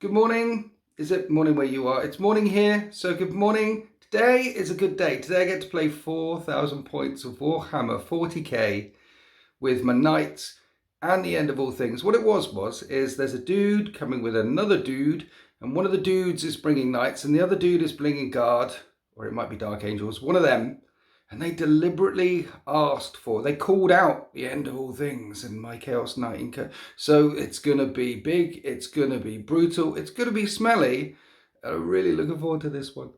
Good morning. Is it morning where you are? It's morning here, so good morning. Today is a good day. Today I get to play 4,000 points of Warhammer 40k with my knights and the end of all things. What it is there's a dude coming with another dude, and one of the dudes is bringing knights and the other dude is bringing guard, or it might be dark angels, one of them. And they deliberately they called out the end of all things and my Chaos Knight. So it's going to be big, it's going to be brutal, it's going to be smelly. I'm really looking forward to this one.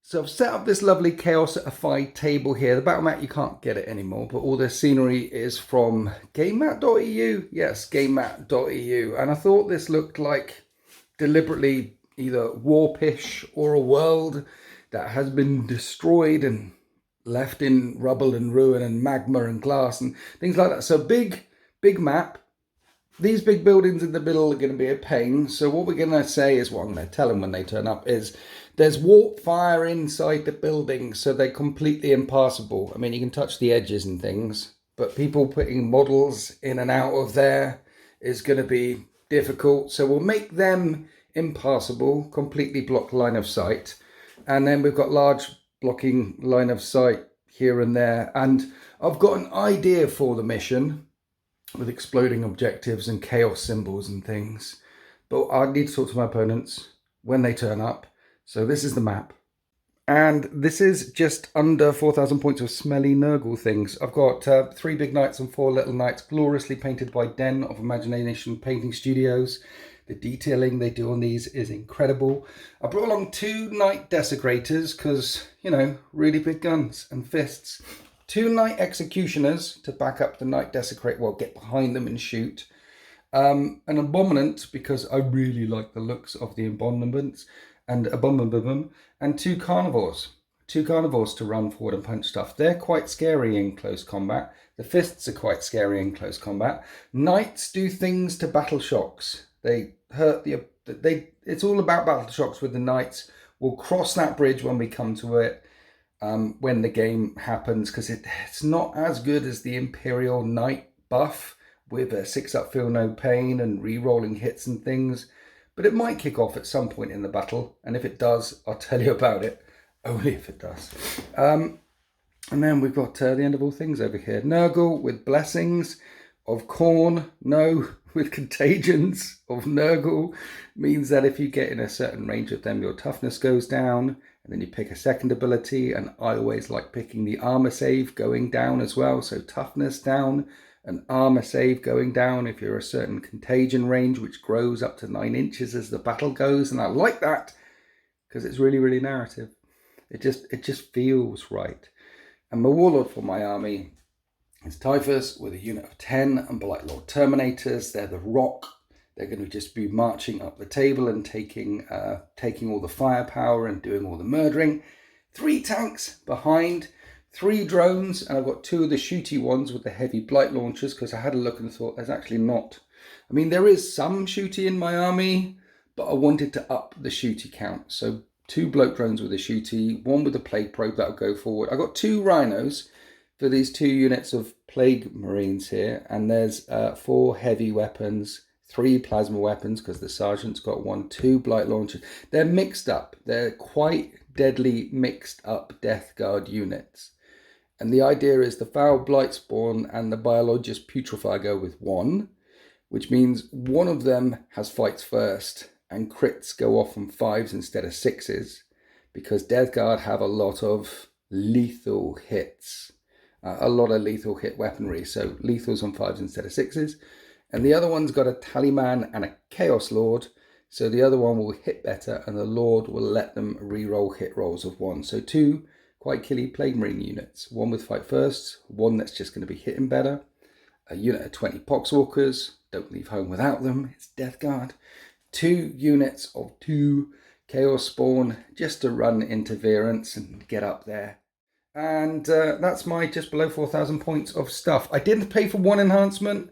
So I've set up this lovely Chaosified table here. The battle mat, you can't get it anymore, but all the scenery is from GameMat.eu. Yes, GameMat.eu. And I thought this looked like deliberately either warpish or a world that has been destroyed and left in rubble and ruin and magma and glass and things like that. So big map. These big buildings in the middle are going to be a pain. So what we're going to say is, what I'm going to tell them when they turn up is there's warp fire inside the building, so they're completely impassable. I mean, you can touch the edges and things, but people putting models in and out of there is going to be difficult. So we'll make them impassable, completely block line of sight. And then we've got large blocking line of sight here and there. And I've got an idea for the mission with exploding objectives and chaos symbols and things. But I need to talk to my opponents when they turn up. So this is the map. And this is just under 4,000 points of smelly Nurgle things. I've got 3 big knights and 4 little knights, gloriously painted by Den of Imagination Painting Studios. The detailing they do on these is incredible. I brought along 2 knight desecrators because, you know, really big guns and fists. 2 knight executioners to back up the knight desecrate, well, get behind them and shoot. An abominant, because I really like the looks of the abominants, and and 2 carnivores. 2 carnivores to run forward and punch stuff. They're quite scary in close combat. The fists are quite scary in close combat. Knights do things to battle shocks. They hurt it's all about battle shocks with the knights. We'll cross that bridge when we come to it, when the game happens, because it's not as good as the Imperial Knight buff with a 6-up feel no pain and re-rolling hits and things. But it might kick off at some point in the battle, and if it does, I'll tell you about it. Only if it does. And then we've got the end of all things over here. Nurgle with blessings of Khorne. No, with contagions of Nurgle. Means that if you get in a certain range of them, your toughness goes down. And then you pick a second ability. And I always like picking the armor save going down as well. So toughness down. An armor save going down if you're a certain contagion range, which grows up to 9 inches as the battle goes. And I like that because it's really, really narrative. It just feels right. And my warlord for my army is Typhus with a unit of 10 and Blight Lord Terminators. They're the rock. They're going to just be marching up the table and taking all the firepower and doing all the murdering. 3 tanks behind. 3 drones, and I've got 2 of the shooty ones with the heavy blight launchers, because I had a look and thought there's actually not. I mean, there is some shooty in my army, but I wanted to up the shooty count. So 2 bloat drones with a shooty, 1 with a plague probe that'll go forward. I got 2 rhinos for these 2 units of plague marines here, and there's 4 heavy weapons, 3 plasma weapons, because the sergeant's got 1, 2 blight launchers. They're mixed up. They're quite deadly mixed up Death Guard units. And the idea is the foul blight spawn and the biologist putrefy go with 1, which means one of them has fights first and crits go off on 5s instead of 6s, because Death Guard have a lot of lethal hits, a lot of lethal hit weaponry. So lethals on 5s instead of 6s. And the other one's got a Tallyman and a Chaos Lord. So the other one will hit better and the Lord will let them re-roll hit rolls of 1. So 2 quite killy plague marine units. 1 with fight first, 1 that's just going to be hitting better. A unit of 20 poxwalkers, don't leave home without them, it's Death Guard. 2 units of 2 chaos spawn, just to run interference and get up there. And that's my just below 4,000 points of stuff. I didn't pay for 1 enhancement.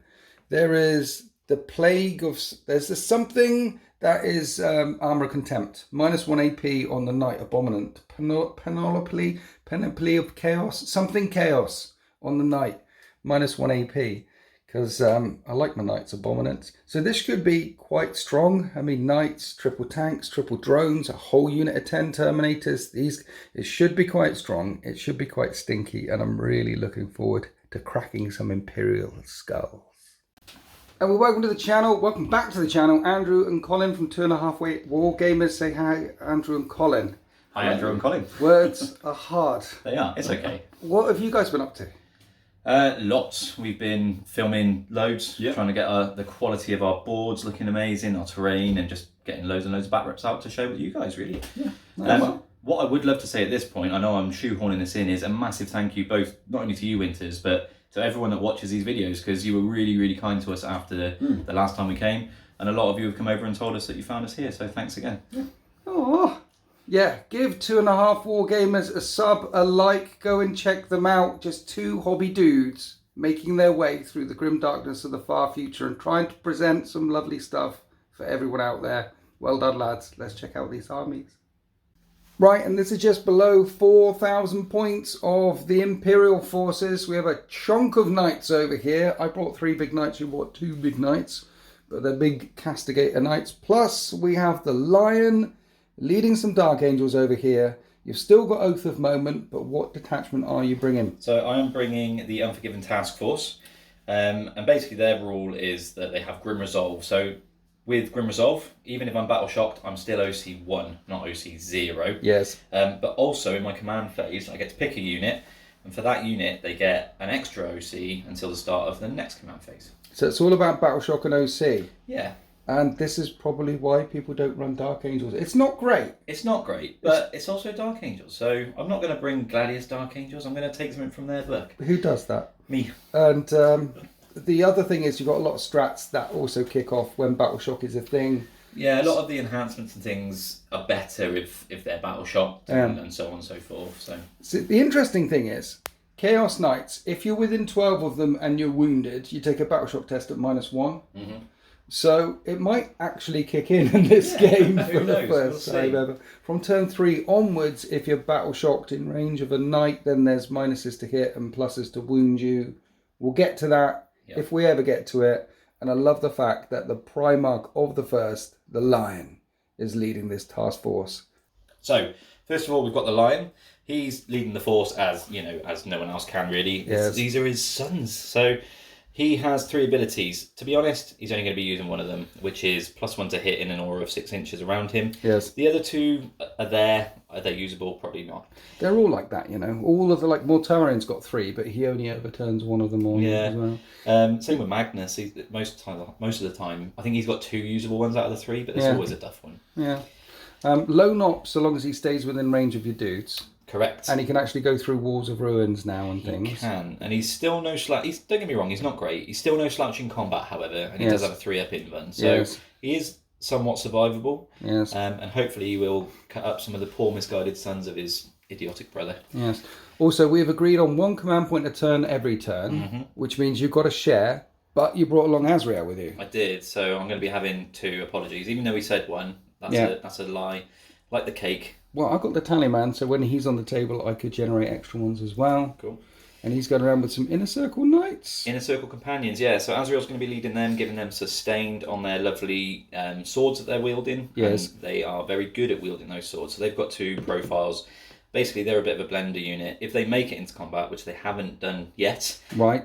There is the plague of, there's something that is Armor Contempt. -1 AP on the Knight Abominant. Panoply of Chaos. Something Chaos on the Knight. -1 AP. Because I like my Knights Abominants. So this should be quite strong. I mean, Knights, triple tanks, triple drones, a whole unit of 10 Terminators. It should be quite strong. It should be quite stinky. And I'm really looking forward to cracking some Imperial skulls. And welcome to the channel. Welcome back to the channel. Andrew and Colin from 2.5 War Gamers. Say hi, Andrew and Colin. Hi, Andrew and Colin. Words are hard. They are. It's okay. What have you guys been up to? Lots. We've been filming loads, trying to get the quality of our boards looking amazing, our terrain, and just getting loads and loads of back reps out to share with you guys, really. Yeah. What I would love to say at this point, I know I'm shoehorning this in, is a massive thank you both, not only to you, Winters, but to everyone that watches these videos, because you were really, really kind to us after the last time we came, and a lot of you have come over and told us that you found us here, so thanks again. Yeah. Oh. Yeah, give 2.5 War Gamers a sub, a like, go and check them out. Just two hobby dudes making their way through the grim darkness of the far future and trying to present some lovely stuff for everyone out there. Well done, lads. Let's check out these armies. Right, and this is just below 4,000 points of the Imperial forces. We have a chunk of knights over here. I brought 3 big knights, you brought 2 big knights, but they're big castigator knights. Plus, we have the lion leading some Dark Angels over here. You've still got Oath of Moment, but what detachment are you bringing? So I am bringing the Unforgiven Task Force, and basically their rule is that they have Grim Resolve. So with Grim Resolve, even if I'm battle shocked, I'm still OC 1, not OC 0. Yes. But also in my command phase, I get to pick a unit, and for that unit, they get an extra OC until the start of the next command phase. So it's all about battle shock and OC. Yeah. And this is probably why people don't run Dark Angels. It's not great. It's not great, but it's also Dark Angels. So I'm not going to bring Gladius Dark Angels. I'm going to take something from their book. Who does that? Me. And the other thing is you've got a lot of strats that also kick off when Battle Shock is a thing. Yeah, a lot of the enhancements and things are better if they're battle shocked and so on and so forth. So the interesting thing is, Chaos Knights, if you're within 12 of them and you're wounded, you take a Battle Shock test at -1. Mm-hmm. So it might actually kick in this game for the first time ever. From turn 3 onwards, if you're battle shocked in range of a knight, then there's minuses to hit and pluses to wound you. We'll get to that if we ever get to it. And I love the fact that the Primarch of the first, the Lion, is leading this task force. So first of all, we've got the Lion. He's leading the force as no one else can really. Yes. These are his sons. So he has 3 abilities. To be honest, he's only going to be using one of them, which is +1 to hit in an aura of 6 inches around him. Yes. The other 2 are there. Are they usable? Probably not. They're all like that, All of the, Mortarian's got 3, but he only overturns one of them on as well. Same with Magnus. Most of the time, I think he's got 2 usable ones out of the 3, but there's always a duff one. Yeah. Low nop, so long as he stays within range of your dudes. Correct. And he can actually go through walls of ruins now and things. He can. And he's still no slouch. Don't get me wrong, he's not great. He's still no slouch in combat, however. And he does have a 3-up invuln. So he is somewhat survivable. Yes. And hopefully he will cut up some of the poor misguided sons of his idiotic brother. Yes. Also, we've agreed on 1 command point a turn every turn, which means you've got to share, but you brought along Azrael with you. I did. So I'm going to be having 2 apologies. Even though we said 1, that's a lie. Like the cake. Well, I got the Tallyman, so when he's on the table, I could generate extra ones as well. Cool. And he's going around with some Inner Circle Knights. Inner Circle Companions, yeah. So Azrael's going to be leading them, giving them sustained on their lovely swords that they're wielding. Yes. And they are very good at wielding those swords. So they've got 2 profiles. Basically, they're a bit of a blender unit. If they make it into combat, which they haven't done yet,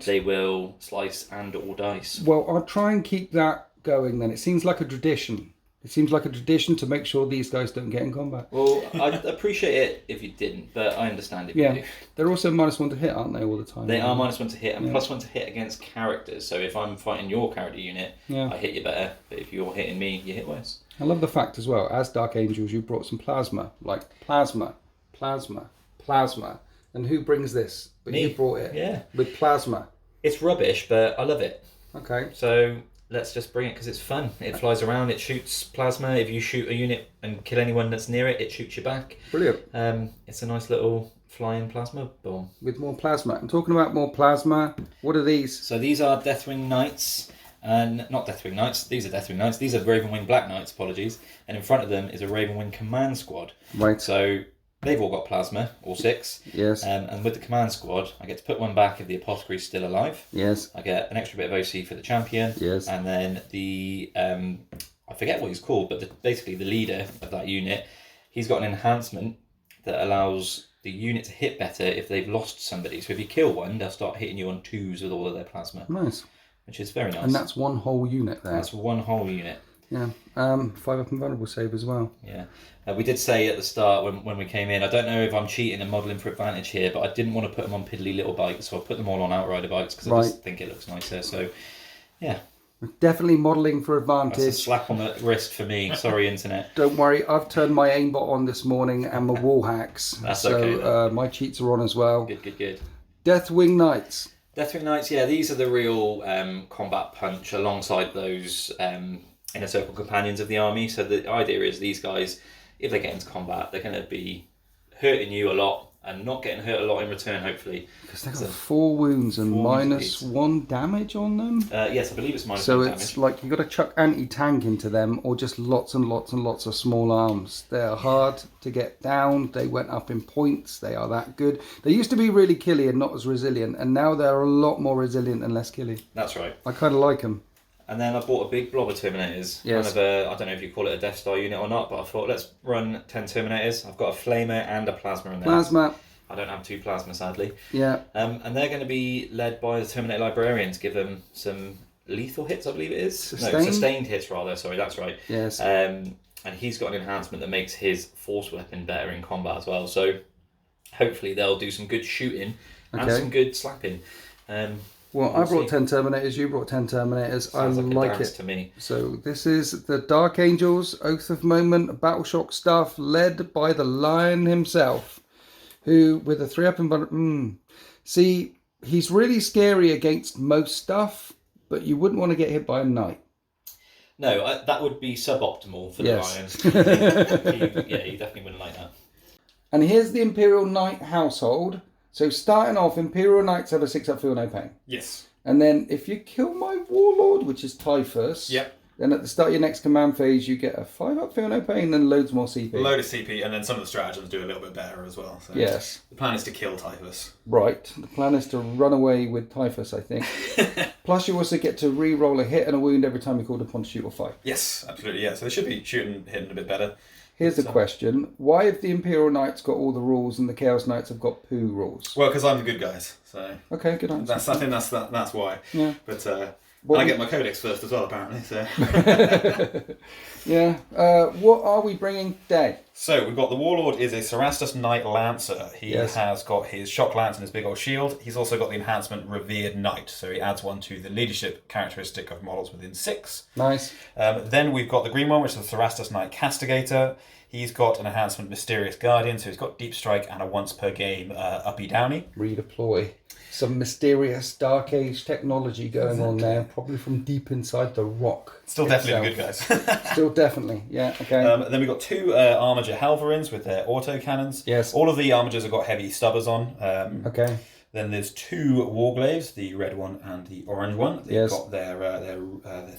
they will slice and or dice. Well, I'll try and keep that going then. It seems like a tradition. It seems like a tradition to make sure these guys don't get in combat. Well, I'd appreciate it if you didn't, but I understand if you do. They're also -1 to hit, aren't they, all the time? They are -1 to hit and +1 to hit against characters. So if I'm fighting your character unit, I hit you better. But if you're hitting me, you hit worse. I love the fact as well, as Dark Angels, you brought some plasma. Like plasma. And who brings this? But Me. You brought it. Yeah. With plasma. It's rubbish, but I love it. Okay. So let's just bring it because it's fun. It flies around, it shoots plasma. If you shoot a unit and kill anyone that's near it, it shoots you back. Brilliant. It's a nice little flying plasma bomb. With more plasma. And talking about more plasma, what are these? So these are Deathwing Knights. And not Deathwing Knights, these are Deathwing Knights. These are Ravenwing Black Knights, apologies. And in front of them is a Ravenwing Command Squad. Right. So They've all got plasma, all 6. Yes. And with the command squad, I get to put one back if the apothecary's still alive. Yes. I get an extra bit of OC for the champion. Yes. And then the I forget what he's called, but basically the leader of that unit, he's got an enhancement that allows the unit to hit better if they've lost somebody. So if you kill one, they'll start hitting you on 2s with all of their plasma. Nice. Which is very nice. And that's one whole unit there. That's one whole unit. Yeah. 5-up and vulnerable save as well. Yeah. We did say at the start when we came in, I don't know if I'm cheating and modelling for advantage here, but I didn't want to put them on piddly little bikes, so I put them all on outrider bikes because I just think it looks nicer. So, yeah. Definitely modelling for advantage. That's a slap on the wrist for me. Sorry, internet. Don't worry, I've turned my aimbot on this morning and my wall hacks. That's okay. So my cheats are on as well. Good. Deathwing Knights. Deathwing Knights, yeah, these are the real combat punch alongside those inner circle companions of the army. So the idea is these guys, if they get into combat, they're going to be hurting you a lot and not getting hurt a lot in return, hopefully. Because they've got 4 wounds and -1 damage on them. Yes, I believe it's -1 damage. So it's like you've got to chuck anti-tank into them or just lots and lots and lots of small arms. They're hard to get down. They went up in points. They are that good. They used to be really killy and not as resilient, and now they're a lot more resilient and less killy. That's right. I kind of like them. And then I bought a big blob of Terminators. Yes. Kind of I don't know if you call it a Death Star unit or not, but I thought let's run 10 Terminators. I've got a Flamer and a Plasma in there. Plasma. I don't have 2 Plasma, sadly. Yeah. And they're going to be led by the Terminator Librarians. Give them some lethal hits, I believe it is. Sustained hits, rather. Sorry, that's right. Yes. And he's got an enhancement that makes his force weapon better in combat as well. So hopefully they'll do some good shooting and some good slapping. Well, I brought 10 Terminators, you brought 10 Terminators. Sounds I like it. To me. So this is the Dark Angels, Oath of Moment, Battleshock stuff, led by the Lion himself, who, with a 3-up and... See, he's really scary against most stuff, but you wouldn't want to get hit by a knight. No, that would be suboptimal for the Lion. He definitely wouldn't like that. And here's the Imperial Knight household. So starting off, Imperial Knights have a 6-up feel no pain. Yes. And then if you kill my Warlord, which is Typhus, then at the start of your next command phase, you get a 5-up feel no pain and loads more CP. Load of CP, and then some of the stratagems do a little bit better as well. So yes. The plan is to kill Typhus. Right. The plan is to run away with Typhus, I think. Plus, you also get to re-roll a hit and a wound every time you're called upon to shoot or fight. Yes, absolutely, yeah. So they should be hitting a bit better. Here's the question. Why have the Imperial Knights got all the rules and the Chaos Knights have got poo rules? Well, because I'm the good guys. So okay, good answer. I think that's why. Yeah. But I get my codex first as well, apparently. So. Yeah. What are we bringing today? So we've got the Warlord is a Cerastus Knight Lancer. He has got his shock lance and his big old shield. He's also got the enhancement Revered Knight. So he adds 1 to the leadership characteristic of models within 6. Nice. Then we've got the green one, which is the Cerastus Knight Castigator. He's got an enhancement Mysterious Guardian. So he's got deep strike and a once per game uppy downy. Redeploy. Some mysterious Dark Age technology going on there, probably from deep inside the rock. Still definitely the good guys. Still definitely, yeah, okay. Then we've got 2 Armiger Halverins with their auto cannons. Yes. All of the Armigers have got heavy stubbers on. Okay. Then there's 2 Warglaives, the red one and the orange one. They've got their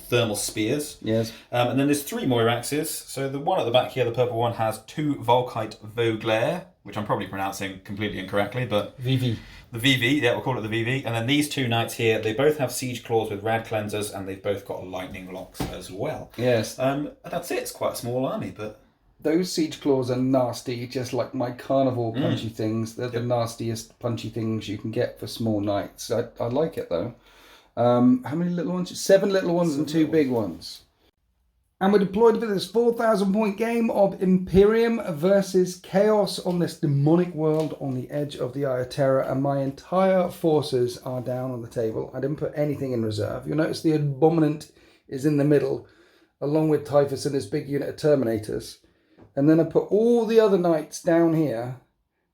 thermal spears. Yes. And then there's 3 Moiraxes. So the one at the back here, the purple one, has 2 Volkite Voglair, which I'm probably pronouncing completely incorrectly, but... VV. The VV, yeah, we'll call it the VV. And then these 2 knights here, they both have siege claws with rad cleansers, and they've both got lightning locks as well. Yes. That's it. It's quite a small army, but... Those siege claws are nasty, just like my carnival punchy things. They're the nastiest punchy things you can get for small knights. I like it, though. How many little ones? 7 little ones and 2 big ones. And we're deployed for this 4,000 point game of Imperium versus Chaos on this demonic world on the edge of the Eye of Terror, and my entire forces are down on the table. I didn't put anything in reserve. You'll notice the Abominant is in the middle, along with Typhus and his big unit of Terminators. And then I put all the other knights down here,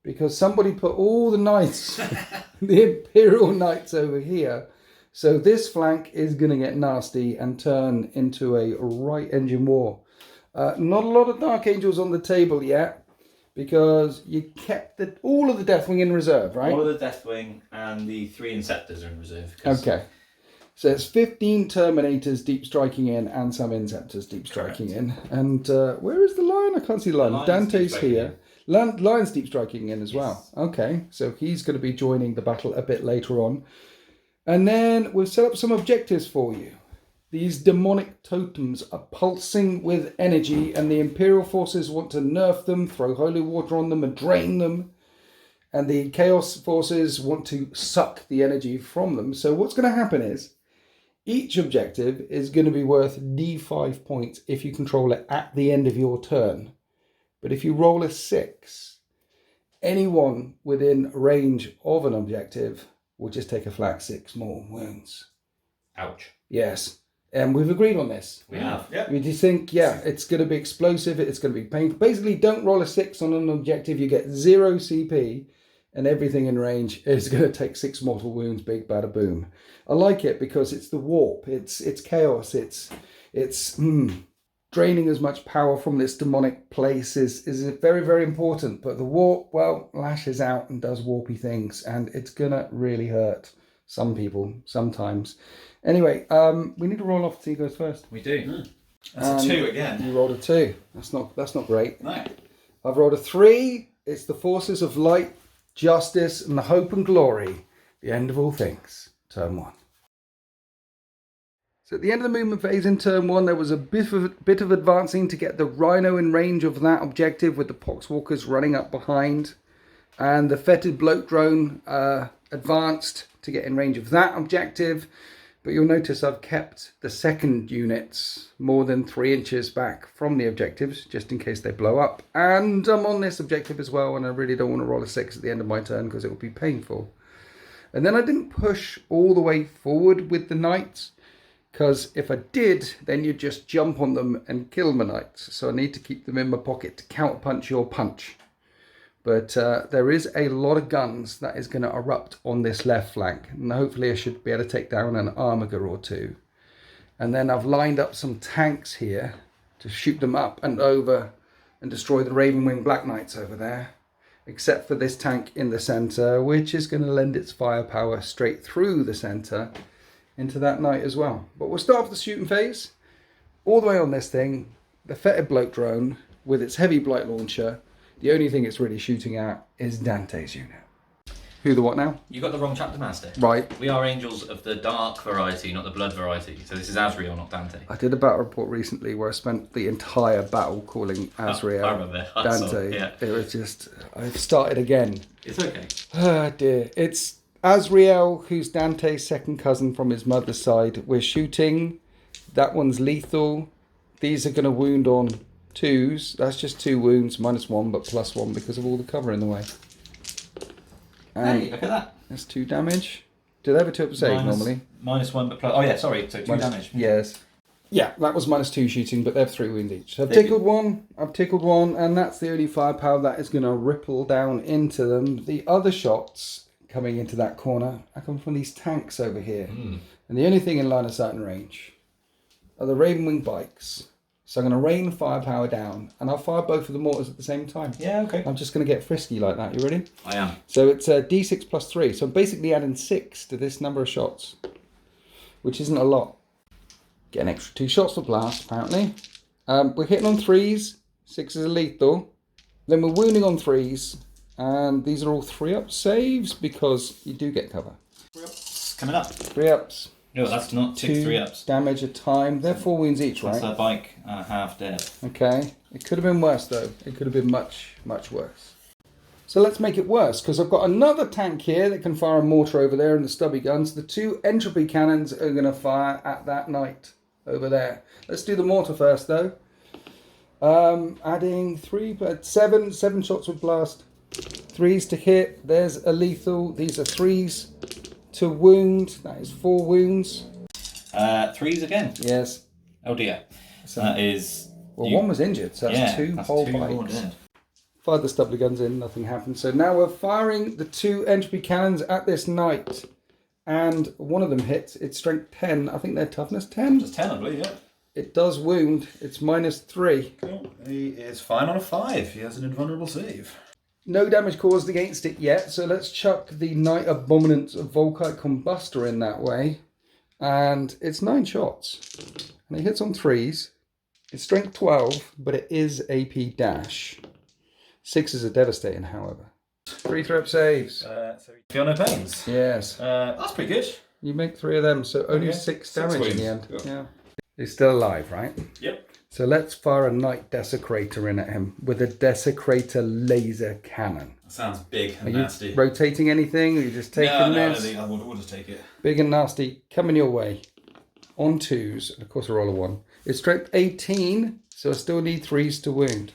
because somebody put all the knights, the Imperial knights over here. So this flank is going to get nasty and turn into a right engine war. Not a lot of Dark Angels on the table yet, because you kept all of the Deathwing in reserve, right? All of the Deathwing and the 3 Inceptors are in reserve. Okay. So it's 15 Terminators deep striking in and some Inceptors deep striking in. And where is the Lion? I can't see the Lion. Dante's here. Lion's deep striking in as well. Okay, so he's going to be joining the battle a bit later on. And then we've set up some objectives for you. These demonic totems are pulsing with energy, and the Imperial forces want to nerf them, throw holy water on them and drain them. And the Chaos forces want to suck the energy from them. So what's going to happen is, each objective is going to be worth D5 points if you control it at the end of your turn. But if you roll a 6, anyone within range of an objective will just take a flat 6 more wounds. Ouch. Yes. And we've agreed on this. We have. Yep. We just think, it's going to be explosive, it's going to be painful. Basically, don't roll a 6 on an objective, you get 0 CP, and everything in range is going to take 6 mortal wounds, big bada boom. I like it because it's the warp, it's chaos, it's draining as much power from this demonic place is very, very important. But the warp, well, lashes out and does warpy things, and it's going to really hurt some people sometimes. Anyway, we need to roll off to see who goes first. We do. That's a 2 again. You rolled a 2. That's not great. No. I've rolled a 3. It's the forces of light, justice, and the hope and glory. The end of all things. Turn 1. So at the end of the movement phase in turn 1, there was a bit of advancing to get the Rhino in range of that objective, with the Poxwalkers running up behind, and the fetid bloat drone advanced to get in range of that objective. But you'll notice I've kept the second units more than 3 inches back from the objectives, just in case they blow up. And I'm on this objective as well, and I really don't want to roll a 6 at the end of my turn because it will be painful. And then I didn't push all the way forward with the knights, because if I did, then you'd just jump on them and kill my knights. So I need to keep them in my pocket to counterpunch your punch. But there is a lot of guns that is going to erupt on this left flank. And hopefully I should be able to take down an armiger or 2. And then I've lined up some tanks here to shoot them up and over and destroy the Ravenwing Black Knights over there. Except for this tank in the centre, which is going to lend its firepower straight through the centre into that knight as well. But we'll start off the shooting phase. All the way on this thing, the fetid bloat drone with its heavy blight launcher. The only thing it's really shooting at is Dante's unit. Who the what now? You got the wrong chapter master. Right. We are angels of the dark variety, not the blood variety. So this is Azrael, not Dante. I did a battle report recently where I spent the entire battle calling Azrael I remember. Dante. Yeah. It was just, I've started again. It's okay. Oh dear. It's Azrael, who's Dante's second cousin from his mother's side. We're shooting. That one's lethal. These are going to wound on 2s. That's just 2 wounds, -1, but +1 because of all the cover in the way. And Hey, look at that. that's 2 damage. Do they have a 2 up save normally? -1, but plus. Oh yeah, sorry. So 2 damage. Yes. Yeah, that was -2 shooting, but they have 3 wounds each. So I've They tickled one, and that's the only firepower that is going to ripple down into them. The other shots coming into that corner are coming from these tanks over here. And the only thing in line of sight and range are the Ravenwing bikes. So I'm going to rain firepower down, and I'll fire both of the mortars at the same time. Yeah, okay. I'm just going to get frisky like that. You ready? I am. So it's D6 + 3. So I'm basically adding 6 to this number of shots, which isn't a lot. Get an extra 2 shots for blast, apparently. We're hitting on 3s. 6s are lethal. Then we're wounding on 3s. And these are all 3-up saves because you do get cover. 3-ups coming up. 3-ups. No, that's not 2 3-ups. Damage a time. They're 4 wounds each, right? That's a bike and a half dead. Okay. It could have been worse, though. It could have been much, much worse. So let's make it worse, because I've got another tank here that can fire a mortar over there and the stubby guns. The 2 entropy cannons are going to fire at that knight over there. Let's do the mortar first, though. Adding 7 shots with blast. 3s to hit. There's a lethal. These are 3s to wound. That is 4 wounds. 3s again. Yes. Oh dear. So that is. Well, 1 was injured, so that's 2 whole bikes. Dead. Fired the stubbly guns in, nothing happened. So now we're firing the 2 entropy cannons at this knight. And one of them hits. It's strength 10. I think they're toughness 10. Just 10, I believe, yeah. It does wound. It's -3. Cool. He is fine on a 5. He has an invulnerable save. No damage caused against it yet, so let's chuck the Knight Abominant Volkite Combustor in that way. And it's 9 shots. And it hits on 3s. It's strength 12, but it is AP dash. Sixes are devastating, however. 3 threat saves. So feel no pains. Yes. That's pretty good. You make 3 of them, so only Okay. 6 6 damage in the wounds. end. Cool. Yeah. He's still alive, right? Yep. So let's fire a Night Desecrator in at him with a Desecrator laser cannon. That sounds big Are and you nasty. rotating anything? Or are you just taking No, I this? don't think I will just take it. Big and nasty, coming your way. On 2s, and of course a roll of 1. It's strength 18, so I still need 3s to wound.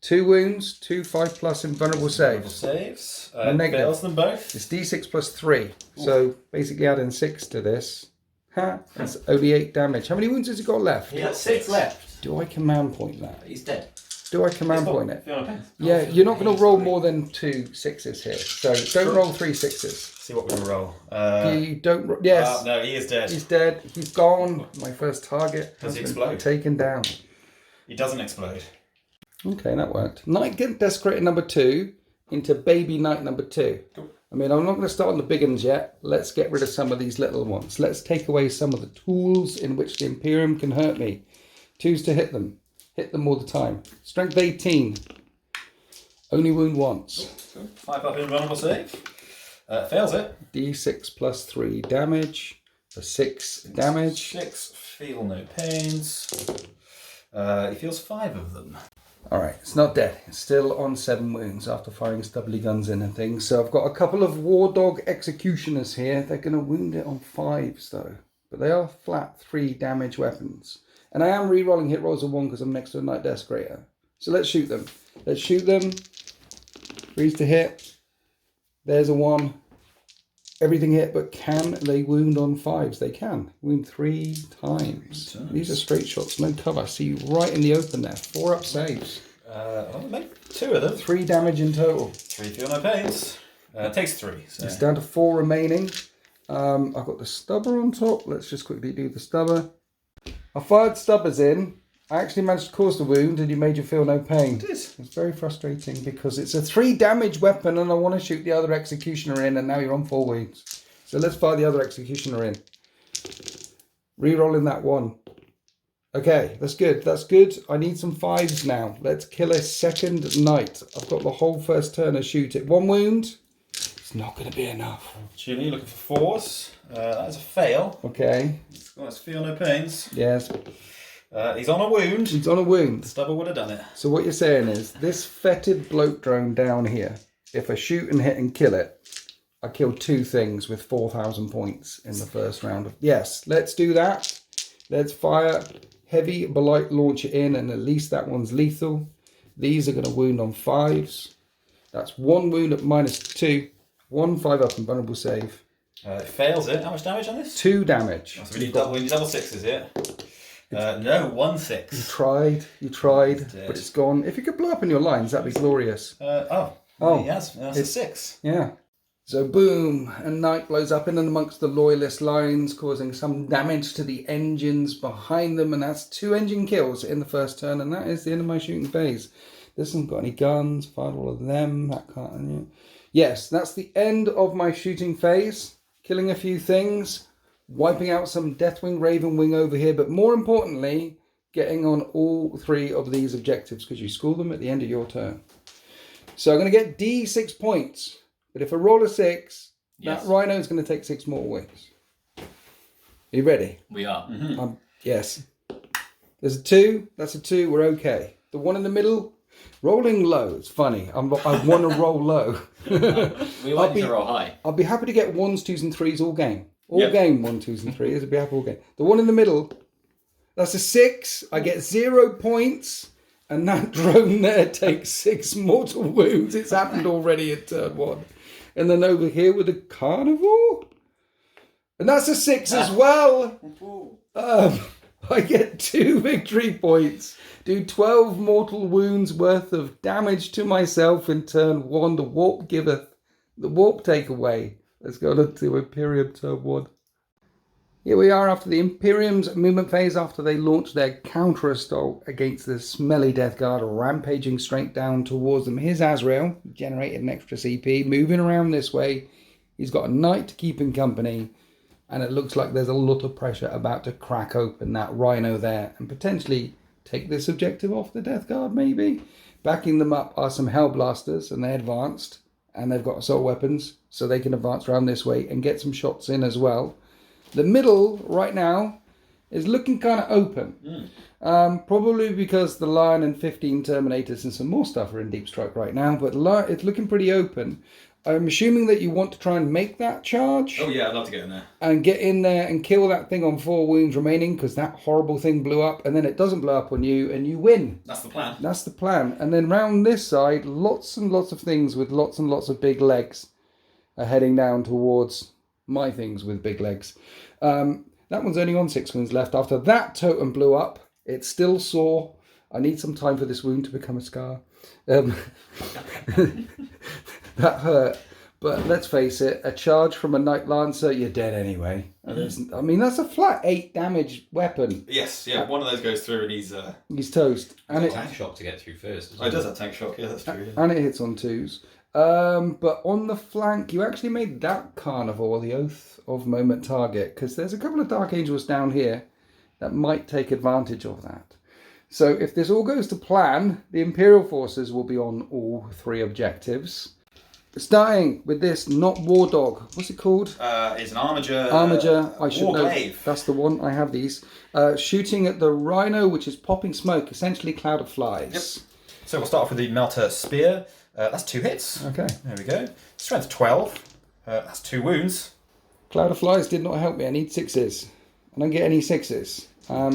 2 wounds, 2 5+ invulnerable saves. Saves. negative. Fails them both. It's d6 plus 3. So basically adding 6 to this. That's only 8 damage. How many wounds has he got left? He has 6 left. Do I command point that? He's dead. Do I command point it? Feel no pains. Yeah, you're not going to roll more than 2 6s here. So don't roll 3 6s. See what we can roll. You don't. Yes. No, he is dead. He's dead. He's gone. My first target Does he has explode? been taken down. He doesn't explode. Okay, that worked. Night Desecrator number 2 into Baby Knight number 2. Cool. I mean, I'm not going to start on the big ones yet. Let's get rid of some of these little ones. Let's take away some of the tools in which the Imperium can hurt me. 2s to hit them. Hit them all the time. Strength 18. Only wound once. Cool. 5 up invulnerable save. Fails it. D6 plus 3 damage for 6 damage. 6. Feel no pains. He feels 5 of them. Alright, it's not dead. It's still on 7 wounds after firing stubbly guns in and things. So I've got a couple of War Dog Executioners here. They're going to wound it on 5s though. But they are flat 3 damage weapons. And I am re-rolling hit rolls of 1 because I'm next to a Night Desecrator. So let's shoot them. Let's shoot them. 3s to hit. There's a 1. Everything hit, but can they wound on 5s? They can. Wound 3 times. These are straight shots, no cover. See you right in the open there. 4 up saves. I'll make 2 of them. 3 damage in total. 3 feel no pains. Takes 3. So. It's down to 4 remaining. I've got the stubber on top. Let's just quickly do the stubber. I fired stubbers in. I actually managed to cause the wound and you made you feel no pain. It is. It's very frustrating because it's a 3 damage weapon and I want to shoot the other Executioner in and now you're on 4 wounds. So let's fire the other Executioner in. Rerolling that 1. Okay, that's good. That's good. I need some 5s now. Let's kill a second Knight. I've got the whole first turn to shoot it. 1 wound. It's not going to be enough. Chili looking for 4s. That's a fail. Okay. Let's feel no pains. Yes. He's on a wound. He's on a wound. Stubber would have done it. So what you're saying is, this fetid bloat drone down here, if I shoot and hit and kill it, I kill 2 things with 4,000 points in the first round. Yes, let's do that. Let's fire heavy blight launcher in, and at least that one's lethal. These are going to wound on 5s. That's 1 wound at -2. 1 5 up and vulnerable save. Fails it. How much damage on this? 2 damage. So we need double 6s here. No, 1 6. You tried, but it's gone. If you could blow up in your lines, that'd be glorious. Oh, yes, that's a 6. Yeah. So boom, and Knight blows up in and amongst the loyalist lines, causing some damage to the engines behind them, and that's 2 engine kills in the first turn, and that is the end of my shooting phase. This hasn't got any guns, fired all of them, that can't... Yes, that's the end of my shooting phase. Killing a few things, wiping out some Deathwing, Ravenwing over here, but more importantly, getting on all 3 of these objectives, because you score them at the end of your turn. So I'm going to get D6 points. But if I roll a 6, Yes. that Rhino is going to take 6 more wins. Are you ready? We are. Mm-hmm. Yes. There's a 2. That's a 2. We're okay. The one in the middle, rolling low. It's funny. I want to roll low. We want you to roll high. I'll be happy to get 1s, 2s, and 3s all game. All Yep. game, 1, 2s, and 3s. I'd be happy all game. The one in the middle, that's a 6. I get 0 points. And that drone there takes 6 mortal wounds. It's happened already at turn 1. And then over here with a carnivore. And that's a 6 as well. I get 2 victory points. Do 12 mortal wounds worth of damage to myself in turn 1. The warp giveth. The warp take away. Let's go to Imperium turn 1. Here we are after the Imperium's movement phase after they launched their counter-assault against the smelly Death Guard, rampaging straight down towards them. Here's Azrael, generated an extra CP, moving around this way. He's got a Knight to keep him company, and it looks like there's a lot of pressure about to crack open that Rhino there and potentially take this objective off the Death Guard, maybe. Backing them up are some Hellblasters, and they're advanced, and they've got assault weapons, so they can advance around this way and get some shots in as well. The middle, right now, is looking kind of open. Probably because the Lion and 15 Terminators and some more stuff are in Deep Strike right now, but it's looking pretty open. I'm assuming that you want to try and make that charge. Oh yeah, I'd love to get in there. And get in there and kill that thing on 4 wounds remaining, because that horrible thing blew up, and then it doesn't blow up on you, and you win. That's the plan. That's the plan. And then round this side, lots and lots of things with lots and lots of big legs are heading down towards my things with big legs. That one's only on 6 wounds left. After that totem blew up, it's still sore. I need some time for this wound to become a scar. That hurt. But let's face it, a charge from a Knight Lancer, you're dead anyway. I mean, that's a flat 8 damage weapon. Yes, yeah, one of those goes through and he's toast. And it tank shock to get through first. Oh, it does have tank shock, yeah, that's true. Yeah. And it hits on 2s. But on the flank, you actually made that Carnivore the Oath of Moment target, because there's a couple of Dark Angels down here that might take advantage of that. So if this all goes to plan, the Imperial forces will be on all 3 objectives. Starting with this, not War Dog. What's it called? It's an Armiger. Armiger. I should know. Warglaive. That's the one. I have these. Shooting at the Rhino, which is popping smoke, essentially Cloud of Flies. Yep. So we'll start off with the Melter Spear. That's 2 hits. Okay. There we go. Strength 12. That's 2 wounds. Cloud of Flies did not help me. I need 6s. I don't get any 6s.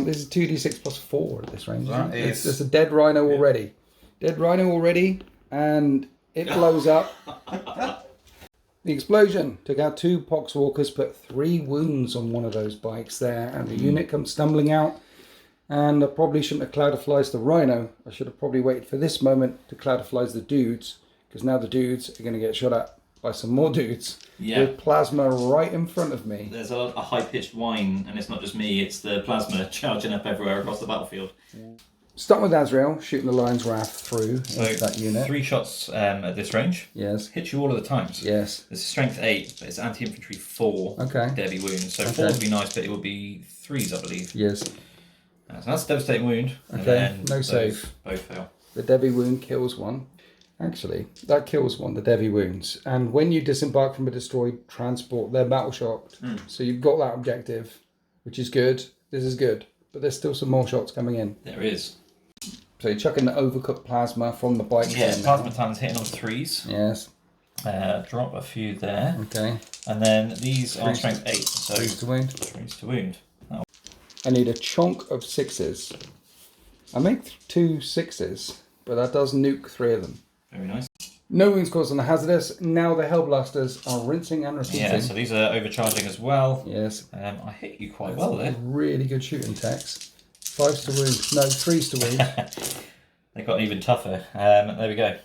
This is 2d6 plus 4 at this range. There's a dead Rhino already. Dead Rhino already, and it blows up. The explosion took out 2 Poxwalkers, put 3 wounds on one of those bikes there, and the unit comes stumbling out. And I probably shouldn't have Cloud of Flies the Rhino. I should have probably waited for this moment to Cloud of Flies the dudes, because now the dudes are going to get shot at by some more dudes with plasma right in front of me. There's a high-pitched whine, and it's not just me, it's the plasma charging up everywhere across the battlefield. Start with Azrael, shooting the Lion's Wrath through that unit. 3 shots at this range. Yes. Hit you all of the times. Yes. It's strength 8, but it's anti-infantry 4. Okay. Deadly wounds. So 4 would be nice, but it would be 3s, I believe. Yes. So that's a devastating wound. Okay, And then no save. Both fail. The Devi wound kills one. Actually, that kills one, the Devi wounds. And when you disembark from a destroyed transport, they're battle shocked. So you've got that objective, which is good. This is good. But there's still some more shots coming in. There is. So you're chucking the overcooked plasma from the bike. Yeah, plasma talons hitting on 3s. Yes. Drop a few there. Okay. And then these are strength 8. So 3s to wound. 3s to wound. Oh. I need a chunk of 6s. I make 2 6s, but that does nuke 3 of them. Very nice. No wounds caused on the hazardous. Now the Hellblasters are rinsing and repeating. Yeah, so these are overcharging as well. Yes. I hit you quite well there. Really good shooting, Tex. 5s to wound. No, 3s to wound. They got even tougher. There we go.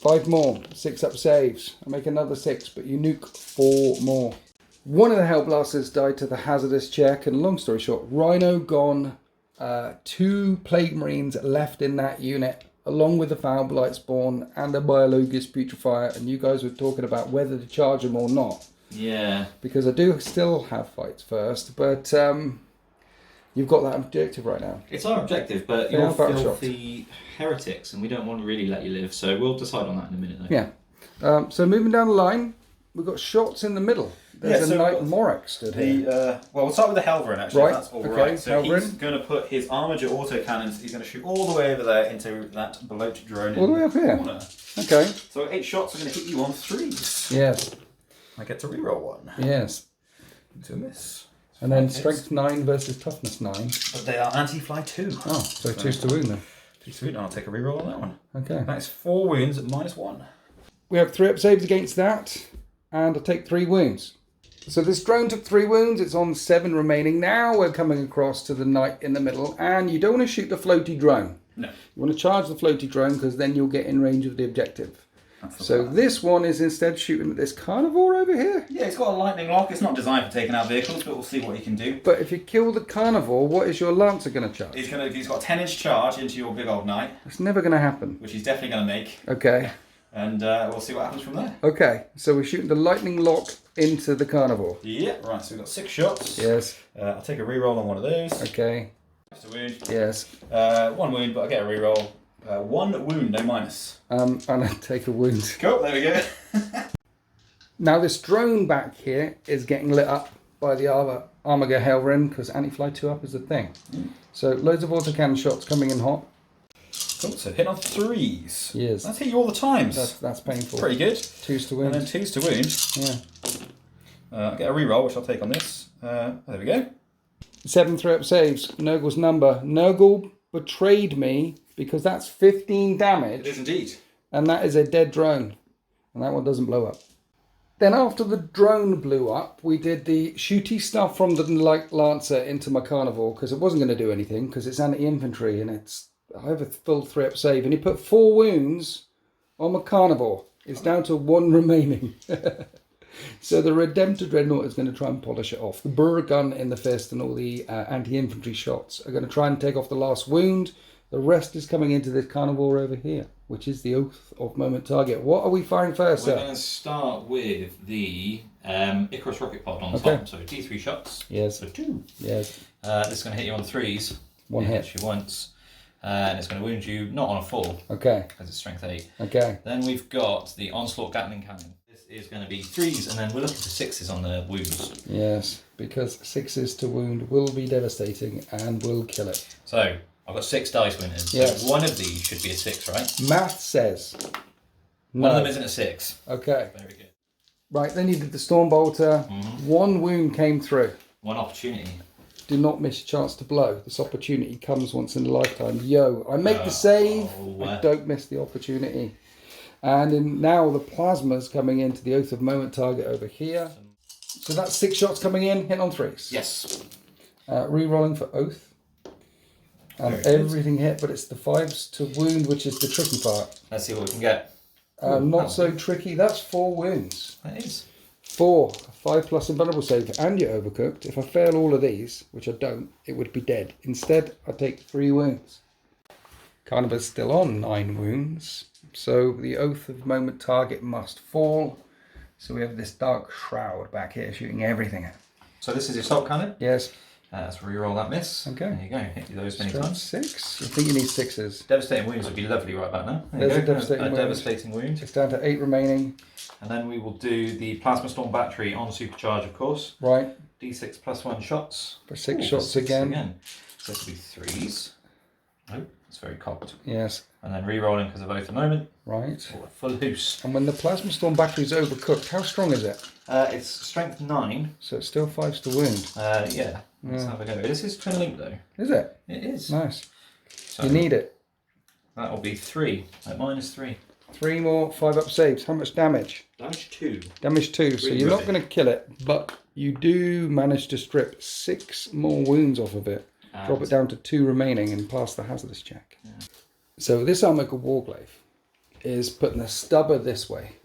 5 more. 6 up saves. I make another 6, but you nuke 4 more. One of the Hellblasters died to the hazardous check, and long story short, Rhino gone. 2 Plague Marines left in that unit, along with the Foul Blight Spawn and the Biologus Putrefier, and you guys were talking about whether to charge them or not. Yeah. Because I do still have fights first, but you've got that objective right now. It's our objective, but They you're are battle filthy heretics, and we don't want to really let you live, so we'll decide on that in a minute, though. Yeah. So moving down the line, we've got shots in the middle. There's a Knight Morak stood here. Well, we'll start with the Helverin, actually, Right, if that's all okay, right. So Helverin. he's going to put his Armiger autocannons, he's going to shoot all the way over there into that bloat drone All the way up here? corner. Okay. So 8 shots are going to hit you on 3s. Yes. I get to reroll 1. Yes. To miss. And then Okay. strength 9 versus toughness 9. But they are anti-fly 2. Oh, so 2s to wound then. 2 to wound, and I'll take a reroll on that one. Okay. That is 4 wounds at -1. We have 3 up saves against that, and I'll take 3 wounds. So this drone took 3 wounds, it's on 7 remaining. Now we're coming across to the Knight in the middle, and you don't want to shoot the floaty drone. No. You want to charge the floaty drone, because then you'll get in range of the objective. That's the So plan. this one is instead shooting at this Carnivore over here. Yeah, it's got a lightning lock. It's not designed for taking out vehicles, but we'll see what he can do. But if you kill the Carnivore, what is your Lancer going to charge? He's got a 10-inch charge into your big old knight, It's never going to happen. which he's definitely going to make, Okay. and we'll see what happens from there. Okay, so we're shooting the lightning lock into the Carnivore. Yeah, right, so we've got 6 shots. Yes. I'll take a reroll on one of those. Okay. Just a wound. Yes. 1 wound, but I get a reroll. 1 wound, no minus. And I take a wound. Cool, there we go. Now this drone back here is getting lit up by the Armager Hellrim because anti-fly 2 up is a thing. So loads of autocannon shots coming in hot. Cool, so hit on 3s. Yes. That's hit you all the times. That's painful. Pretty good. 2s to wound. And then 2s to wound. Yeah. I'll get a reroll, which I'll take on this. There we go. 7 3-up saves. Nurgle's number. Nurgle betrayed me because that's 15 damage. It is indeed. And that is a dead drone. And that one doesn't blow up. Then after the drone blew up, we did the shooty stuff from the Lancer into my Carnivore because it wasn't going to do anything because it's anti-infantry and I have a full 3-up save. And he put 4 wounds on my Carnivore. It's down to 1 remaining. So the Redemptor Dreadnought is going to try and polish it off. The Burr gun in the fist and all the anti-infantry shots are going to try and take off the last wound. The rest is coming into this Carnivore over here, which is the Oath of Moment target. What are we firing first, We're sir? going to start with the Icarus rocket pod on the top. So D3 shots. Yes. So 2. Yes. This is going to hit you on 3s. 1 hit. Hit you once. And it's going to wound you not on a 4. Okay. Because it's strength 8. Okay. Then we've got the Onslaught Gatling Cannon. This is going to be 3s, and then we're looking for 6s on the wounds. Yes, because 6s to wound will be devastating and will kill it. So I've got 6 dice winners. Yes. So one of these should be a 6, right? Math says. One of them isn't a 6. Okay. Very good. Right, then you did the Stormbolter. 1 wound came through. 1 opportunity. Do not miss a chance to blow. This opportunity comes once in a lifetime. Yo, I make the save. I don't miss the opportunity. And now the plasma's coming into the Oath of Moment target over here. So that's 6 shots coming in, hit on 3s. Yes. Re-rolling for Oath. And everything hit, but it's the 5s to wound, which is the tricky part. Let's see what we can get. Not so tricky. That's 4 wounds. That is. 4, 5+ invulnerable save, and you're overcooked. If I fail all of these, which I don't, it would be dead. Instead, I take 3 wounds. Carnivor's still on 9 wounds. So the Oath of Moment target must fall. So we have this Dark Shroud back here shooting everything at. So this is your assault cannon. Yes. Let's re-roll that miss. Okay. There you go. Hit you those many Strength times. 6. I think you need 6s. Devastating wounds would be lovely right about now. There's a devastating wound. Devastating wound. It's down to 8 remaining. And then we will do the Plasma Storm Battery on supercharge, of course. Right. D6 plus 1 shots. For 6 Ooh, shots 6 again. So this will be 3s. Oh, it's very cocked. Yes. And then re-rolling because of Oath of Moment. Right. Oh, full loose. And when the Plasma Storm battery is overcooked, how strong is it? It's strength 9. So it's still 5s to wound. Yeah. Let's have a go. This is twin link though. Is it? It is. Nice. So You need it. that will be 3 at -3. 3 more 5-up saves. How much damage? Damage 2. Damage 2. So Really you're not ruddy. going to kill it, but you do manage to strip 6 more wounds off of it. Drop it down to 2 remaining and pass the hazardous check. Yeah. So this Armical Warglaive is putting the stubber this way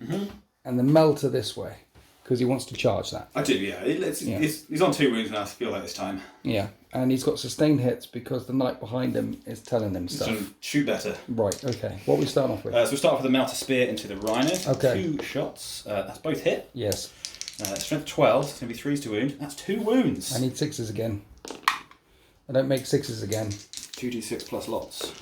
and the melter this way because he wants to charge that. I do, yeah. He's on 2 wounds now, I feel like this time. Yeah, and he's got sustained hits because the knight behind him is telling him stuff. So shoot better. Right, okay. What are we starting off with? So we start off with the Melter Spear into the Rhino. Okay. 2 shots. That's both hit. Yes. Strength 12. It's going to be 3s to wound. That's 2 wounds. I need 6s again. I don't make 6s again. 2d6 plus lots.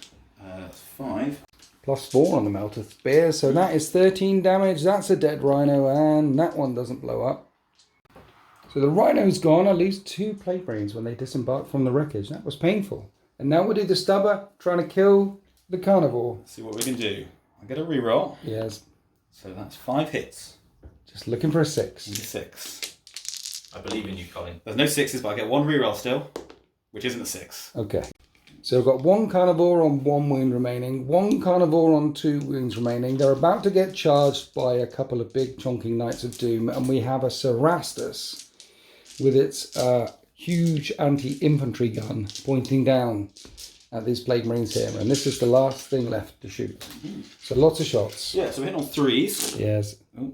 That's 5. +4 on the Melter Spear, so that is 13 damage. That's a dead Rhino, and that one doesn't blow up. So the Rhino's gone. I lose 2 Plague Brains when they disembark from the wreckage. That was painful. And now we'll do the Stubber, trying to kill the Carnivore. Let's see what we can do. I get a reroll. Yes. So that's 5 hits. Just looking for a 6. 6. I believe in you, Colin. There's no 6s, but I get 1 reroll still, which isn't a 6. Okay. So I've got 1 Carnivore on 1 wound remaining, 1 Carnivore on 2 wounds remaining. They're about to get charged by a couple of big chonking Knights of Doom, and we have a Cerastus with its huge anti-infantry gun pointing down at these Plague Marines here. And this is the last thing left to shoot. So lots of shots. Yeah, so we're hitting on 3s. Yes. Oh.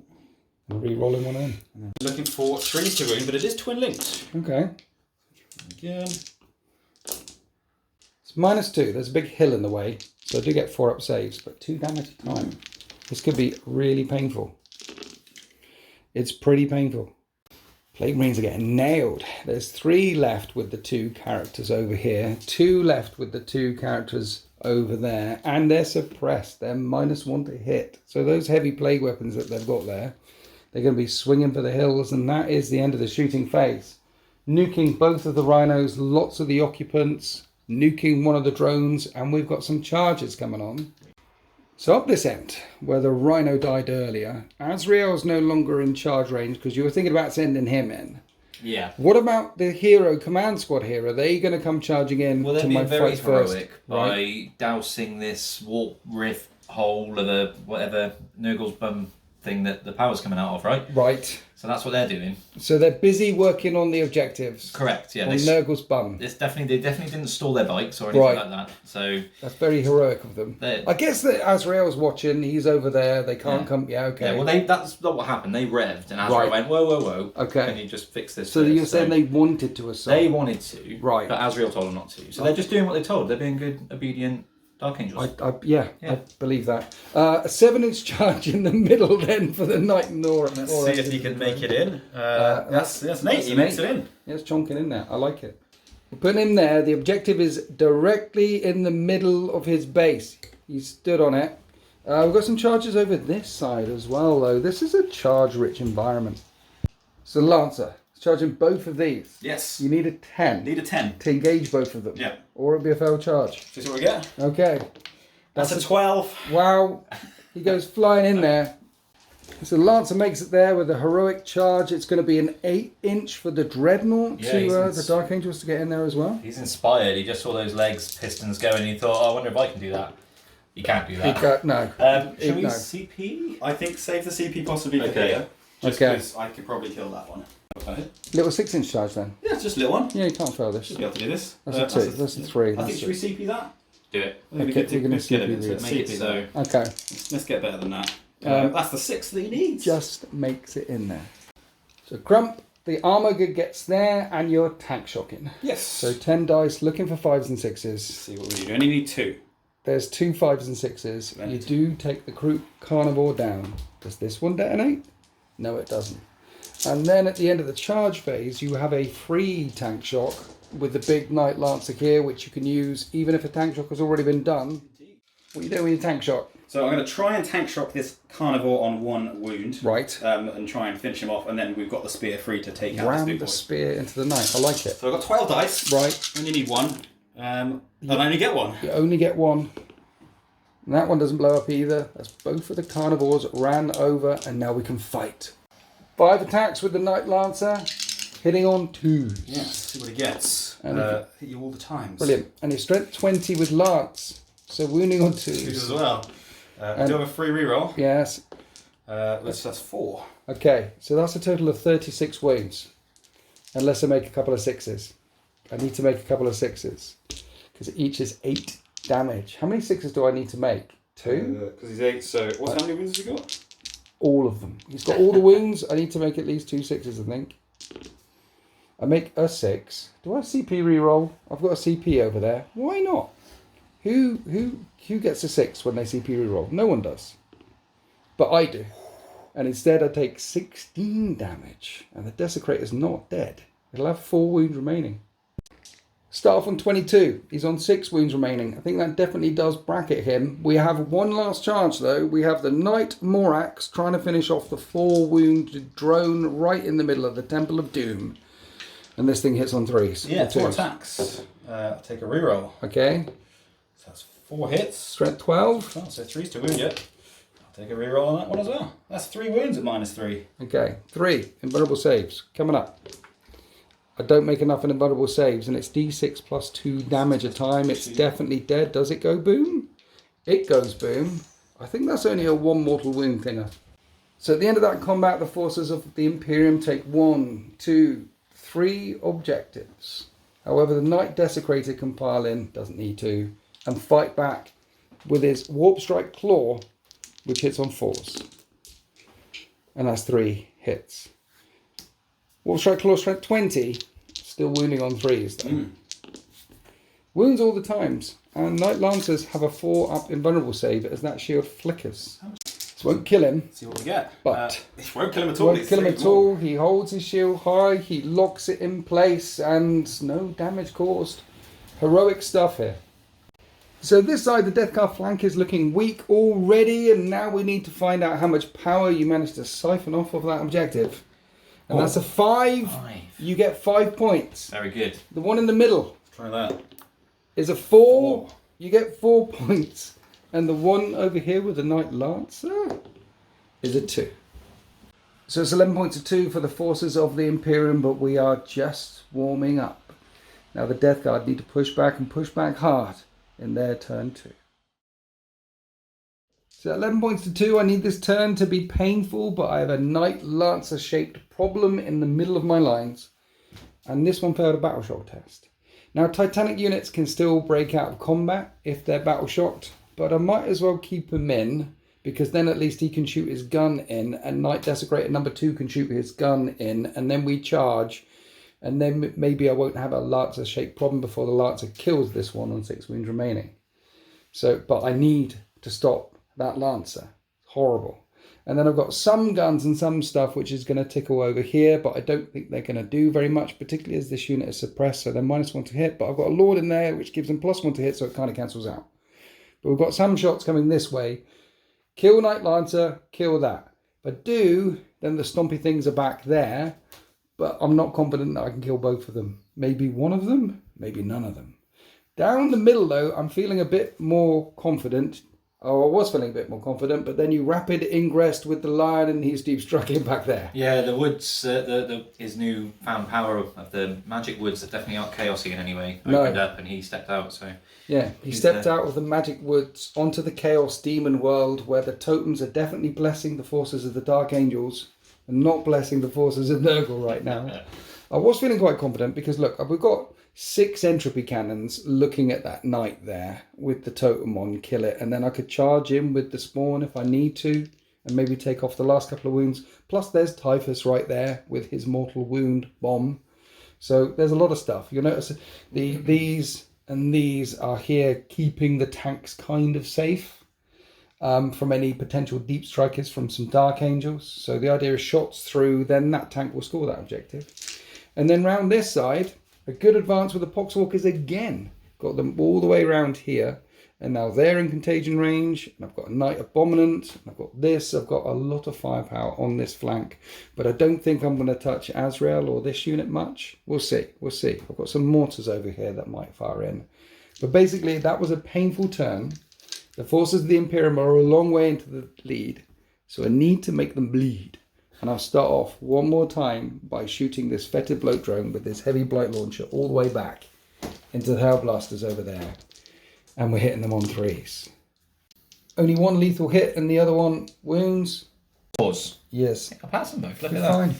I'm re-rolling one in. Looking for 3s to wound, but it is twin linked. Okay. Again. It's -2. There's a big hill in the way, so I do get 4-up saves, but 2 damage a time. This could be really painful. It's pretty painful. Plague Marines are getting nailed. There's 3 left with the 2 characters over here, 2 left with the 2 characters over there, and they're suppressed. They're -1 to hit. So those heavy plague weapons that they've got there, they're going to be swinging for the hills, and that is the end of the shooting phase. Nuking both of the rhinos, lots of the occupants, nuking one of the drones, and we've got some charges coming on. So up this end, where the rhino died earlier, Azrael's no longer in charge range because you were thinking about sending him in. Yeah. What about the hero command squad here? Are they going to come charging in Well, to they're my being very fight first? heroic by dousing this warp rift hole of the whatever Nurgle's bum thing that the power's coming out of, right? Right. So that's what they're doing. So they're busy working on the objectives. Correct. Yeah. On Nurgle's bum. They definitely didn't stall their bikes or anything like that. So that's very heroic of them. I guess that Azrael's watching. He's over there. They can't come. Yeah. Okay. Yeah. Well, that's not what happened. They revved, and Azrael went, whoa, whoa, whoa. Okay. Can you just fix this? So you're saying they wanted to assault? They wanted to. Right. But Azrael told them not to. So they're just doing what they're told. They're being good, obedient Dark Angels. I believe that. A 7-inch charge in the middle then for the Knight Nora. Let's see if he can make it in. That's Nate. He makes it in. Yeah, it's chonking in there. I like it. We're putting him there. The objective is directly in the middle of his base. He stood on it. We've got some charges over this side as well, though. This is a charge-rich environment. So Lancer, charging both of these. Yes. You need a 10. Need a 10. To engage both of them. Yeah. Or it'll be a failed charge. This is what we get. Okay. That's a 12. Wow. He goes flying in there. So Lancer makes it there with a heroic charge. It's going to be an 8-inch for the Dreadnought to the Dark Angels to get in there as well. He's inspired. He just saw those legs pistons going and he thought, oh, I wonder if I can do that. You can't do that. No. Should we CP? I think save the CP possibly for here. Just because I could probably kill that one. Okay. Little 6-inch charge then. Yeah, it's just a little one. Yeah, you can't fail this. Should be able to do this. That's a 2. That's a 3. I think should we CP that? Do it. Okay, we're going to CP it. Make it so. Okay. Let's get better than that. That's the 6 that he needs. Just makes it in there. So Crump, the armor gets there, and you're tank shocking. Yes. So 10 dice, looking for 5s and 6s. Let's see what we need. You only need 2. There's 2 5s and 6s. You do take the Crew Carnivore down. Does this one detonate? No, it doesn't. And then at the end of the charge phase, you have a free tank shock with the big Knight Lancer here, which you can use even if a tank shock has already been done. What are you doing with your tank shock? So I'm going to try and tank shock this Carnivore on 1 wound. Right. And try and finish him off, and then we've got the spear free to take out Ram this big the boy. spear into the Knight. I like it. So I've got 12 dice. Right. Only need 1. And I only get 1. You only get 1. And that one doesn't blow up either. That's both of the Carnivores ran over, and now we can fight. 5 attacks with the Knight Lancer, hitting on 2s. Yes, see what he gets. And hit you all the times. Brilliant. And his strength 20 with Lance, so wounding on 2s. 2s as well. Do have a free reroll. Yes. That's 4. Okay, so that's a total of 36 wounds. Unless I make a couple of 6s. I need to make a couple of 6s. Because each is 8 damage. How many 6s do I need to make? 2? Because he's 8, so how many wounds has he got? All of them. He's got all the wounds. I need to make at least 2 6s, I think. I make a 6. Do I have CP reroll? I've got a CP over there. Why not? Who gets a 6 when they CP reroll? No one does. But I do. And instead I take 16 damage. And the Desecrator's not dead. It'll have 4 wounds remaining. Start off on 22. He's on 6 wounds remaining. I think that definitely does bracket him. We have one last charge though. We have the Knight Morax trying to finish off the 4-wounded drone right in the middle of the Temple of Doom. And this thing hits on 3s. Yeah, 4 attacks. Take a reroll. Okay. So that's 4 hits. Strength 12. Oh, so 3's to wound yet. I'll take a reroll on that one as well. That's 3 wounds at -3. Okay. 3 invulnerable saves. Coming up. I don't make enough in invulnerable saves, and it's D6 plus 2 damage a time. It's definitely dead. Does it go boom? It goes boom. I think that's only a 1 mortal wound thinger. So at the end of that combat, the forces of the Imperium take 1, 2, 3 objectives. However, the Knight Desecrator can pile in, doesn't need to, and fight back with his Warp Strike Claw, which hits on 4s. And that's 3 hits. Warp Strike Claw strength 20, still wounding on 3s though. Wounds all the times, and Knight Lancers have a 4-up invulnerable save as that shield flickers. This won't kill him. See what we get. But it won't kill him at all. Won't kill him at all. He holds his shield high, he locks it in place, and no damage caused. Heroic stuff here. So this side, the Death Guard flank is looking weak already, and now we need to find out how much power you managed to siphon off of that objective. And that's a 5. You get 5 points. Very good. The one in the middle Try that. is a 4. You get 4 points. And the one over here with the Knight Lancer is a 2. So it's 11 points to 2 for the forces of the Imperium, but we are just warming up. Now the Death Guard need to push back and push back hard in their turn 2. So 11 points to 2, I need this turn to be painful, but I have a Knight Lancer shaped problem in the middle of my lines. And this one failed a battle shock test. Now Titanic units can still break out of combat if they're battle shocked, but I might as well keep him in, because then at least he can shoot his gun in, and Knight Desecrator number 2 can shoot his gun in, and then we charge, and then maybe I won't have a Lancer shaped problem before the Lancer kills this one on 6 wounds remaining. So, but I need to stop that Lancer. Horrible. And then I've got some guns and some stuff which is going to tickle over here, but I don't think they're going to do very much, particularly as this unit is suppressed, so they're -1 to hit, but I've got a Lord in there which gives them +1 to hit, so it kind of cancels out. But we've got some shots coming this way. Kill Knight Lancer, kill that. If I do, then the stompy things are back there, but I'm not confident that I can kill both of them. Maybe one of them, maybe none of them. Down the middle though, I'm feeling a bit more confident. Oh, I was feeling a bit more confident, but then you rapid ingressed with the lion and he's deep striking back there. Yeah, the woods, his new found power of the magic woods that definitely aren't chaosy in any way. Opened up and he stepped out, so... Yeah, he stepped out of the magic woods onto the chaos demon world where the totems are definitely blessing the forces of the Dark Angels and not blessing the forces of Nurgle right now. I was feeling quite confident because look, we've got 6 entropy cannons looking at that knight there with the totem on, kill it, and then I could charge in with the spawn if I need to and maybe take off the last couple of wounds. Plus there's Typhus right there with his mortal wound bomb. So there's a lot of stuff. You'll notice these and these are here keeping the tanks kind of safe from any potential deep strikers from some Dark Angels. So the idea is shots through, then that tank will score that objective. And then round this side, a good advance with the Poxwalkers again. Got them all the way around here. And now they're in contagion range. And I've got a Knight Abominant. I've got this. I've got a lot of firepower on this flank. But I don't think I'm going to touch Azrael or this unit much. We'll see. We'll see. I've got some mortars over here that might fire in. But basically, that was a painful turn. The forces of the Imperium are a long way into the lead. So I need to make them bleed. And I'll start off one more time by shooting this fetid bloat drone with this heavy blight launcher all the way back into the Hellblasters over there. And we're hitting them on 3s. Only one lethal hit and the other one wounds. Pause. Yes. I'll pass them both. Look at that. Fine.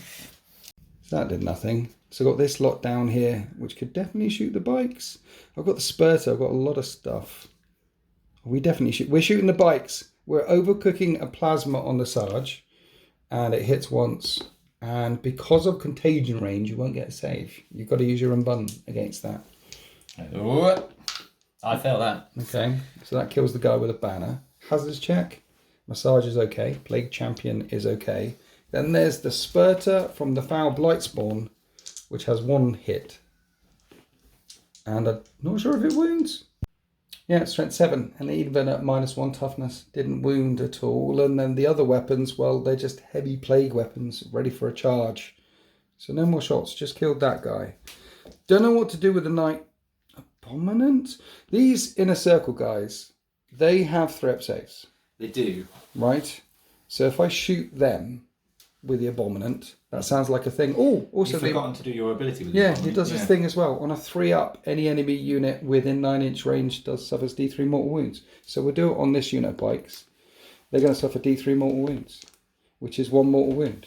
So that did nothing. So I've got this lot down here, which could definitely shoot the bikes. I've got the Spurter. I've got a lot of stuff. We definitely shoot. We're shooting the bikes. We're overcooking a plasma on the Sarge. And it hits once. And because of contagion range, you won't get a save. You've got to use your unbun against that. I failed that. Okay, so that kills the guy with a banner. Hazards check. Massage is okay. Plague Champion is okay. Then there's the Spurter from the Foul Blight Spawn, which has 1 hit. And I'm not sure if it wounds. Yeah, it's strength 7, and even at -1 toughness, didn't wound at all. And then the other weapons, well, they're just heavy plague weapons, ready for a charge. So no more shots, just killed that guy. Don't know what to do with the Knight Abominant. These inner circle guys, they have threat saves. They do. Right? So if I shoot them with the Abominant, that sounds like a thing. Oh, also You've forgotten to do your ability with yeah, it does this thing as well. On a 3-up, any enemy suffers within 9-inch range suffers D3 mortal wounds. So we'll do it on this unit of bikes. They're going to suffer D3 mortal wounds, which is 1 mortal wound.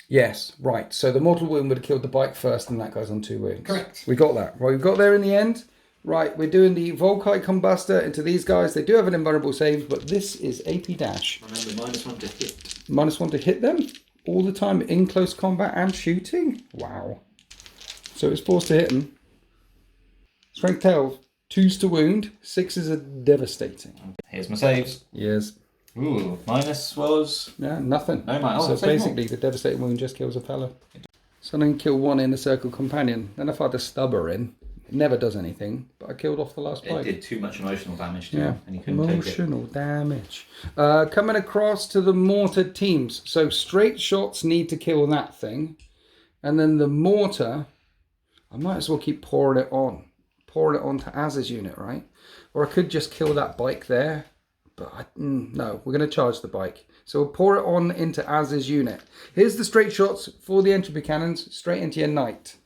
Yes, right. So the mortal wound would have killed the bike first, and that goes on 2 wounds. Correct. We got that. Right, we got there in the end. Right, we're doing the Volkite Combuster into these guys. They do have an invulnerable save, but this is AP dash. Remember, -1 to hit. -1 to hit them all the time in close combat and shooting. Wow. So it's forced to hit them. Strength 12, 2s to wound, 6s are devastating. Here's my saves. Yes. Ooh, minus was... Yeah, nothing. No, mate. So basically, the devastating wound just kills a fella. So then kill 1 inner circle companion. Then if I had a stubber in, it never does anything, but I killed off the last bike. It did too much emotional damage to Yeah, him, and he couldn't take it. emotional damage. Coming across to the mortar teams. So straight shots need to kill that thing. And then the mortar, I might as well keep pouring it on. Pouring it onto Az's unit, right? Or I could just kill that bike there. But no, we're going to charge the bike. So we'll pour it on into Az's unit. Here's the straight shots for the entropy cannons, straight into your knight.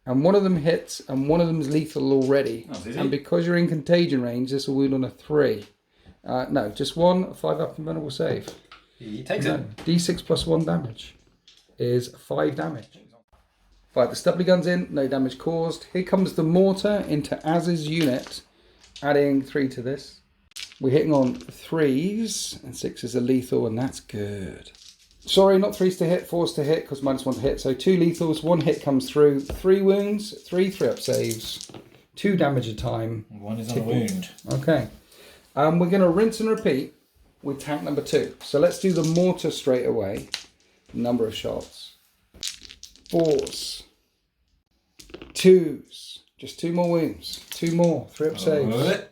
And one of them hits, and one of them is lethal already. Oh, is and because you're in contagion range, this will wound on a 3. No, just 1, a 5 up and vulnerable save. He takes it. D6 plus 1 damage is 5 damage. Right, the stubbly gun's in, no damage caused. Here comes the mortar into Az's unit, adding 3 to this. We're hitting on 3s, and 6s are lethal, and that's good. Sorry, not 3s to hit, 4s to hit, because -1 to hit. So 2 lethals, 1 hit comes through, 3 wounds, 3 3-up saves, 2 damage a time. 1 is on a wound. Okay. We're going to rinse and repeat with tank number 2. So let's do the mortar straight away. Number of shots. 4s. 2s. Just 2 more wounds. 2 more 3-up saves.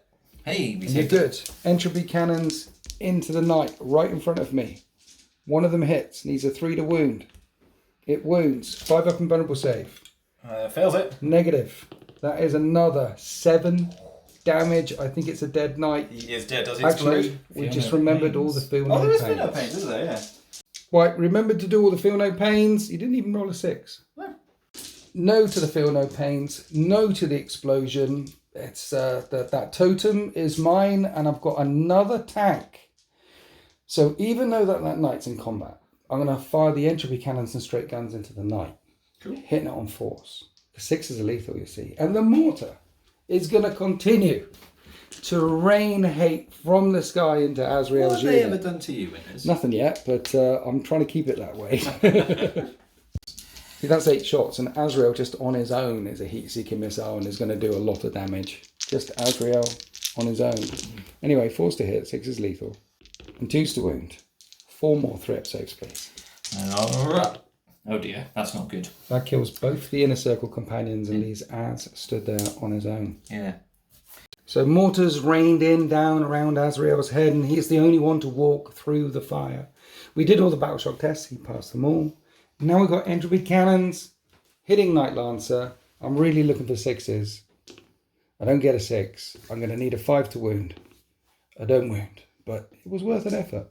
Hey, we You're good. Entropy cannons into the knight, right in front of me. One of them hits, needs a 3 to wound. It wounds. 5 up and vulnerable save. Fails it. Negative. That is another 7 damage. I think it's a dead knight. He is dead. Does he Actually, explode? we just remembered all the feel Oh, no there is pains. feel no pains, is there? Yeah. Right, remembered to do all the feel no pains. You didn't even roll a 6. No. No to the feel no pains. No to the explosion. It's that totem is mine, and I've got another tank. So even though that knight's in combat, I'm going to fire the entropy cannons and straight guns into the knight. Cool. Hitting it on force. The 6s are lethal, you see. And the mortar is going to continue to rain hate from the sky into Azrael's What have they unit. ever done to you, Winners? Nothing yet, but I'm trying to keep it that way. See, that's 8 shots, and Azrael just on his own is a heat-seeking missile and is going to do a lot of damage. Just Azrael on his own. Anyway, 4's to hit, 6 is lethal, and 2's to wound. 4 more 3-up saves, please. Alright. Oh dear, that's not good. That kills both the inner circle companions and leaves Az stood there on his own. Yeah. So mortars rained in down around Azrael's head, and he's the only one to walk through the fire. We did all the battle shock tests, he passed them all. Now we've got entropy cannons, hitting Knight Lancer. I'm really looking for 6s. I don't get a 6. I'm going to need a 5 to wound. I don't wound, but it was worth an effort.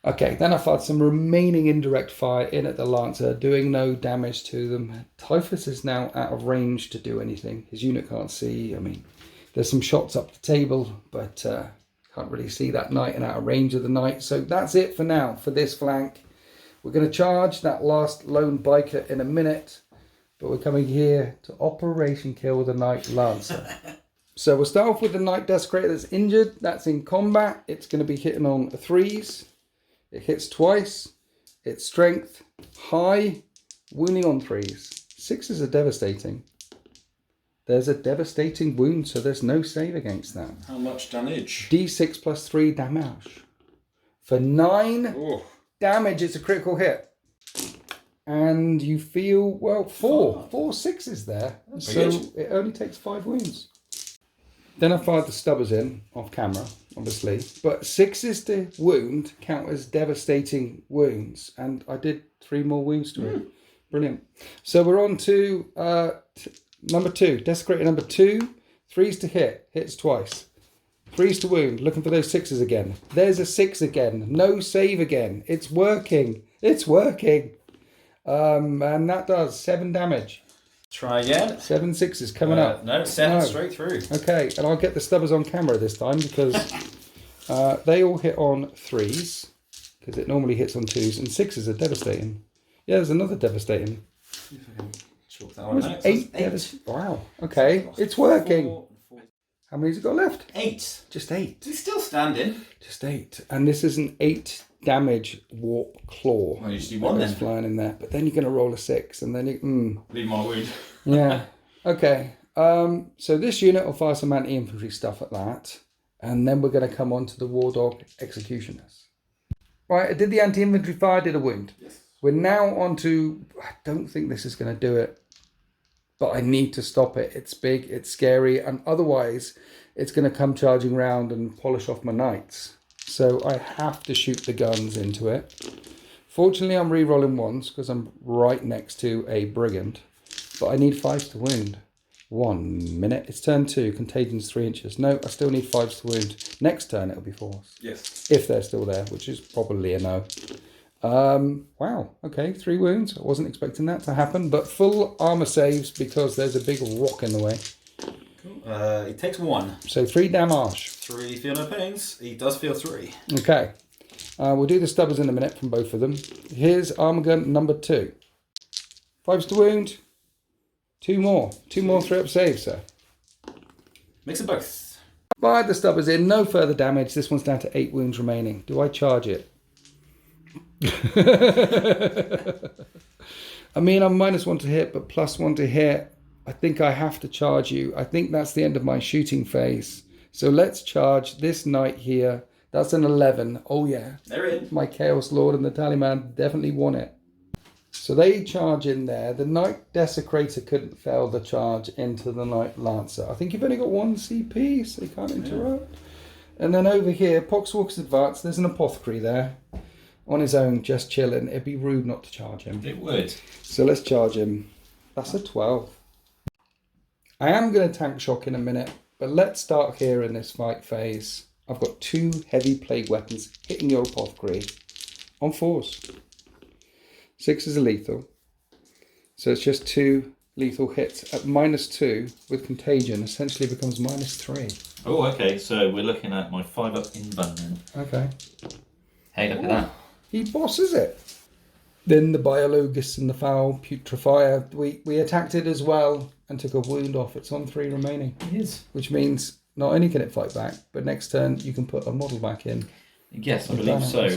Okay, then I fired some remaining indirect fire in at the Lancer, doing no damage to them. Typhus is now out of range to do anything. His unit can't see. I mean, there's some shots up the table, but can't really see that knight and out of range of the knight. So that's it for now, for this flank. We're going to charge that last lone biker in a minute, but we're coming here to Operation Kill the Knight Lancer. So we'll start off with the Knight Desecrator that's injured. That's in combat. It's going to be hitting on 3s. It hits twice. It's strength, high, wounding on 3s. 6s are devastating. There's a devastating wound, so there's no save against that. How much damage? D6 plus 3 damage. For 9... Oh. damage, it's a critical hit. And you feel, well, 4 6s there. So it only takes 5 wounds. Then I fired the stubbers in off camera, obviously. But 6s to wound count as devastating wounds. And I did 3 more wounds to it. Brilliant. So we're on to number 2. Desecrator number 2. 3s to hit. Hits twice. 3s to wound, looking for those 6s again. There's a 6 again. No save again. It's working. It's working. And that does 7 damage. Try again. 7 6s coming up. No, 7 straight through. Okay, and I'll get the stubbers on camera this time because they all hit on 3s because it normally hits on 2s, and 6s are devastating. Yeah, there's another devastating. Chalk that one out. 8 devastating. Wow. Okay, it's working. How many's it got left? 8. Just 8. He's still standing. Just 8. And this is an 8 damage warp claw. Well, you just do 1 that's then. flying in there. But then you're going to roll a 6 and then you... Leave my wound. Yeah. Okay. So this unit will fire some anti-infantry stuff at that. And then we're going to come on to the War Dog Executioners. Right, I did the anti-infantry fire, did a wound. Yes. We're now on to... I don't think this is going to do it. but I need to stop it. It's big, it's scary, and otherwise it's going to come charging round and polish off my knights. So I have to shoot the guns into it. Fortunately, I'm re-rolling ones because I'm right next to a brigand, but I need 5s to wound. 1 minute. It's turn 2. Contagion's 3 inches. No, I still need 5s to wound. Next turn it'll be 4s. Yes. If they're still there, which is probably a no. Wow. Okay, 3 wounds. I wasn't expecting that to happen, but full armor saves because there's a big rock in the way. Cool. He takes 1. So 3 damage. 3 feel no pains. He does feel 3. Okay. We'll do the stubbers in a minute from both of them. Here's armor gun number 2. 5s to wound. 2 more. 2 more 3-up saves, sir. Mix them both. Fire the stubbers in. No further damage. This one's down to 8 wounds remaining. Do I charge it? I mean, I'm -1 to hit, but +1 to hit. I think I have to charge you. I think that's the end of my shooting phase. So let's charge this knight here. That's an 11. Oh, yeah. They're in. My Chaos Lord and the Tallyman definitely won it. So they charge in there. The Knight Desecrator couldn't fail the charge into the Knight Lancer. I think you've only got 1 CP, so you can't interrupt. Yeah. And then over here, Poxwalker's Advance. There's an Apothecary there. On his own, just chilling. It'd be rude not to charge him. It would. So let's charge him. That's a 12. I am going to tank shock in a minute, but let's start here in this fight phase. I've got 2 heavy plague weapons hitting your Apothecary on 4s. 6 is a lethal. So it's just 2 lethal hits at -2 with Contagion. Essentially becomes -3. Oh, okay. So we're looking at my 5-up invuln then. Okay. Hey, look at that. He bosses it. Then the Biologus and the Foul Putrefier. We attacked it as well and took a wound off. It's on 3 remaining. It is. Which means not only can it fight back, but next turn you can put a model back in. Yes, I believe so.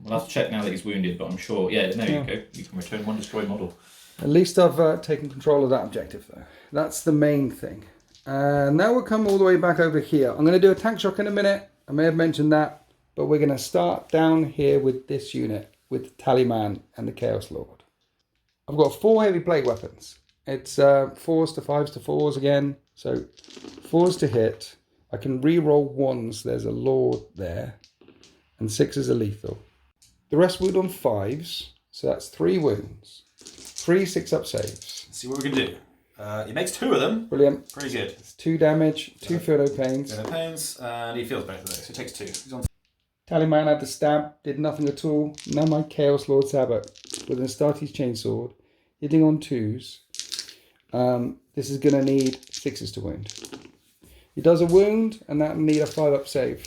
We'll have to check now that he's wounded, but I'm sure. Yeah, there you go. You can return 1 destroyed model. At least I've taken control of that objective, though. That's the main thing. Now we'll come all the way back over here. I'm going to do a tank shock in a minute. I may have mentioned that, but we're going to start down here with this unit, with the Tallyman and the Chaos Lord. I've got 4 heavy plague weapons. It's 4s to 5s to 4s again. So 4s to hit. I can re-roll 1s. There's a Lord there. And 6 are lethal. The rest wound on 5s, so that's 3 wounds. 3 6-up saves. Let's see what we can do. He makes 2 of them. Brilliant. Pretty good. It's 2 damage, 2 feel no pains. No pains, and he feels better though, so he takes 2. He's on. Tallyman had the stab, did nothing at all. Now my Chaos Lord Sabbath with an Astartes Chainsword, hitting on 2s. This is going to need 6s to wound. He does a wound, and that'll need a 5-up save.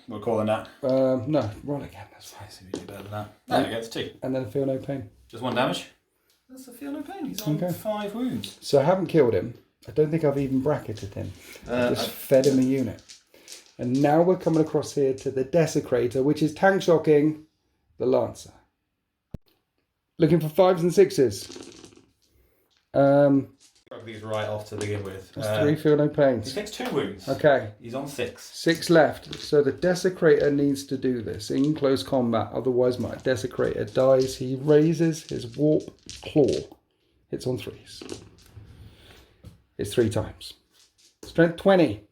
We're calling that. No, roll again. That's fine. See if we do better than that. There we go, it's 2. And then feel no pain. Just 1 damage. That's a feel no pain. He's on 5 wounds. So I haven't killed him. I don't think I've even bracketed him. I just fed him a unit. And now we're coming across here to the Desecrator, which is tank shocking the Lancer. Looking for 5s and 6s. These right off to begin with. That's 3 feel no pains. He takes 2 wounds. Okay. He's on 6. 6 left. So the Desecrator needs to do this in close combat. Otherwise my Desecrator dies. He raises his Warp Claw. Hits on 3s. It's 3 times. Strength 20.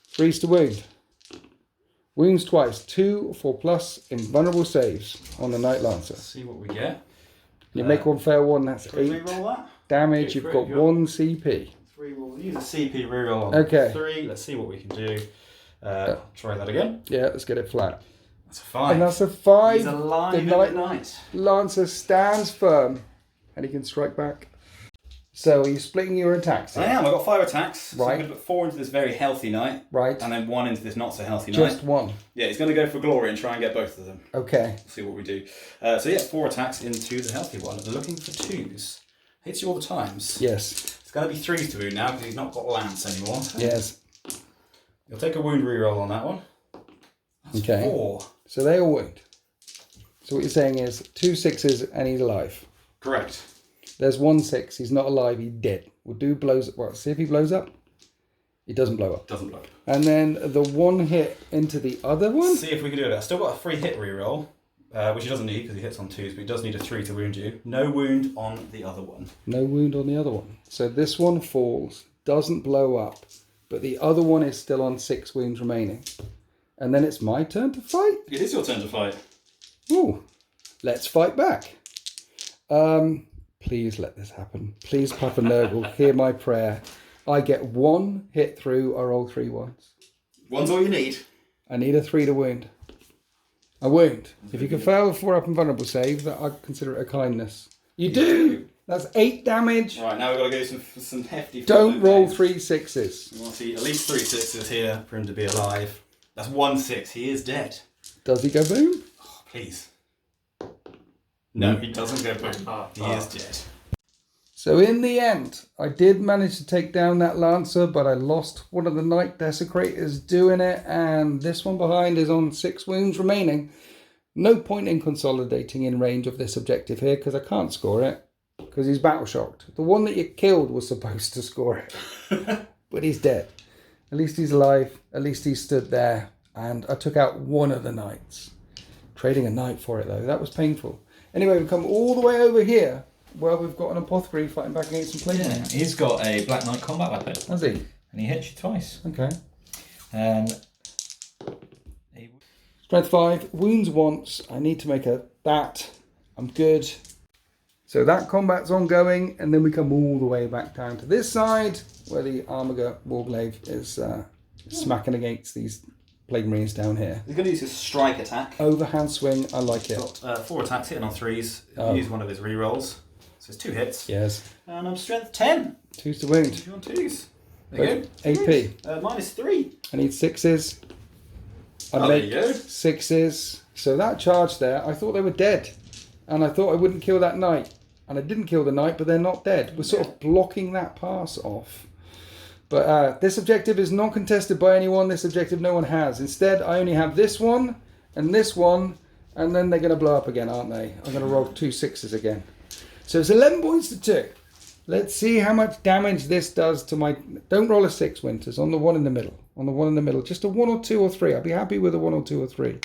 3s to wound. Wounds twice. 2 4+ invulnerable saves on the Knight Lancer. Let's see what we get. You make 1 fail 1. That's 8 reroll that? damage. You've got 1 CP. 3 will use a CP reroll on Okay. 3. Let's see what we can do. Try that again. Yeah, let's get it flat. That's a 5. And that's a 5. He's alive The in Knight the night. Lancer stands firm, and he can strike back. So are you splitting your attacks here? I am. I've got 5 attacks. So Right. I'm going to put 4 into this very healthy knight. Right. And then 1 into this not so healthy knight. Just 1. Yeah, he's going to go for glory and try and get both of them. Okay. See what we do. So yeah, 4 attacks into the healthy one. Looking for 2s. Hits you all the times. Yes. It's going to be 3s to wound now because he's not got lance anymore. Yes. You'll take a wound reroll on that one. That's Okay. 4. So they all wound. So what you're saying is 2 6s and he's alive. Correct. There's 1 6. He's not alive. He's dead. We'll do blows. Well, see if he blows up. He doesn't blow up. Doesn't blow up. And then the 1 hit into the other one. Let's see if we can do it. I've still got a free hit reroll. which he doesn't need because he hits on 2s, but he does need a 3 to wound you. No wound on the other one. No wound on the other one. So this one falls, doesn't blow up, but the other one is still on 6 wounds remaining. And then it's my turn to fight. It is your turn to fight. Ooh, let's fight back. Please let this happen. Please, Papa Nurgle, hear my prayer. I get 1 hit through, I roll 3 ones. 1's all you need. I need a 3 to wound. A wound. If you can fail a 4-up and vulnerable save, that I consider it a kindness. You do! That's 8 damage. Right, now we've got to go some hefty... Don't roll 3 6s. We want to see at least 3 6s here for him to be alive. That's 1 6. He is dead. Does he go boom? Oh, please. No, he doesn't go boom. He is dead. So in the end, I did manage to take down that Lancer, but I lost one of the Knight Desecrators doing it, and this one behind is on 6 wounds remaining. No point in consolidating in range of this objective here, because I can't score it, because he's battle shocked. The one that you killed was supposed to score it, but he's dead. At least he's alive, at least he stood there, and I took out one of the Knights. Trading a Knight for it though, that was painful. Anyway, we've come all the way over here, where we've got an apothecary fighting back against some plague. Yeah, he's got a Black Knight combat weapon. Has he? And he hits you twice. Okay. And Strength 5, wounds once. I need to make that. I'm good. So that combat's ongoing, and then we come all the way back down to this side, where the Armiger Warglaive is smacking against these Plague Marines down here. He's going to use his strike attack. Overhand swing, I like it. Got 4 attacks hitting on 3s. Use one of his rerolls. So it's 2 hits. Yes. And I'm strength 10. 2's to wound. 2 on 2s. There you go. AP. Minus 3. I need 6s. I there make you go. 6s. So that charge there, I thought they were dead. And I thought I wouldn't kill that Knight. And I didn't kill the Knight, but they're not dead. We're sort of blocking that pass off. But this objective is not contested by anyone. This objective no one has. Instead, I only have this one, and then they're going to blow up again, aren't they? I'm going to roll 2 6s again. So it's 11 points to 2. Let's see how much damage this does to my... Don't roll a 6, Winters, on the one in the middle. On the one in the middle. Just a 1 or 2 or 3. I'll be happy with a 1 or 2 or 3.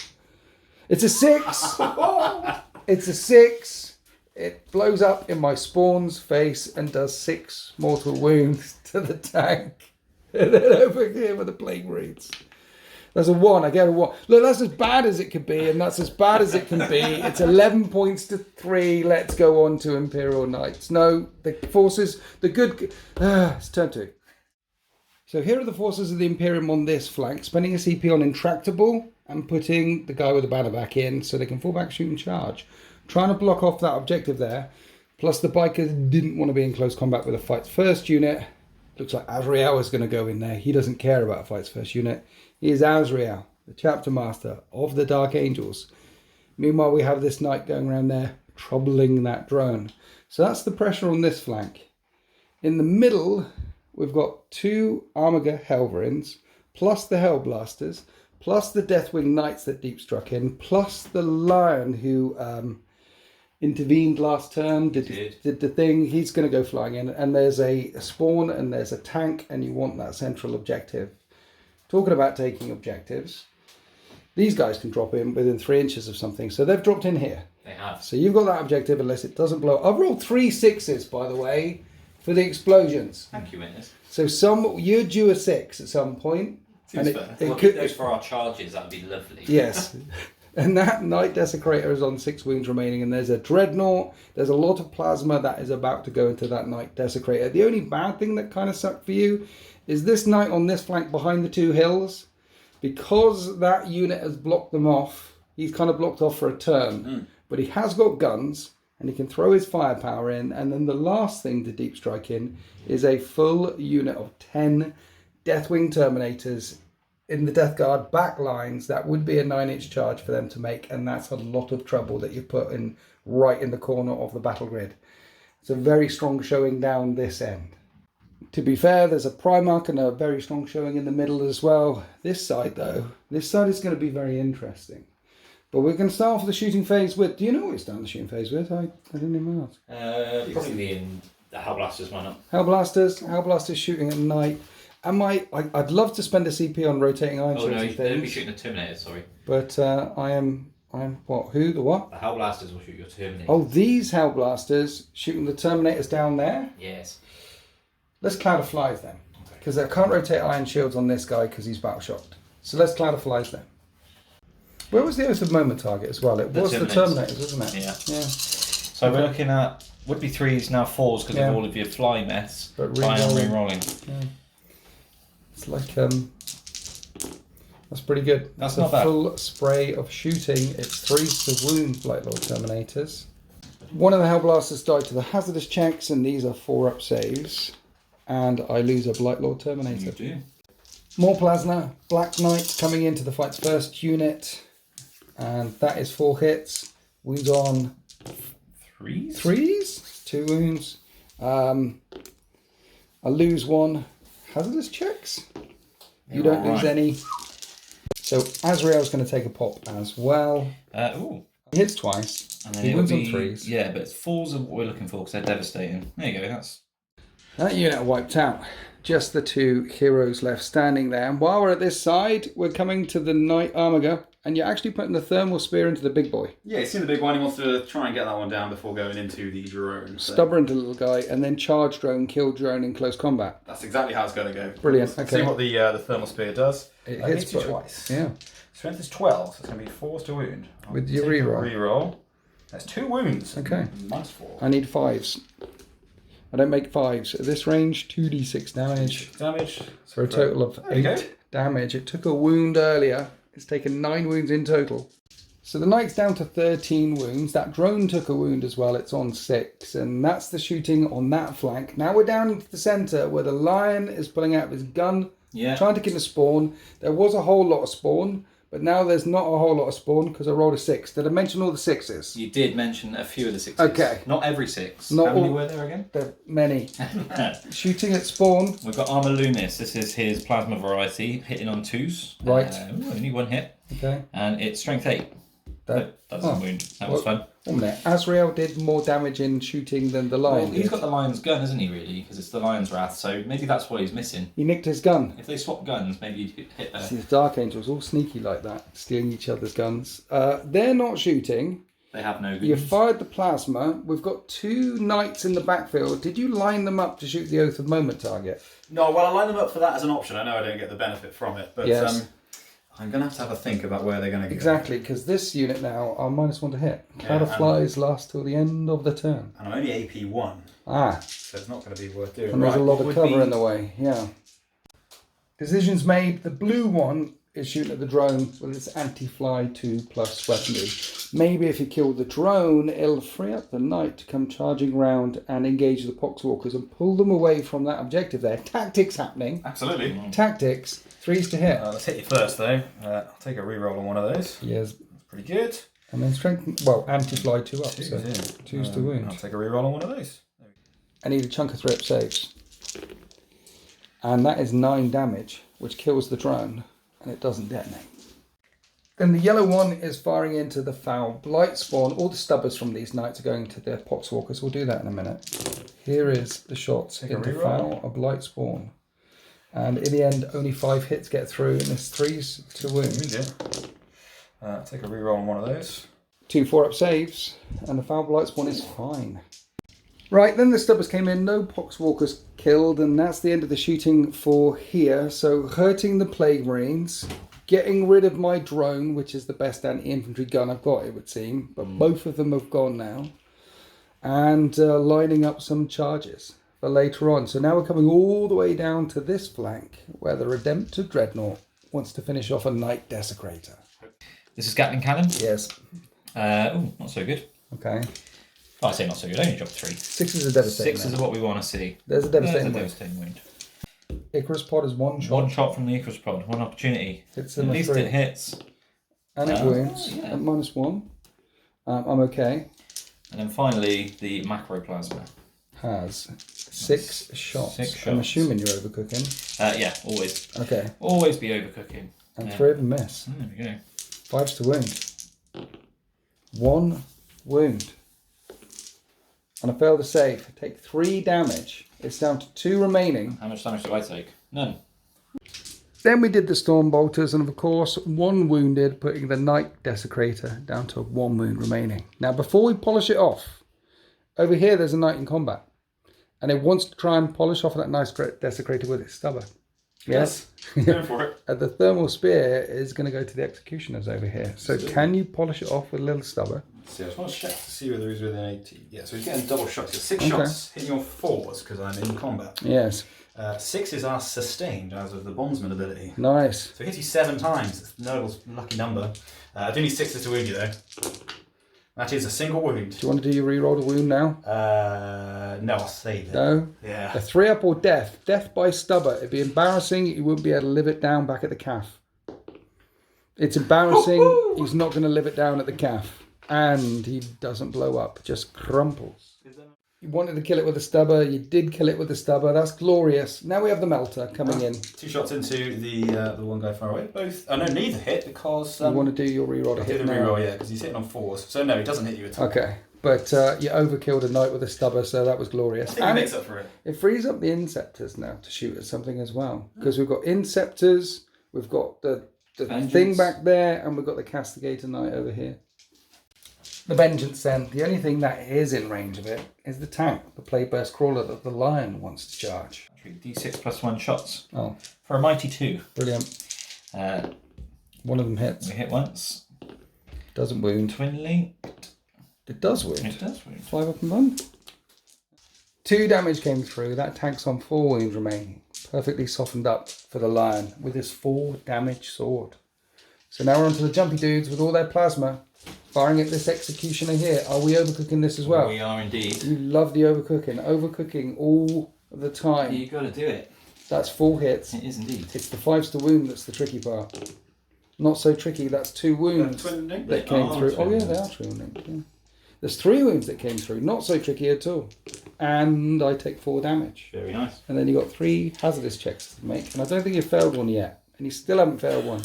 It's a 6! It's a 6. It blows up in my Spawn's face and does 6 mortal wounds to the tank. And then over here with the Plague Marines. That's a 1. I get a 1. Look, that's as bad as it could be, and that's as bad as it can be. It's 11 points to 3. Let's go on to Imperial Knights. No, the forces, the good... it's turn 2. So here are the forces of the Imperium on this flank, spending a CP on Intractable and putting the guy with the banner back in so they can fall back, shoot and charge. Trying to block off that objective there. Plus the bikers didn't want to be in close combat with a Fights First unit. Looks like Azrael is going to go in there. He doesn't care about a Fights First unit. He is Azrael, the chapter master of the Dark Angels. Meanwhile, we have this knight going around there, troubling that drone. So that's the pressure on this flank. In the middle, we've got 2 Armiger Helverins, plus the Hellblasters, plus the Deathwing Knights that deep struck in, plus the Lion who intervened last turn, did the thing. He's going to go flying in. And there's a Spawn and there's a tank, and you want that central objective. Talking about taking objectives, these guys can drop in within 3 inches of something. So they've dropped in here. They have. So you've got that objective unless it doesn't blow. I've rolled 3 6s, by the way, for the explosions. Thank you, Witness. So you're due a 6 at some point. Seems and fair. We'll keep those for our charges. That'd be lovely. Yes. And that Knight Desecrator is on 6 wounds remaining, and there's a Dreadnought. There's a lot of plasma that is about to go into that Knight Desecrator. The only bad thing that kind of sucked for you is this Knight on this flank behind the 2 hills. Because that unit has blocked them off, he's kind of blocked off for a turn. But he has got guns, and he can throw his firepower in. And then the last thing to deep strike in is a full unit of 10 Deathwing Terminators in the Death Guard back lines. That would be a 9-inch charge for them to make, and that's a lot of trouble that you've put in right in the corner of the battle grid. It's a very strong showing down this end. To be fair, there's a Primarch and a very strong showing in the middle as well. This side though, this side is going to be very interesting. But we're going to start off the shooting phase with... Do you know what we start the shooting phase with? I didn't even ask. Probably in the Hellblasters, why not? Hellblasters shooting at night. I'd love to spend a CP on rotating iron Oh no, things. they'd be shooting the Terminator, sorry. But I am What? Who? The what? The Hellblasters will shoot your Terminator. Oh, these Hellblasters shooting the Terminators down there? Yes. Let's Cloud of Flies then. Because I can't rotate Iron Shields on this guy because he's battle shocked. So let's Cloud of Flies then. Where was the Oath of Moment target as well? It was the Terminators, wasn't it? Yeah. Yeah. So we're looking at, would be 3s, now 4s because of all of your fly mess. But I am re-rolling. re-rolling. Yeah. It's like, that's pretty good. That's a not bad. Full spray of shooting. It's 3s to wound Blight Lord Terminators. One of the Hellblasters died to the hazardous checks, and these are 4-up saves. And I lose a Blight Lord Terminator. You do. More plasma. Black Knight coming into the fight's first unit. And that is 4 hits. Wounds on 3s? 3s. 2 wounds. I lose 1. Hazardous checks. You don't lose any. So Azrael's going to take a pop as well. Ooh. He hits twice. And then He it wins would on be, 3s. Yeah, but 4s are what we're looking for because they're devastating. There you go. That's. That unit wiped out. Just the 2 heroes left standing there. And while we're at this side, we're coming to the Knight Armiger, and you're actually putting the thermal spear into the big boy. Yeah, he's seen the big one. He wants to try and get that one down before going into the drone. So Stubborn to little guy, and then charge drone, kill drone in close combat. that's exactly how it's going to go. Brilliant. Let's Okay. see what the thermal spear does. It hits you both. twice. Yeah. Strength is 12, so it's going to be 4s to wound. With your take a reroll. reroll. That's 2 wounds. Okay. -4. I need 5s. I don't make 5s. At this range, 2d6 damage. Damage. For a total of There you go. 8 damage. It took a wound earlier. It's taken 9 wounds in total. So the Knight's down to 13 wounds. That drone took a wound as well. It's on 6. And that's the shooting on that flank. Now we're down into the centre where the Lion is pulling out his gun, trying to kill a spawn. There was a whole lot of spawn, but now there's not a whole lot of spawn because I rolled a 6. Did I mention all the 6s? You did mention a few of the 6s. Okay. Not every 6. Not How many all- were there again? There are many. Shooting at spawn. We've got Armour Loomis. This is his plasma variety, hitting on 2s. Right. Only 1 hit. Okay. And it's strength 8. That doesn't wound. That was fun. 1 minute. Azrael did more damage in shooting than the Lion Well, he's did. got the Lion's gun, hasn't he, really? Because it's the Lion's Wrath, so maybe that's what he's missing. He nicked his gun. If they swap guns, maybe you'd hit See, the Dark Angels all sneaky like that, stealing each other's guns. They're not shooting. They have no You guns. fired the plasma. We've got 2 knights in the backfield. Did you line them up to shoot the Oath of Moment target? No, well, I line them up for that as an option. I know I don't get the benefit from it, but Yes. I'm going to have a think about where they're going to go. Exactly, because this unit now are -1 to hit. Cloud Yeah, of Flies last till the end of the turn. And I'm only AP1, Ah, so it's not going to be worth doing. and there's a lot what of would cover be- in the way, yeah. Decisions made. The blue one is shooting at the drone with its anti-fly 2+ weaponry. Maybe if you kill the drone, it'll free up the knight to come charging round and engage the poxwalkers and pull them away from that objective there. Tactics happening. Absolutely. Tactics. 3s to hit. Let's hit you first, though. I'll take a reroll on one of those. Yes. Pretty good. And then strength, well, anti-fly 2 up, so 2's to wound. I'll take a reroll on one of those. I need a chunk of 3-up saves. And that is 9 damage, which kills the drone, and it doesn't detonate. Then the yellow one is firing into the foul blight spawn. All the stubbers from these knights are going to their poxwalkers. We'll do that in a minute. Here is the shots Take a into reroll. foul, a blight spawn. And in the end, only 5 hits get through, and there's 3s to wound. I'll take a reroll on one of those. 2 4-up saves, and the foul blight spawn is fine. Right, then the stubbers came in, no poxwalkers killed, and that's the end of the shooting for here. So hurting the plague marines, getting rid of my drone, which is the best anti-infantry gun I've got, it would seem, but both of them have gone now, and lining up some charges for later on. So now we're coming all the way down to this flank, where the Redemptor Dreadnought wants to finish off a Knight Desecrator. This is Gatling Cannon. Yes. Not so good. Okay. Oh, I say not so good. Only dropped 3. 6 is a devastating. 6 is what we want to see. There's a devastating There's wound. wound. Icarus Pod is 1 shot. 1 shot from the Icarus Pod. 1 opportunity. Hits At in a least 3. it hits. And it wounds yeah. at -1. I'm okay. And then finally, the Macroplasma. Has 6 shots. 6 I'm shots. assuming you're overcooking. Yeah, always. Okay. Always be overcooking. And Yeah. 3 of them miss. There we go. 5's to wound. 1 wound. And I fail the save. Take 3 damage. It's down to 2 remaining. How much damage do I take? None. Then we did the Storm Bolters, and of course, 1 wounded, putting the Knight Desecrator down to 1 wound remaining. Now, before we polish it off, over here there's a Knight in combat, and it wants to try and polish off that nice Desecrator with its stubber. Yes, Going for it. And the Thermal Spear is going to go to the Executioners over here. So can you polish it off with a little stubber? So I just want to check to see whether he's within 80. Yeah, so he's getting double shots. He's 6 shots hitting your 4s because I'm in combat. Yes. 6s are sustained as of the Bondsman ability. Nice. So hits you 7 times. It's Noble's lucky number. I do need 6s to wound you though. That is a single wound. Do you want to do your reroll the wound now? No, I'll save it. No? Yeah. A 3-up or death. Death by stubber. It'd be embarrassing. You wouldn't be able to live it down back at the calf. It's embarrassing. He's not going to live it down at the calf. And he doesn't blow up. Just crumples. You wanted to kill it with a stubber. You did kill it with a stubber. That's glorious. Now we have the melter coming in. 2 shots into the one guy far away. Both. Oh no, neither hit because You want to do your reroll to I did hit a now. reroll, yeah, because he's hitting on 4s. So no, he doesn't hit you at all. Okay. But you overkilled a Knight with a stubber, so that was glorious. I think he makes up for it. It frees up the Inceptors now to shoot at something as well. Because we've got Inceptors, we've got the thing back there, and we've got the Castigator Knight over here. The Vengeance then, the only thing that is in range of it is the tank, the Playburst Crawler that the Lion wants to charge. D6 plus 1 shots. Oh, For a mighty 2. brilliant. One of them hits. We hit once. Doesn't wound. Twin link. It does wound. It does wound. 5 up and 1. 2 damage came through. That tank's on 4 wounds remaining. Perfectly softened up for the Lion with his 4 damage sword. So now we're on to the jumpy dudes with all their plasma. Firing at this Executioner here. Are we overcooking this as well? We are indeed. You love the overcooking. Overcooking all the time. You got to do it. That's 4 hits. It is indeed. It's the 5s to wound that's the tricky part. Not so tricky. That's 2 wounds Twin link? that came through. Oh yeah, they are twin linked. Yeah. There's 3 wounds that came through. Not so tricky at all. And I take 4 damage. Very nice. And then you got 3 hazardous checks to make. And I don't think you failed one yet. And you still haven't failed one.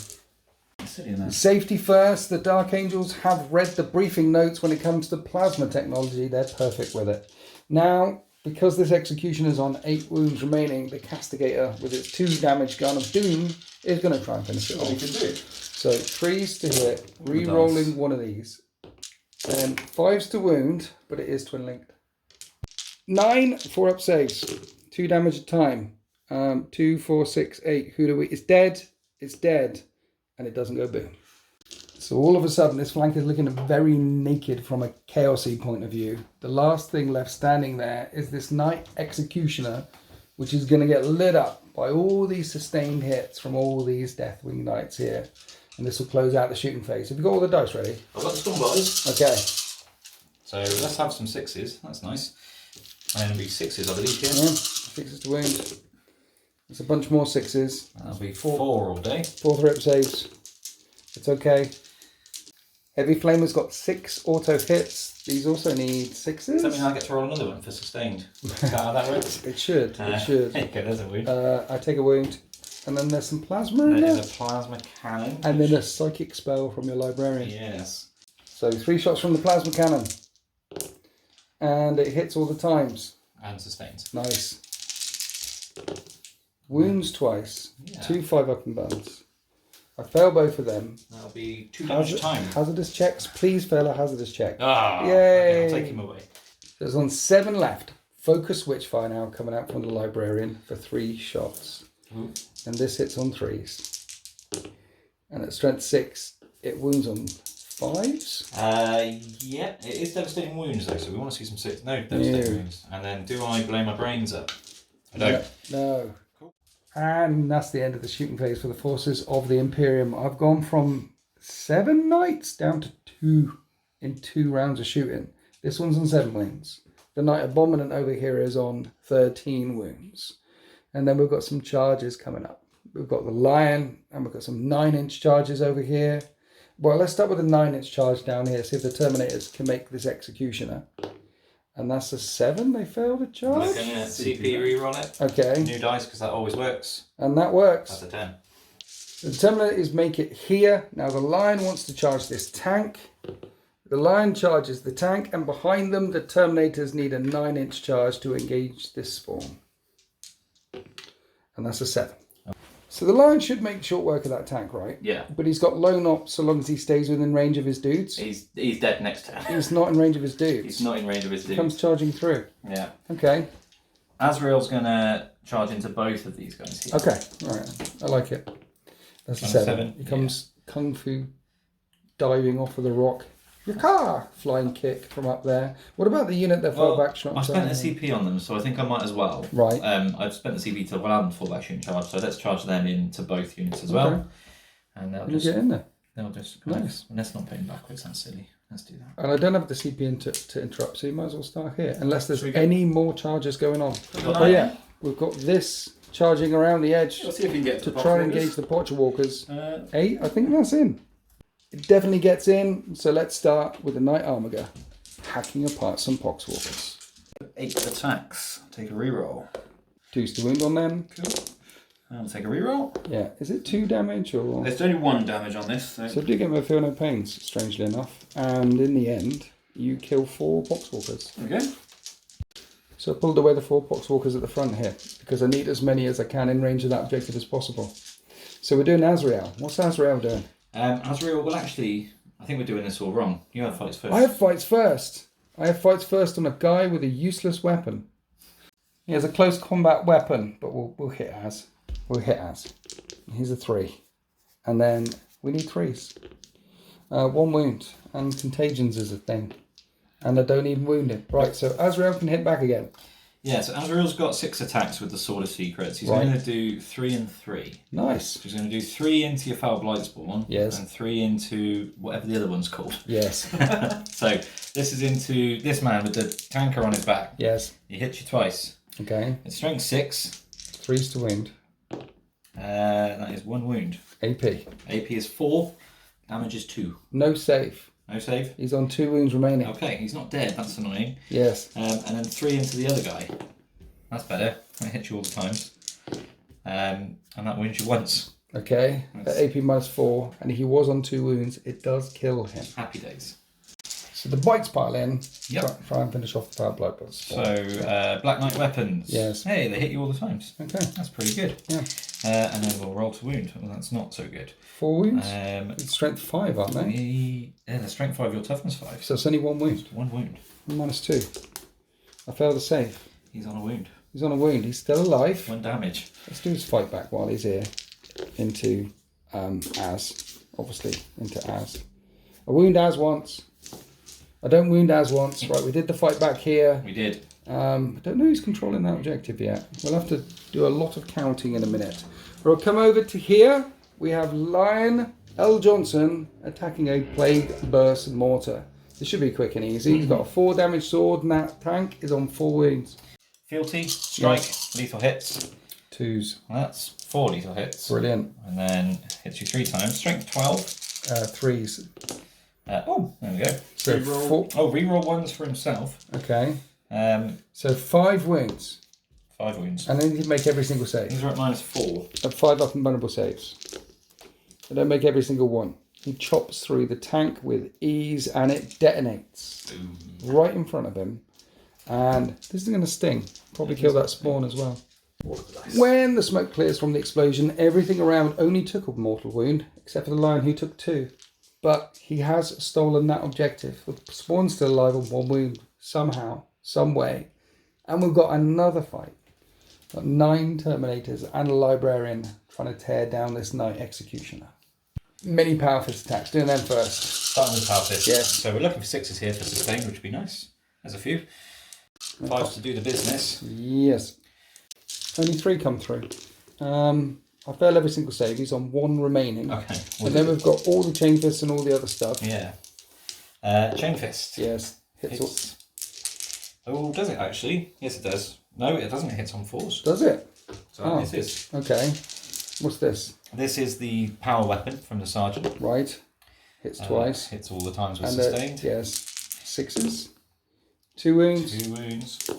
Safety first. The Dark Angels have read the briefing notes when it comes to plasma technology. They're perfect with it. Now, because this Executioner is on 8 wounds remaining, the Castigator with its 2 damage gun of doom is going to try and finish it off. You can do. So 3s to hit, re-rolling one of these. Then 5s to wound, but it is twin linked. 9 4-up saves, 2 damage a time. 2, 4, 6, 8. Who do we? It's dead. It's dead. And it doesn't go boom. So all of a sudden, this flank is looking very naked from a chaosy point of view. The last thing left standing there is this Knight Executioner, which is going to get lit up by all these sustained hits from all these Deathwing Knights here. And this will close out the shooting phase. Have you got all the dice ready? I've got the storm bottles. Okay. So let's have some 6s. That's nice. And it'll be 6s, I believe, here. Yeah, 6s to wound. There's a bunch more 6s. That'll be 4 all day. 4 3-up saves. It's okay. Heavy Flamer's got 6 auto hits. These also need 6s. Does that mean I get to roll another one for sustained? Is that how that works? It should. It should. There you go, there's a wound. I take a wound. And then there's some plasma in There there. is a plasma cannon. And then a psychic spell from your librarian. Yes. So 3 shots from the plasma cannon. And it hits all the times. And sustains. Nice. Wounds twice. Yeah. 2 5-up and buns. I fail both of them. That'll be 2 damage a time. Hazardous checks. Please fail a hazardous check. Ah, Yay. okay, I'll take him away. There's on 7 left. Focus Witchfire now coming out from the librarian for 3 shots. Ooh. And this hits on 3s. And at strength 6, it wounds on 5s. Yeah, it is devastating wounds though, so we want to see some 6. No, devastating wounds. And then do I blow my brains up? I don't. No. Cool. And that's the end of the shooting phase for the forces of the Imperium. I've gone from 7 knights down to 2 in 2 rounds of shooting. This one's on 7 wounds. The Knight Abominant over here is on 13 wounds. And then we've got some charges coming up. We've got the Lion, and we've got some 9-inch charges over here. Well, let's start with the 9-inch charge down here, see if the Terminators can make this Executioner. And that's a 7, they failed a charge. We're going to CP reroll it. Okay. New dice, because that always works. And that works. That's a 10. The Terminators make it here. Now the Lion wants to charge this tank. The Lion charges the tank, and behind them the Terminators need a 9-inch charge to engage this spawn. And that's a 7. So the Lion should make short work of that tank, right? Yeah. But he's got low knots so long as he stays within range of his dudes. He's dead next turn. He's not in range of his dudes. He's not in range of his dudes. Comes charging through. Yeah. Okay. Azrael's going to charge into both of these guys here. Okay. All right. I like it. That's a Number 7. He comes kung fu diving off of the rock. Yaka! Flying kick from up there. What about the unit that fell back shot? I spent a CP on them, so I think I might as well. Right. I've spent the CP to one and full back shooting charge, so let's charge them into both units as well. And they'll just get in there. They'll just nice. Let's not put him backwards. That's silly. Let's do that. And I don't have the CP in to interrupt, so you might as well start here, unless there's any more charges going on. Oh yeah, we've got this charging around the edge. Let's see if we can get to try and engage the Poacher Walkers. 8, I think that's in. It definitely gets in, so let's start with the Knight Armiger, hacking apart some Poxwalkers. 8 attacks. Take a reroll. 2's to wound on them. Cool. I'll take a reroll. Yeah, is it 2 damage or? There's only 1 damage on this. So do get me feel no pains, strangely enough. And in the end, you kill 4 Poxwalkers. Okay. So I pulled away the 4 Poxwalkers at the front here, because I need as many as I can in range of that objective as possible. So we're doing Azrael. What's Azrael doing? Azrael, well actually, I think we're doing this all wrong. You have fights first. I have fights first. I have fights first on a guy with a useless weapon. He has a close combat weapon, but we'll hit as. We'll hit as. Here's a 3. And then we need 3s. 1 wound. And contagions is a thing. And I don't even wound him. Right, so Azrael can hit back again. Yeah, so Azrael's got 6 attacks with the Sword of Secrets. He's going to do 3 and 3. Nice. So he's going to do 3 into your Foul Blightspawn. Yes. And 3 into whatever the other one's called. Yes. So this is into this man with the tanker on his back. Yes. He hits you twice. Okay. It's strength 6. 3's to wound. That is 1 wound. AP. AP is 4. Damage is 2. No save. No save. He's on 2 wounds remaining. Okay, he's not dead. That's annoying. Yes. And then 3 into the other guy. That's better. That hits you all the times. And that wounds you once. Okay. At AP minus 4, and he was on 2 wounds. It does kill him. Happy days. So the bites pile in. Yep. Try and finish off the power blood. So Black Knight weapons. Yes. Hey, they hit you all the times. Okay. That's pretty good. Yeah. And then we'll roll to wound. Well, that's not so good. 4 wounds. It's strength 5, aren't they? Yeah, they're strength 5. Your toughness 5. So it's only 1 wound. 1 wound. Minus 2. I failed the save. He's on a wound. He's on a wound. He's still alive. 1 damage. Let's do his fight back while he's here. Into Az. Obviously, into Az. I wound Az once. I don't wound Az once. Right, we did the fight back here. We did. I don't know who's controlling that objective yet. We'll have to do a lot of counting in a minute. We'll come over to here. We have Lion L. Johnson attacking a Plague Burst Mortar. This should be quick and easy. He's got a 4 damage sword, and that tank is on 4 wounds. Fealty, strike, lethal hits. 2s. That's 4 lethal hits. Brilliant. And then hits you 3 times. Strength 12. 3s. There we go. So Reroll. 4. Oh, reroll 1s for himself. Okay. 5 So 5 wounds. wounds. And then you make every single save. These are at minus 4. 5 up and vulnerable saves. They don't make every single one. He chops through the tank with ease and it detonates. Boom. Right in front of him. And this is going to sting. Probably kill that spawn as well. When the smoke clears from the explosion, everything around only took a mortal wound, except for the Lion who took 2. But he has stolen that objective. The spawn's still alive on 1 wound, somehow, some way. And we've got another fight. Got 9 Terminators and a Librarian trying to tear down this Knight Executioner. Many Power Fist attacks. Doing them first. Starting with Power Fist. Yes. So we're looking for 6s here for sustain, which would be nice. There's a few. 5s to do the business. Yes. Only 3 come through. I fail every single save. He's on 1 remaining. Okay. And then we've got all the Chain Fists and all the other stuff. Yeah. Chain Fist. Yes. Hits. Oh, does it actually? Yes, it does. No, it doesn't. It hits on 4s. Does it? So this is. Okay. What's this? This is the power weapon from the sergeant. Right. Hits twice. Hits all the times with And sustained. yes. 6s. 2 wounds. 2 wounds.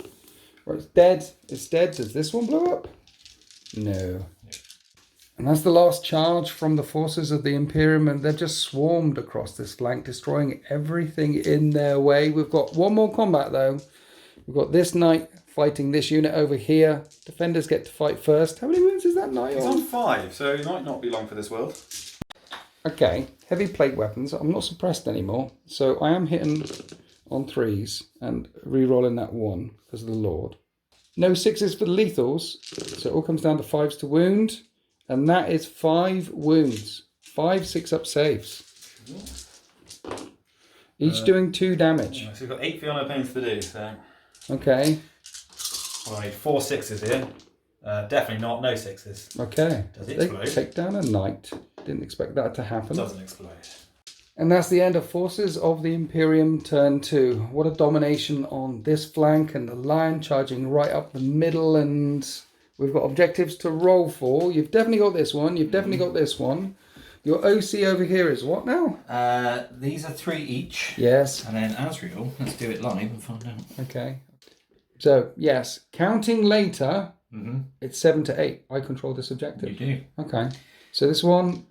Right, it's dead. It's dead. Does this one blow up? No. And that's the last charge from the forces of the Imperium, and they've just swarmed across this flank, destroying everything in their way. We've got 1 more combat, though. We've got this knight fighting this unit over here. Defenders get to fight first. How many wounds is that knight He's on? on 5, so he might not be long for this world. Okay, heavy plate weapons. I'm not suppressed anymore, so I am hitting on 3s and re-rolling that 1 because of the Lord. No 6s for the lethals, so it all comes down to 5s to wound, and that is 5 wounds. 5 6-up saves. Each doing 2 damage. So we've got 8 Fiona pains to do, so... Okay. Well, I need 4 6s here. Definitely not no 6s. Okay. Does it They explode? take down a knight. Didn't expect that to happen. Doesn't explode. And that's the end of Forces of the Imperium turn 2. What a domination on this flank, and the lion charging right up the middle, and we've got objectives to roll for. You've definitely got this one. You've definitely got this one. Your OC over here is what now? These are 3 each. Yes. And then Asriel, let's do it live and find out. Okay. So, yes, counting later, it's 7 to 8. I control this objective. You do. Okay. So this one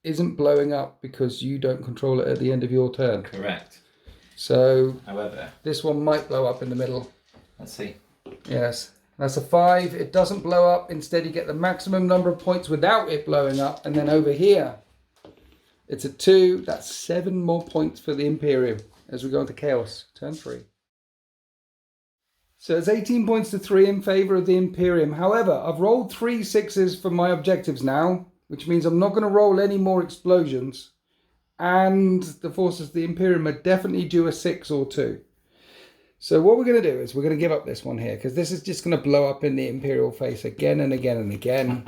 isn't blowing up because you don't control it at the end of your turn. Correct. So, However, this one might blow up in the middle. let's see. Yes. That's a 5. It doesn't blow up. Instead, you get the maximum number of points without it blowing up. And then over here, it's a 2. That's 7 more points for the Imperium as we go into Chaos. Turn 3. So it's 18 points to 3 in favour of the Imperium. However, I've rolled 3 6s for my objectives now, which means I'm not going to roll any more explosions. And the forces of the Imperium are definitely due a 6 or 2. So what we're going to do is we're going to give up this one here, because this is just going to blow up in the Imperial face again and again and again,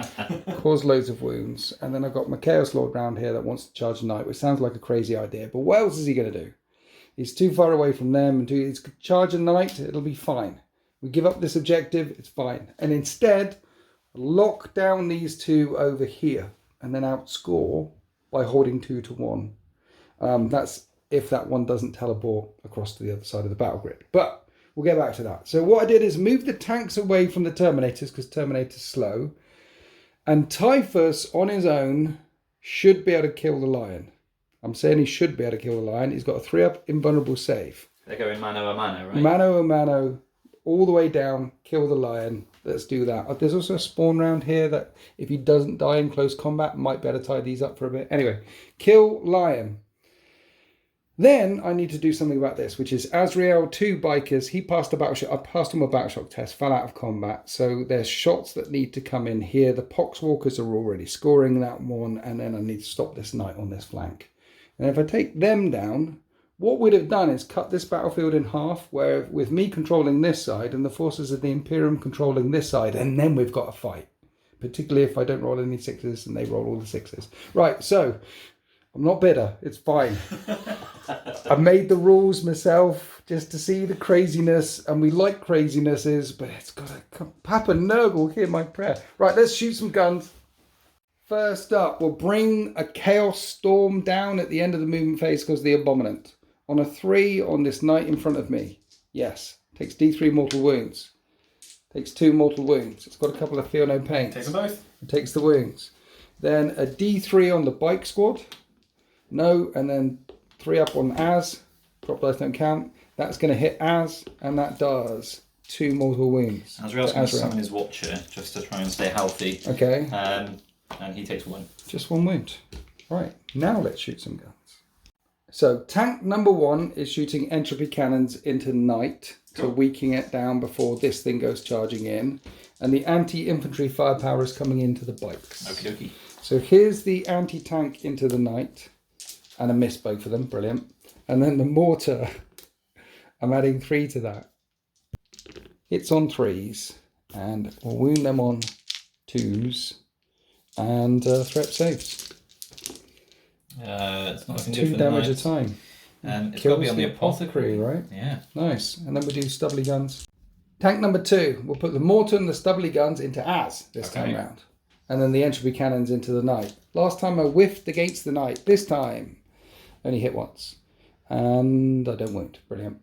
cause loads of wounds. And then I've got my Chaos Lord round here that wants to charge a knight, which sounds like a crazy idea. But what else is he going to do? He's too far away from them. And he's charge a knight, it'll be fine. We give up this objective, it's fine. And instead, lock down these 2 over here and then outscore by holding 2 to 1. That's if that one doesn't teleport across to the other side of the battle grid. But we'll get back to that. So what I did is move the tanks away from the Terminators, because Terminator's slow. And Typhus on his own should be able to kill the lion. I'm saying he should be able to kill the lion. He's got a 3-up invulnerable save. They're going mano a mano, right? Mano a mano, all the way down, kill the lion. Let's do that. There's also a spawn round here that if he doesn't die in close combat, might be able to tie these up for a bit. Anyway, kill lion. Then I need to do something about this, which is Asriel, 2 bikers. He passed a battle shock. I passed him a battle shock test, fell out of combat. So there's shots that need to come in here. The Poxwalkers are already scoring that one, and then I need to stop this knight on this flank. And if I take them down, what we'd have done is cut this battlefield in half, where with me controlling this side and the forces of the Imperium controlling this side, and then we've got a fight. Particularly if I don't roll any 6s and they roll all the 6s. Right, so I'm not bitter. It's fine. I made the rules myself just to see the craziness, and we like crazinesses, but it's got to come. Papa Nurgle, hear my prayer. Right, let's shoot some guns. First up, we'll bring a Chaos Storm down at the end of the movement phase because of the Abominant. On a 3 on this knight in front of me. Yes. Takes D3 mortal wounds. Takes 2 mortal wounds. It's got a couple of feel no pain. Takes them both. It takes the wounds. Then a D3 on the bike squad. No, and then 3 up on Az. Drop dice don't count. That's going to hit Az, and that does 2 mortal wounds. Asriel's going to summon his Watcher just to try and stay healthy. Okay. And he takes 1. Just 1 wound. Right, now let's shoot some guns. So tank number 1 is shooting entropy cannons into Knight to weaken it down before this thing goes charging in. And the anti-infantry firepower is coming into the bikes. Okie dokie. So here's the anti-tank into the Knight. And I missed both of them, brilliant. And then the mortar, I'm adding 3 to that. Hits on 3s, and we'll wound them on 2s, and threat saves. It's not 2 damage a time. It's got to be on the apothecary, right? Yeah. Nice. And then we do stubbly guns. Tank number 2, we'll put the mortar and the stubbly guns into Az this time round. And then the entropy cannons into the Knight. Last time I whiffed against the Knight. This time, only hit once. And I don't wound. Brilliant.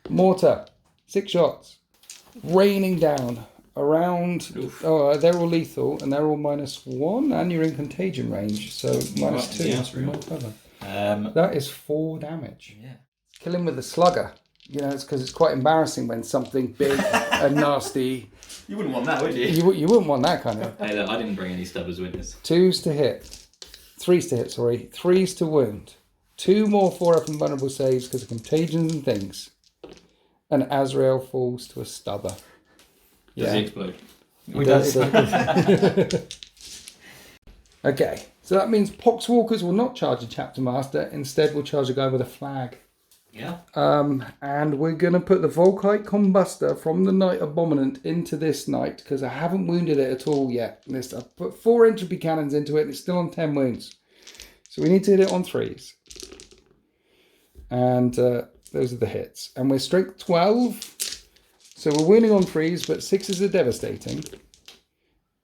Mortar, 6 shots. Raining down around. Oh, they're all lethal and they're all -1, and you're in contagion range, so -2. Yeah, Not clever. That is 4 damage. Yeah. Kill him with a slugger. You know, it's because it's quite embarrassing when something big and nasty. You wouldn't want that, would you? You wouldn't want that kind of. Hey, look, I didn't bring any stubbers witness. 2s to hit. 3s to hit, sorry. 3s to wound. 2 more 4-up and vulnerable saves because of contagions and things. And Azrael falls to a stubber. Does he explode? He does. Okay, so that means Poxwalkers will not charge a Chapter Master. Instead, we'll charge a guy with a flag. Yeah. And we're going to put the Volkite Combuster from the Knight Abominant into this Knight because I haven't wounded it at all yet. I've put 4 entropy cannons into it and it's still on 10 wounds. So we need to hit it on 3s. And those are the hits. And we're strength 12. So we're wounding on 3s, but 6s are devastating.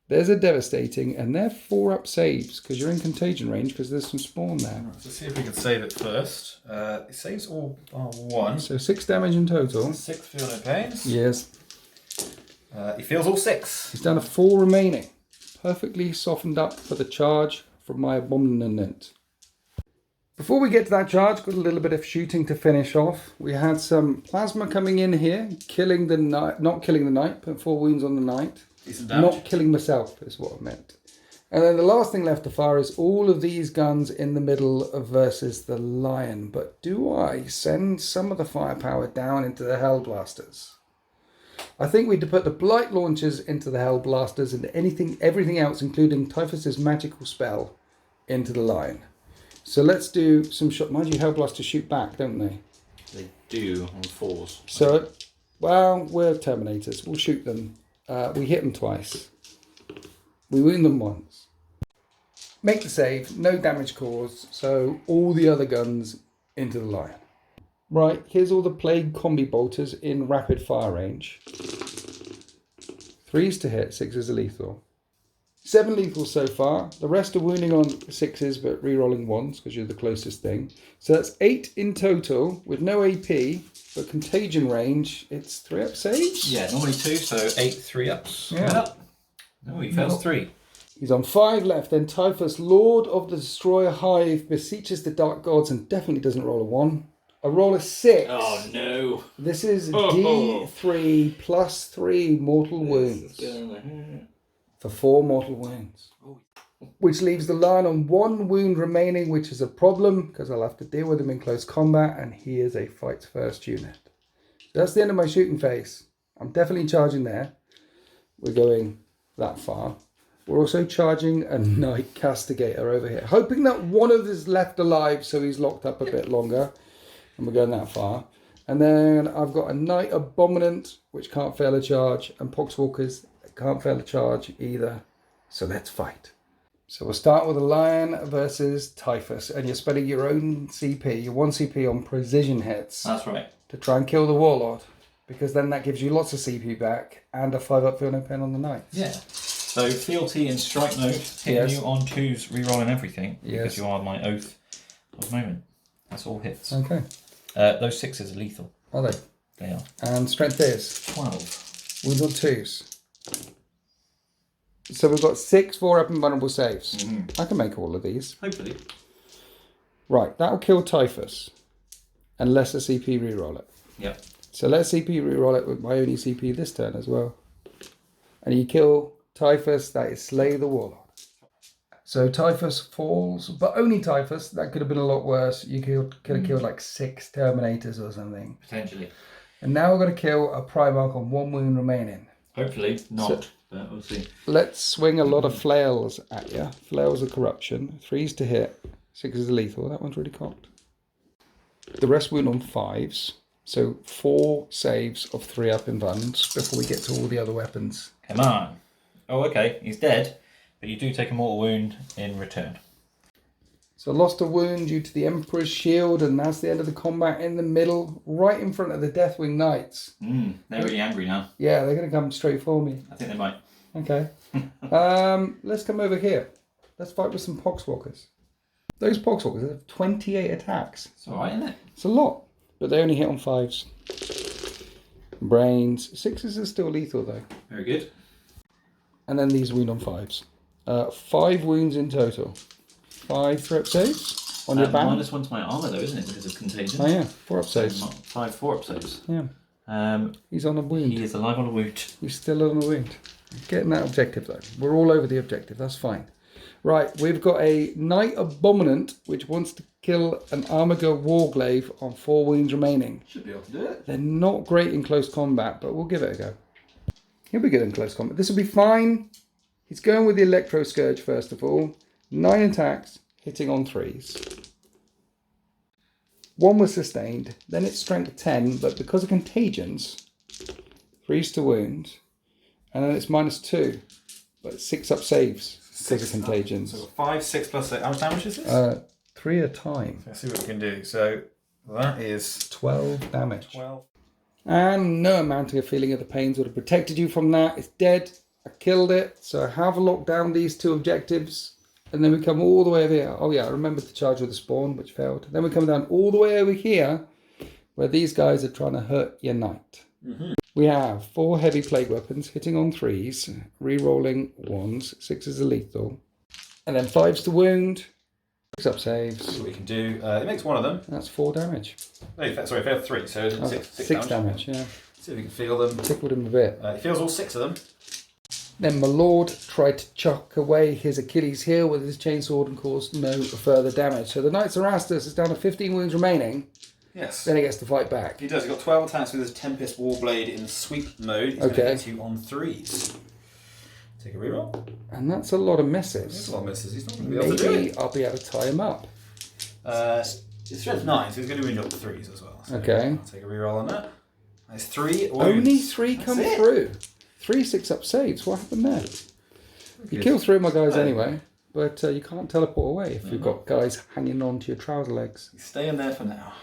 There's a devastating, and they're 4-up saves because you're in contagion range because there's some spawn there. Right, let's see if we can save it first. It saves all bar 1. So 6 damage in total. 6 feel no pains. Yes. He feels all 6. He's down to 4 remaining. Perfectly softened up for the charge from my Abominant. Before we get to that charge, got a little bit of shooting to finish off. We had some plasma coming in here, killing the knight, not killing the knight, put 4 wounds on the knight. Not killing myself is what I meant. And then the last thing left to fire is all of these guns in the middle versus the lion. But do I send some of the firepower down into the Hell Blasters? I think we'd put the Blight Launchers into the Hell Blasters and everything else, including Typhus's magical spell, into the lion. So let's do some shot. Mind you, Hell Blasters shoot back, don't they? They do on 4s. So, well, we're Terminators. We'll shoot them. We hit them twice. We wound them once. Make the save, no damage caused, so all the other guns into the lion. Right, here's all the Plague Combi Bolters in rapid fire range. 3s to hit, 6s are lethal. 7 lethal so far. The rest are wounding on 6s but re-rolling 1s because you're the closest thing. So that's 8 in total with no AP. But contagion range, it's 3-up saves? Yeah, normally 2, so 8 3-ups. Yeah. No, he fails 3. He's on 5 left. Then Typhus, Lord of the Destroyer Hive, beseeches the Dark Gods and definitely doesn't roll a 1. I roll a 6. Oh no. This is D3 plus 3 mortal wounds. For 4 mortal wounds. Which leaves the lion on 1 wound remaining, which is a problem because I'll have to deal with him in close combat, and he is a fights first unit. That's the end of my shooting phase. I'm definitely charging there. We're going that far. We're also charging a Knight Castigator over here, hoping that one of us is left alive so he's locked up a bit longer, and we're going that far. And then I've got a Knight Abominant, which can't fail a charge, and Poxwalkers can't fail a charge either. So let's fight. So we'll start with a lion versus Typhus, and you're spending your own CP, your 1 CP on precision hits. That's right. To try and kill the Warlord, because then that gives you lots of CP back and a 5-up feel no pain on the knight. Yeah. So fealty and strike mode, hitting you on 2s, rerolling everything, because you are my oath of the moment. That's all hits. Okay. Those 6s are lethal. Are they? They are. And strength is? 12. Wounds on 2s. So we've got 6 4-up and vulnerable saves. I can make all of these. Hopefully. Right, that'll kill Typhus. Unless a CP reroll it. Yep. So let's CP reroll it with my only CP this turn as well. And you kill Typhus, that is slay the Warlord. So Typhus falls, but only Typhus. That could have been a lot worse. You could have killed like 6 Terminators or something. Potentially. And now we're going to kill a Primarch on 1 wound remaining. Hopefully not, but we'll see. Let's swing a lot of flails at you. Flails of corruption. 3s to hit. 6s are lethal. That one's really cocked. The rest wound on 5s. So 4 saves of 3-up in vuns before we get to all the other weapons. Come on. Oh, okay. He's dead, but you do take a mortal wound in return. So lost a wound due to the Emperor's Shield, and that's the end of the combat in the middle, right in front of the Deathwing Knights. They're really angry now. Yeah, they're going to come straight for me. I think they might. Okay. Let's come over here. Let's fight with some Poxwalkers. Those Poxwalkers have 28 attacks. It's alright, isn't it? It's a lot, but they only hit on 5s. Brains. 6s are still lethal though. Very good. And then these wound on 5s. 5 wounds in total. 5 threat saves on your back. -1 to my armour though, isn't it? Because of contagion. Oh yeah, 4 up saves. 5 4-up saves. Yeah. He's on a wound. He is alive on a wound. He's still on a wound. Getting that objective though. We're all over the objective. That's fine. Right, we've got a Knight Abominant which wants to kill an Armiger Warglaive on 4 wounds remaining. Should be able to do it. They're not great in close combat, but we'll give it a go. He'll be good in close combat. This will be fine. He's going with the Electro Scourge first of all. 9 attacks, hitting on 3s. 1 was sustained, then it's strength 10, but because of contagions, 3s to wound, and then it's -2, but 6 up saves because of contagions. So 5, 6 plus 8. How much damage is this? 3 a time. Let's see what we can do. So that is 12 damage. 12. And no amounting of feeling of the pains would have protected you from that. It's dead. I killed it. So I have locked down these 2 objectives. And then we come all the way over here. Oh yeah, I remember the charge with the spawn, which failed. Then we come down all the way over here, where these guys are trying to hurt your knight. We have 4 heavy plague weapons, hitting on 3s, re-rolling 1s, 6s are lethal. And then 5s to wound, 6 up saves. See what we can do. It makes 1 of them. That's 4 damage. Oh, sorry, failed 3, so 6 damage, yeah. See if we can feel them. Tickled him a bit. He feels all 6 of them. Then my lord tried to chuck away his Achilles heel with his chainsword and caused no further damage. So the Knight Erastus is down to 15 wounds remaining. Yes. Then he gets to fight back. He does. He's got 12 attacks with his Tempest Warblade in sweep mode. He's going to hit you on 3s. Take a reroll. And that's a lot of misses. That's a lot of misses. He's not going to be able to do Maybe it. I'll be able to tie him up. It's strength 9, so he's going to win you up to 3s as well. So Okay. I'll take a reroll on that. That's 3 wounds. Only 3 come through. 3 6 up saves. What happened there? You kill 3 of my guys anyway, but you can't teleport away if you've got guys hanging on to your trouser legs. He's staying there for now.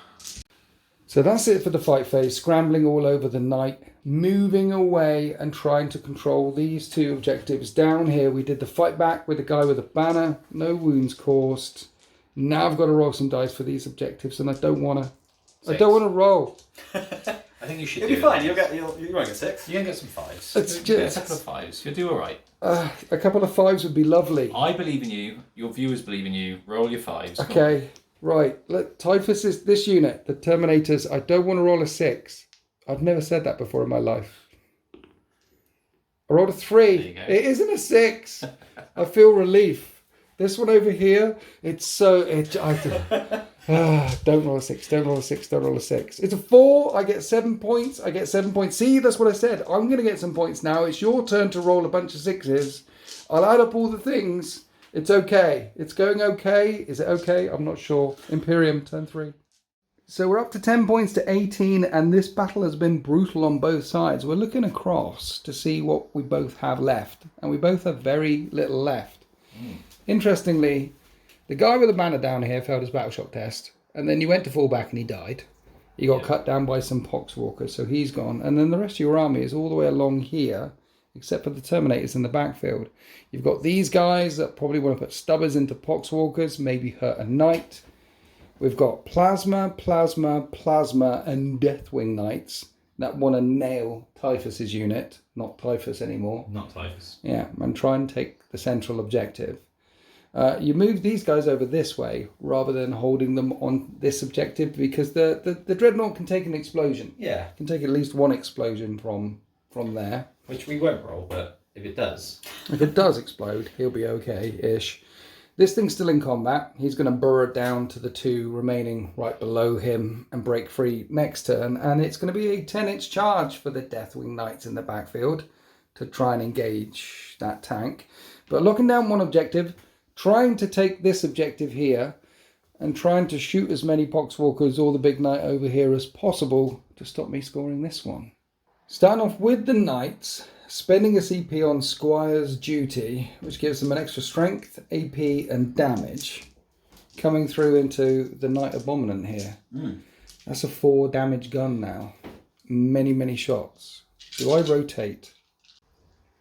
So that's it for the fight phase. Scrambling all over the night, moving away and trying to control these 2 objectives. Down here we did the fight back with the guy with a banner. No wounds caused. Now I've got to roll some dice for these objectives, and I don't want to. I don't want to roll. I think you should. You'll be fine. You won't get 6. You can get some 5s. It's You get just- a couple of 5s. You'll do all right. A couple of 5s would be lovely. I believe in you. Your viewers believe in you. Roll your 5s. Okay, right. Typhus is this unit, the Terminators. I don't want to roll a 6. I've never said that before in my life. I rolled a 3. There you go. It isn't a 6. I feel relief. This one over here, it's so... don't roll a 6, don't roll a 6, don't roll a 6. It's a 4, I get 7 points, I get 7 points. See, that's what I said. I'm going to get some points now. It's your turn to roll a bunch of 6s. I'll add up all the things. It's okay. It's going okay. Is it okay? I'm not sure. Imperium, turn 3. So we're up to 10 points to 18, and this battle has been brutal on both sides. We're looking across to see what we both have left, and we both have very little left. Interestingly, the guy with the banner down here failed his battle shock test, and then he went to fall back and he died. He got cut down by some poxwalkers, so he's gone. And then the rest of your army is all the way along here, except for the Terminators in the backfield. You've got these guys that probably want to put stubbers into poxwalkers, maybe hurt a knight. We've got Plasma, and Deathwing Knights that want to nail Typhus's unit, not Typhus anymore. Not Typhus. Yeah, and try and take the central objective. You move these guys over this way rather than holding them on this objective, because the Dreadnought can take an explosion. Yeah. Can take at least 1 explosion from there. Which we won't roll, but if it does. If it does explode, he'll be okay-ish. This thing's still in combat. He's going to burrow down to the 2 remaining right below him and break free next turn. And it's going to be a 10-inch charge for the Deathwing Knights in the backfield to try and engage that tank. But locking down 1 objective, trying to take this objective here, and trying to shoot as many Poxwalkers or the big knight over here as possible to stop me scoring this one. Starting off with the knights, spending a CP on Squire's Duty, which gives them an extra strength, AP and damage, coming through into the Knight Abominant here. That's a 4 damage gun now. Many shots. Do I rotate?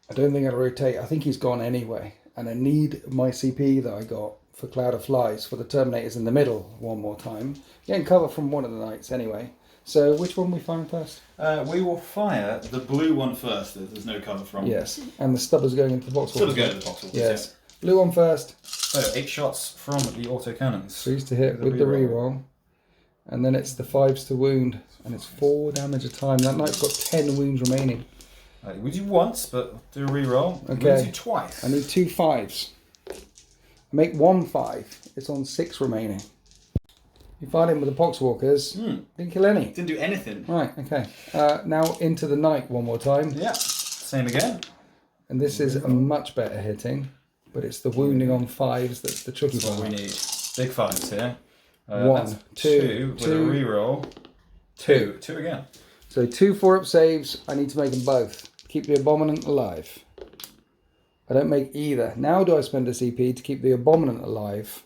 I don't think I'd rotate. I think he's gone anyway. And I need my CP that I got for Cloud of Flies for the Terminators in the middle one more time. Getting cover from one of the knights anyway. So which one we find first? We will fire the blue one first. There's no cover from. Yes, and the stubber's going into the box. Stubber's going into the box. Yes. Blue on first. So 8 shots from the autocannons. 3s to hit with the reroll. And then it's the 5s to wound. And it's 4 damage a time. That knight's got 10 wounds remaining. We do once, but do a reroll. Okay. We do twice. I need 2 5s. I make 1 5. It's on 6 remaining. You fight him with the Poxwalkers. Didn't kill any. Didn't do anything. Right, okay. Now into the knight one more time. Yeah. Same again. And this is a much better hitting. But it's the wounding on 5s that's the tricky That's what part. we need. Big 5s here. 1, 2, with a reroll. 2 again. So 2 4-up saves. I need to make them both. Keep the Abominant alive. I don't make either. Now do I spend a CP to keep the Abominant alive?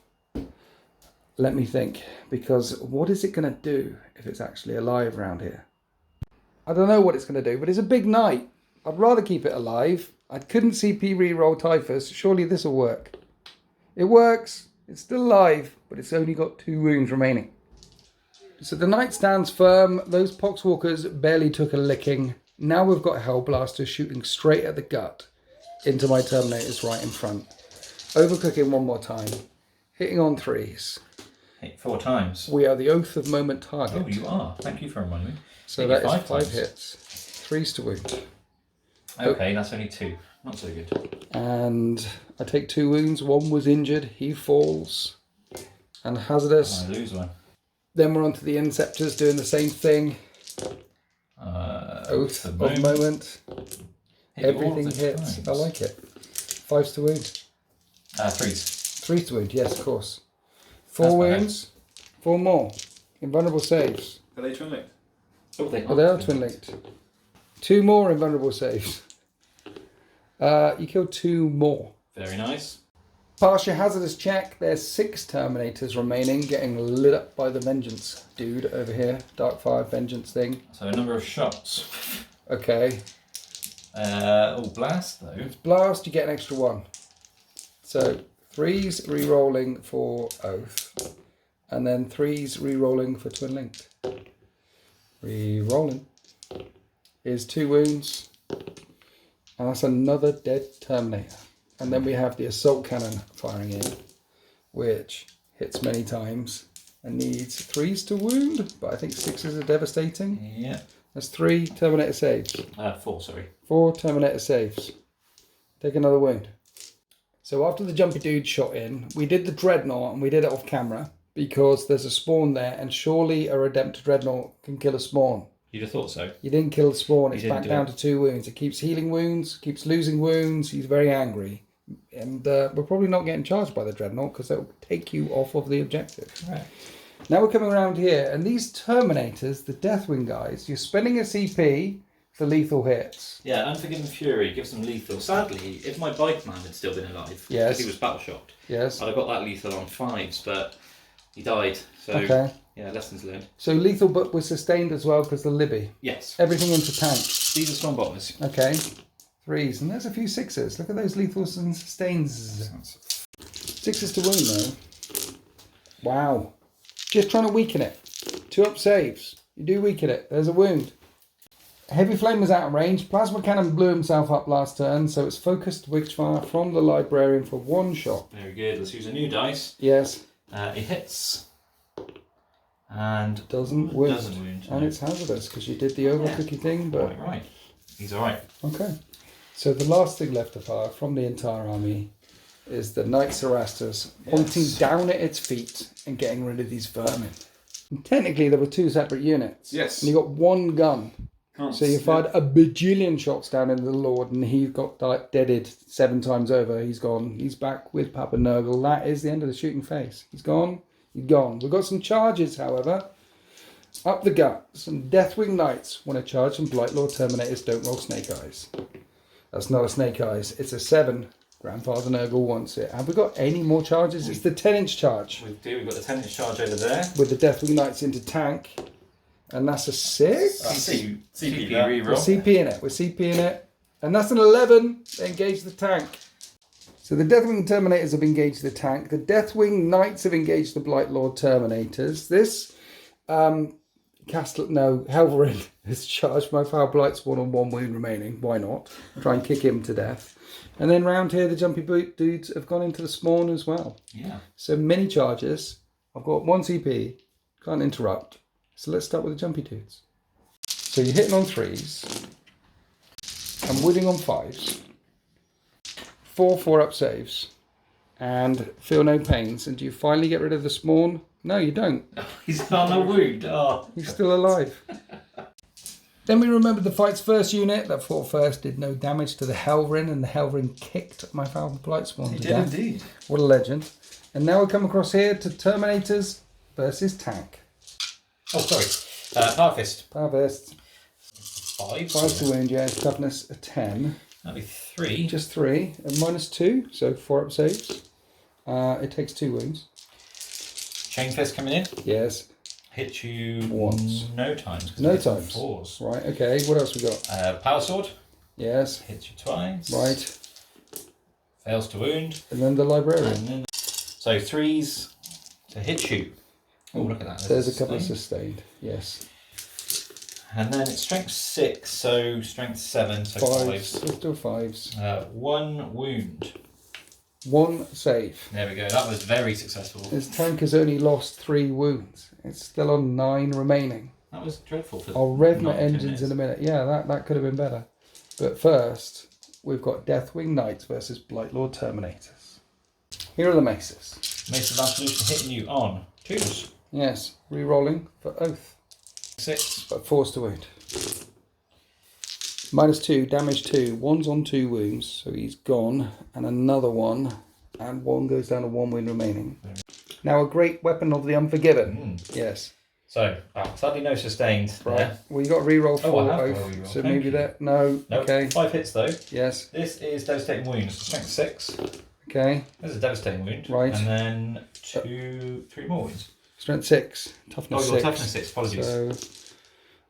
Let me think. Because what is it going to do if it's actually alive around here? I don't know what it's going to do, but it's a big knight. I'd rather keep it alive. I couldn't CP reroll Typhus. Surely this will work. It works. It's still alive, but it's only got 2 wounds remaining. So the knight stands firm. Those Poxwalkers barely took a licking. Now we've got Hellblasters shooting straight at the gut into my Terminators right in front. Overcooking one more time. Hitting on 3s. Hit 4 times. We are the Oath of Moment target. Oh, you are. Thank you for reminding me. So Hit that you is 5 times. hits. 3s to wound. Okay, that's only 2. Not so good. And I take 2 wounds. 1 was injured. He falls. And Hazardous. I lose one. Then we're on to the Inceptors doing the same thing. Oath of Moment. Everything hits. Times. I like it. 5s to wound. 3s. 3s to wound, yes, of course. 4 That's wounds. 4 more. Invulnerable saves. Are they twin linked? Oh, they Oh, they are twin linked. 2 more invulnerable saves. You killed 2 more. Very nice. Pass your hazardous check. There's 6 Terminators remaining, getting lit up by the Vengeance dude over here. Darkfire Vengeance thing. So a number of shots. Okay. Blast though. It's blast, you get an extra 1. So 3s re-rolling for Oath. And then 3s re-rolling for Twin Linked. Re-rolling. Is 2 wounds. And that's another dead Terminator. And then we have the Assault Cannon firing in, which hits many times and needs 3s to wound, but I think 6s are devastating. Yeah. That's 3 Terminator saves. 4, sorry. 4 Terminator saves. Take another wound. So after the jumpy dude shot in, we did the Dreadnought and we did it off camera because there's a spawn there and surely a Redemptor Dreadnought can kill a spawn. You'd have thought so. You didn't kill the spawn, it's You didn't back do down it. to 2 wounds. It keeps healing wounds, keeps losing wounds, he's very angry. And we're probably not getting charged by the Dreadnought because that will take you off of the objective. Right. Now we're coming around here, and these Terminators, the Deathwing guys, you're spending a CP for lethal hits. Yeah, Unforgiven Fury gives them lethal. Sadly, if my bike man had still been alive, Yes. because he was battle shocked, Yes. I'd have got that lethal on 5s, but he died. So Okay. yeah, lessons learned. So lethal but was sustained as well because the Libby. Yes. Everything into tank. These are strong bombers. Okay. 3s, and there's a few 6s. Look at those lethals and sustains. 6s to wound though. Wow. Just trying to weaken it. 2-up saves. You do weaken it. There's a wound. Heavy Flame was out of range. Plasma Cannon blew himself up last turn, so it's focused Witchfire from the Librarian for 1 shot. Very good. Let's use a new dice. Yes. It hits. And Doesn't wound. Doesn't wound. And no. it's hazardous because you did the overcookie thing, but... Right. He's alright. Okay. So the last thing left to fire from the entire army is the Knight Cerastus pointing down at its feet and getting rid of these vermin. And technically there were 2 separate units. Yes. And you got 1 gun. So you fired a bajillion shots down into the Lord and he got deaded 7 times over. He's gone. He's back with Papa Nurgle. That is the end of the shooting phase. He's gone. He's gone. We've got some charges, however. Up the gut. Some Deathwing Knights want to charge some Blightlord Terminators. Don't roll Snake Eyes. That's not a Snake Eyes. It's a 7. Grandfather Nurgle wants it. Have we got any more charges? It's the 10-inch charge. We do. We've got the 10-inch charge over there. With the Deathwing Knights into tank. And that's a 6. CP that. We're reroll. CP in it. We're CP in it. And that's an 11. They engage the tank. So the Deathwing Terminators have engaged the tank. The Deathwing Knights have engaged the Blightlord Terminators. This Helverin has charged my Foul Blight Spawn on 1 wound remaining. Why not? Try and kick him to death. And then round here, the Jumpy Boot dudes have gone into the spawn as well. Yeah. So mini charges. I've got 1 CP. Can't interrupt. So let's start with the Jumpy dudes. So you're hitting on 3s. I'm wooding on 5s. 4 4-up saves. And feel no pains. And do you finally get rid of the spawn? No, you don't. He's on a wound. Oh. He's still alive. Then we remembered the fight's first unit that fought first did no damage to the Helverin, and the Helverin kicked my Foul Blight Spawn to death. Indeed. What a legend. And now we come across here to Terminators versus Tank. Oh, sorry. Power Fist. Power Fist. 5. 5 to wound, yeah. Toughness a 10. That'd be 3. Just 3. And -2, so 4-up saves. It takes 2 wounds. Chain Fist coming in. Yes. Hit you Once. no times. No times. 4s. Right, okay. What else we got? Power Sword. Yes. Hits you twice. Right. Fails to wound. And then the Librarian. And then, so 3s to hit you. Oh, look at that. There's a couple of sustained. Yes. And then it's strength 6, so strength 7, so 5s. Let's do 5s. 1 wound. 1 save. There we go. That was very successful. This tank has only lost 3 wounds. It's still on 9 remaining. That was dreadful. For I'll rev my 9 to 10 engines minutes. in a minute. Yeah, that could have been better. But first, we've got Deathwing Knights versus Blightlord Terminators. Here are the maces. Mace of Absolution hitting you on 2s. Yes, re-rolling for Oath. 6. But forced to wound. -2, damage 2. 1's on 2 wounds, so he's gone. And another one. And 1 goes down to 1 wound remaining. Now a great weapon of the unforgiven. Yes. So, sadly no sustained. Right. There. Well, you got to re-roll Oh, 4 I have got to Oath. re-roll. So Thank maybe you. that. No. Nope. Okay. 5 hits though. Yes. This is Devastating Wounds. Strength 6. Okay. This is a Devastating Wound. Right. And then 3 more wounds. Strength 6. Toughness Oh, 6. your Toughness 6. Apologies. So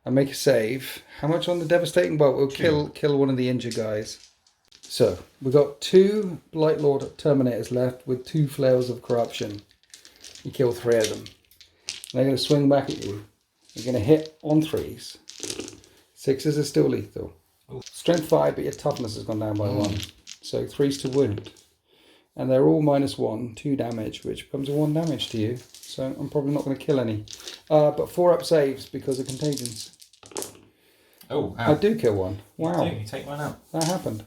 I make a save. How much on the devastating? Well, we'll kill one of the injured guys. So we've got 2 Blightlord Terminators left with 2 flails of corruption. You kill 3 of them. And they're going to swing back at you. You're going to hit on 3s. 6s are still lethal. Strength 5, but your toughness has gone down by 1. So 3s to wound. And they're all -1, 2 damage, which becomes a 1 damage to you. So I'm probably not going to kill any. But 4-up saves because of contagions. Oh, I do kill 1. Wow, You take one out. that happened.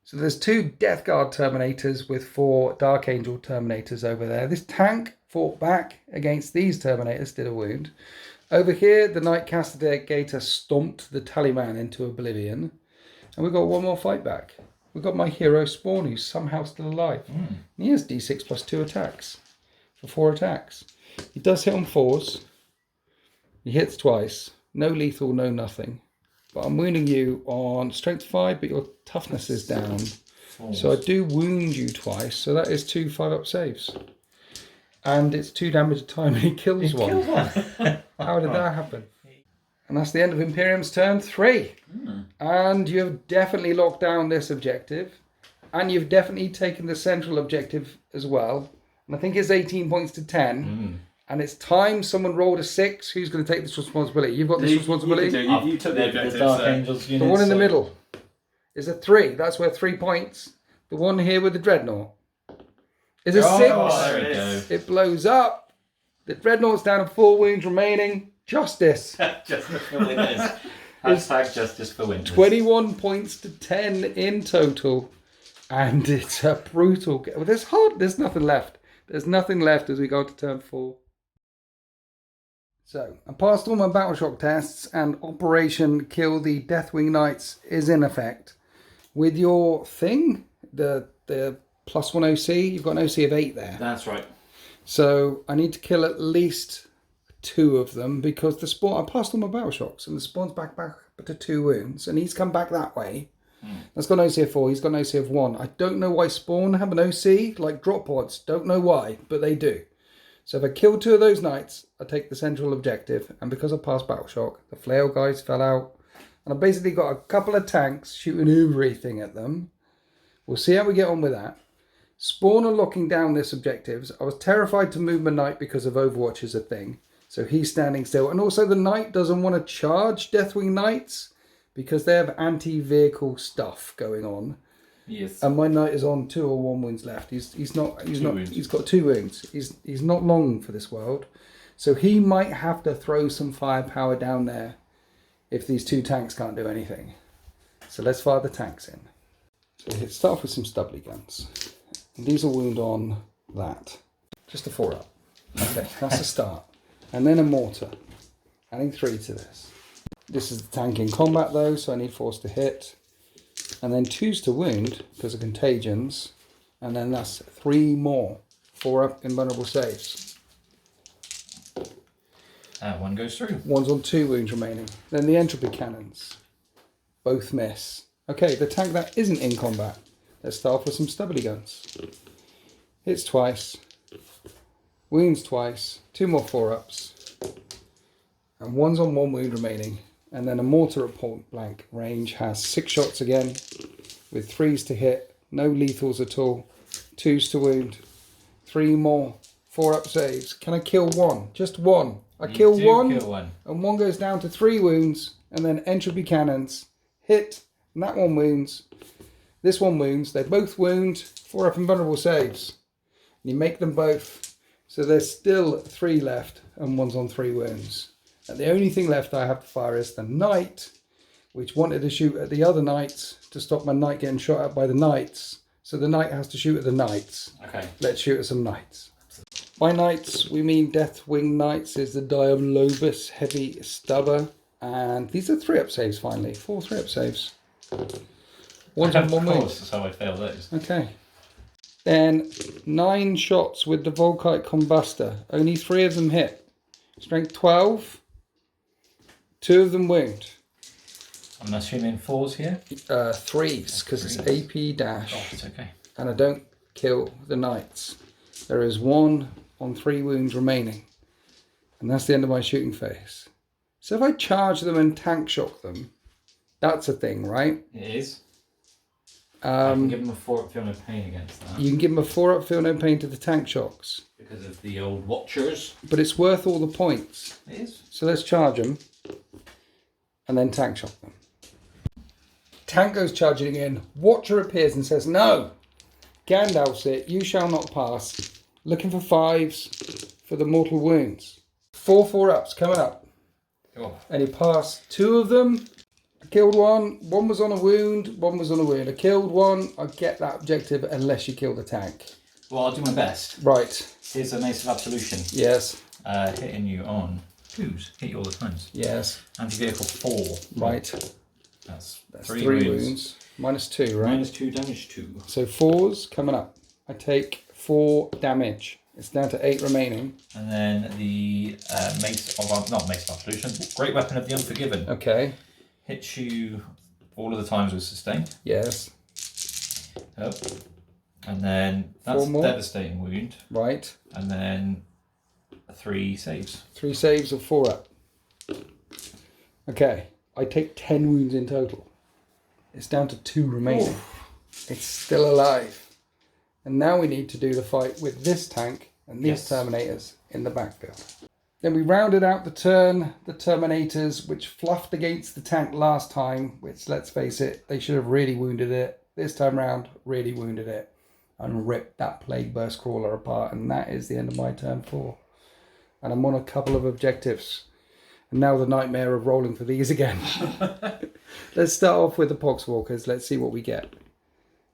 So there's 2 Death Guard Terminators with 4 Dark Angel Terminators over there. This tank fought back against these Terminators, did a wound. Over here, the Night Castigator stomped the Tallyman into oblivion. And we've got 1 more fight back. We've got my hero Spawn, who's somehow still alive. And he has D6 plus 2 attacks for 4 attacks. He does hit on 4s. He hits twice. No lethal, no nothing. But I'm wounding you on strength 5, but your toughness is down. So I do wound you twice. So that is 2 5-up saves. And it's 2 damage a time and he kills one. How did that happen? And that's the end of Imperium's turn 3. And you have definitely locked down this objective. And you've definitely taken the central objective as well. And I think it's 18 points to 10. And it's time someone rolled a 6. Who's going to take this responsibility? You've got this responsibility. You took the objective. Dark So. Angels The unit. one in the middle is a 3. That's worth 3 points. The one here with the Dreadnought is a 6. there it is. It blows up. The Dreadnought's down to 4 wounds remaining. Justice. Justice for winners. Hashtag justice for winners. 21 points to 10 in total. And it's a brutal game. Well, there's nothing left. There's nothing left as we go to turn 4. So, I passed all my battle shock tests and Operation Kill the Deathwing Knights is in effect. With your thing, the +1 OC, you've got an OC of 8 there. That's right. So, I need to kill at least 2 of them because the spawn, I passed all my battle shocks and the spawn's back to 2 wounds and he's come back that way. That's got an OC of 4, he's got an OC of 1. I don't know why spawn have an OC like drop pods, don't know why, but they do. So if I kill 2 of those knights, I take the central objective. And because I passed battle shock, the flail guys fell out. And I basically got a couple of tanks shooting everything at them. We'll see how we get on with that. Spawn are locking down this objectives. I was terrified to move my knight because of Overwatch as a thing. So he's standing still. And also the knight doesn't want to charge Deathwing Knights because they have anti-vehicle stuff going on. Yes. And my knight is on 2 or 1 wounds left. He's got 2 wounds. He's not long for this world. So he might have to throw some firepower down there if these 2 tanks can't do anything. So let's fire the tanks in. So let's start off with some stubbly guns. And these will wound on that. Just a 4-up. Okay, that's a start. And then a mortar. Adding 3 to this. This is the tank in combat though, so I need 4s to hit. And then 2s to wound because of contagions. And then that's 3 more 4-up invulnerable saves. 1 goes through. 1's on 2 wounds remaining. Then the entropy cannons. Both miss. Okay, the tank that isn't in combat. Let's start off with some stubbly guns. Hits twice. Wounds twice. 2 more 4-ups. And 1's on 1 wound remaining. And then a mortar at point blank range has 6 shots again. With 3s to hit. No lethals at all. 2s to wound. 3 more 4-up saves. Can I kill 1? Just 1. I kill 1. And 1 goes down to 3 wounds. And then entropy cannons. Hit. And that 1 wounds. This 1 wounds. They both wound. 4-up invulnerable saves. And you make them both. So there's still 3 left. And 1's on 3 wounds. And the only thing left I have to fire is the knight. Which wanted to shoot at the other knights. To stop my knight getting shot at by the knights. So the knight has to shoot at the knights. Okay. Let's shoot at some knights. By knights, we mean Deathwing Knights is the Diabolobus Heavy Stubber. And these are 3-up saves finally. 4 3-up saves. 1's on 1 wound. That's how I failed those. Okay. Then 9 shots with the Volkite Combustor. Only 3 of them hit. Strength 12. 2 of them wound. I'm assuming 4s here. 3s, because it's AP dash. Oh, it's okay. And I don't kill the knights. There is 1 on 3 wounds remaining. And that's the end of my shooting phase. So if I charge them and tank shock them, that's a thing, right? It is. I can give them a 4-up feel no pain against that. You can give them a 4-up feel no pain to the tank shocks. Because of the old Watchers. But it's worth all the points. It is. So let's charge them. And then tank shock them. Tank goes charging in. Watcher appears and says, no! Gandalf's it. You shall not pass. Looking for 5s for the mortal wounds. 4 4-ups coming up. Oh. And he passed 2 of them. I killed 1. 1 was on a wound. 1 was on a wound. I killed 1. I get that objective unless you kill the tank. Well, I'll do my best. Right. Here's a Mace of Absolution. Yes. Hitting you on 2s. Hit you all the times. Yes. Anti-vehicle 4. Right. That's 3 wounds. Minus 2, right? Minus 2 damage 2. So 4s coming up. I take 4 damage. It's down to 8 remaining. And then the Mace of... Not Mace of Absolution. Great Weapon of the Unforgiven. Okay. Hits you all of the times with sustained. Yes. Oh. And then that's 4 more. Devastating Wound. Right. And then 3 saves. 3 saves of 4-up. Okay. I take 10 wounds in total. It's down to 2 remaining. Oof. It's still alive. And now we need to do the fight with this tank and these Terminators in the backfield. Then we rounded out the turn, the Terminators, which fluffed against the tank last time, which, let's face it, they should have really wounded it. This time round, really wounded it. And ripped that Plague Burst Crawler apart. And that is the end of my turn 4. And I'm on a couple of objectives. And now the nightmare of rolling for these again. Let's start off with the Poxwalkers. Let's see what we get.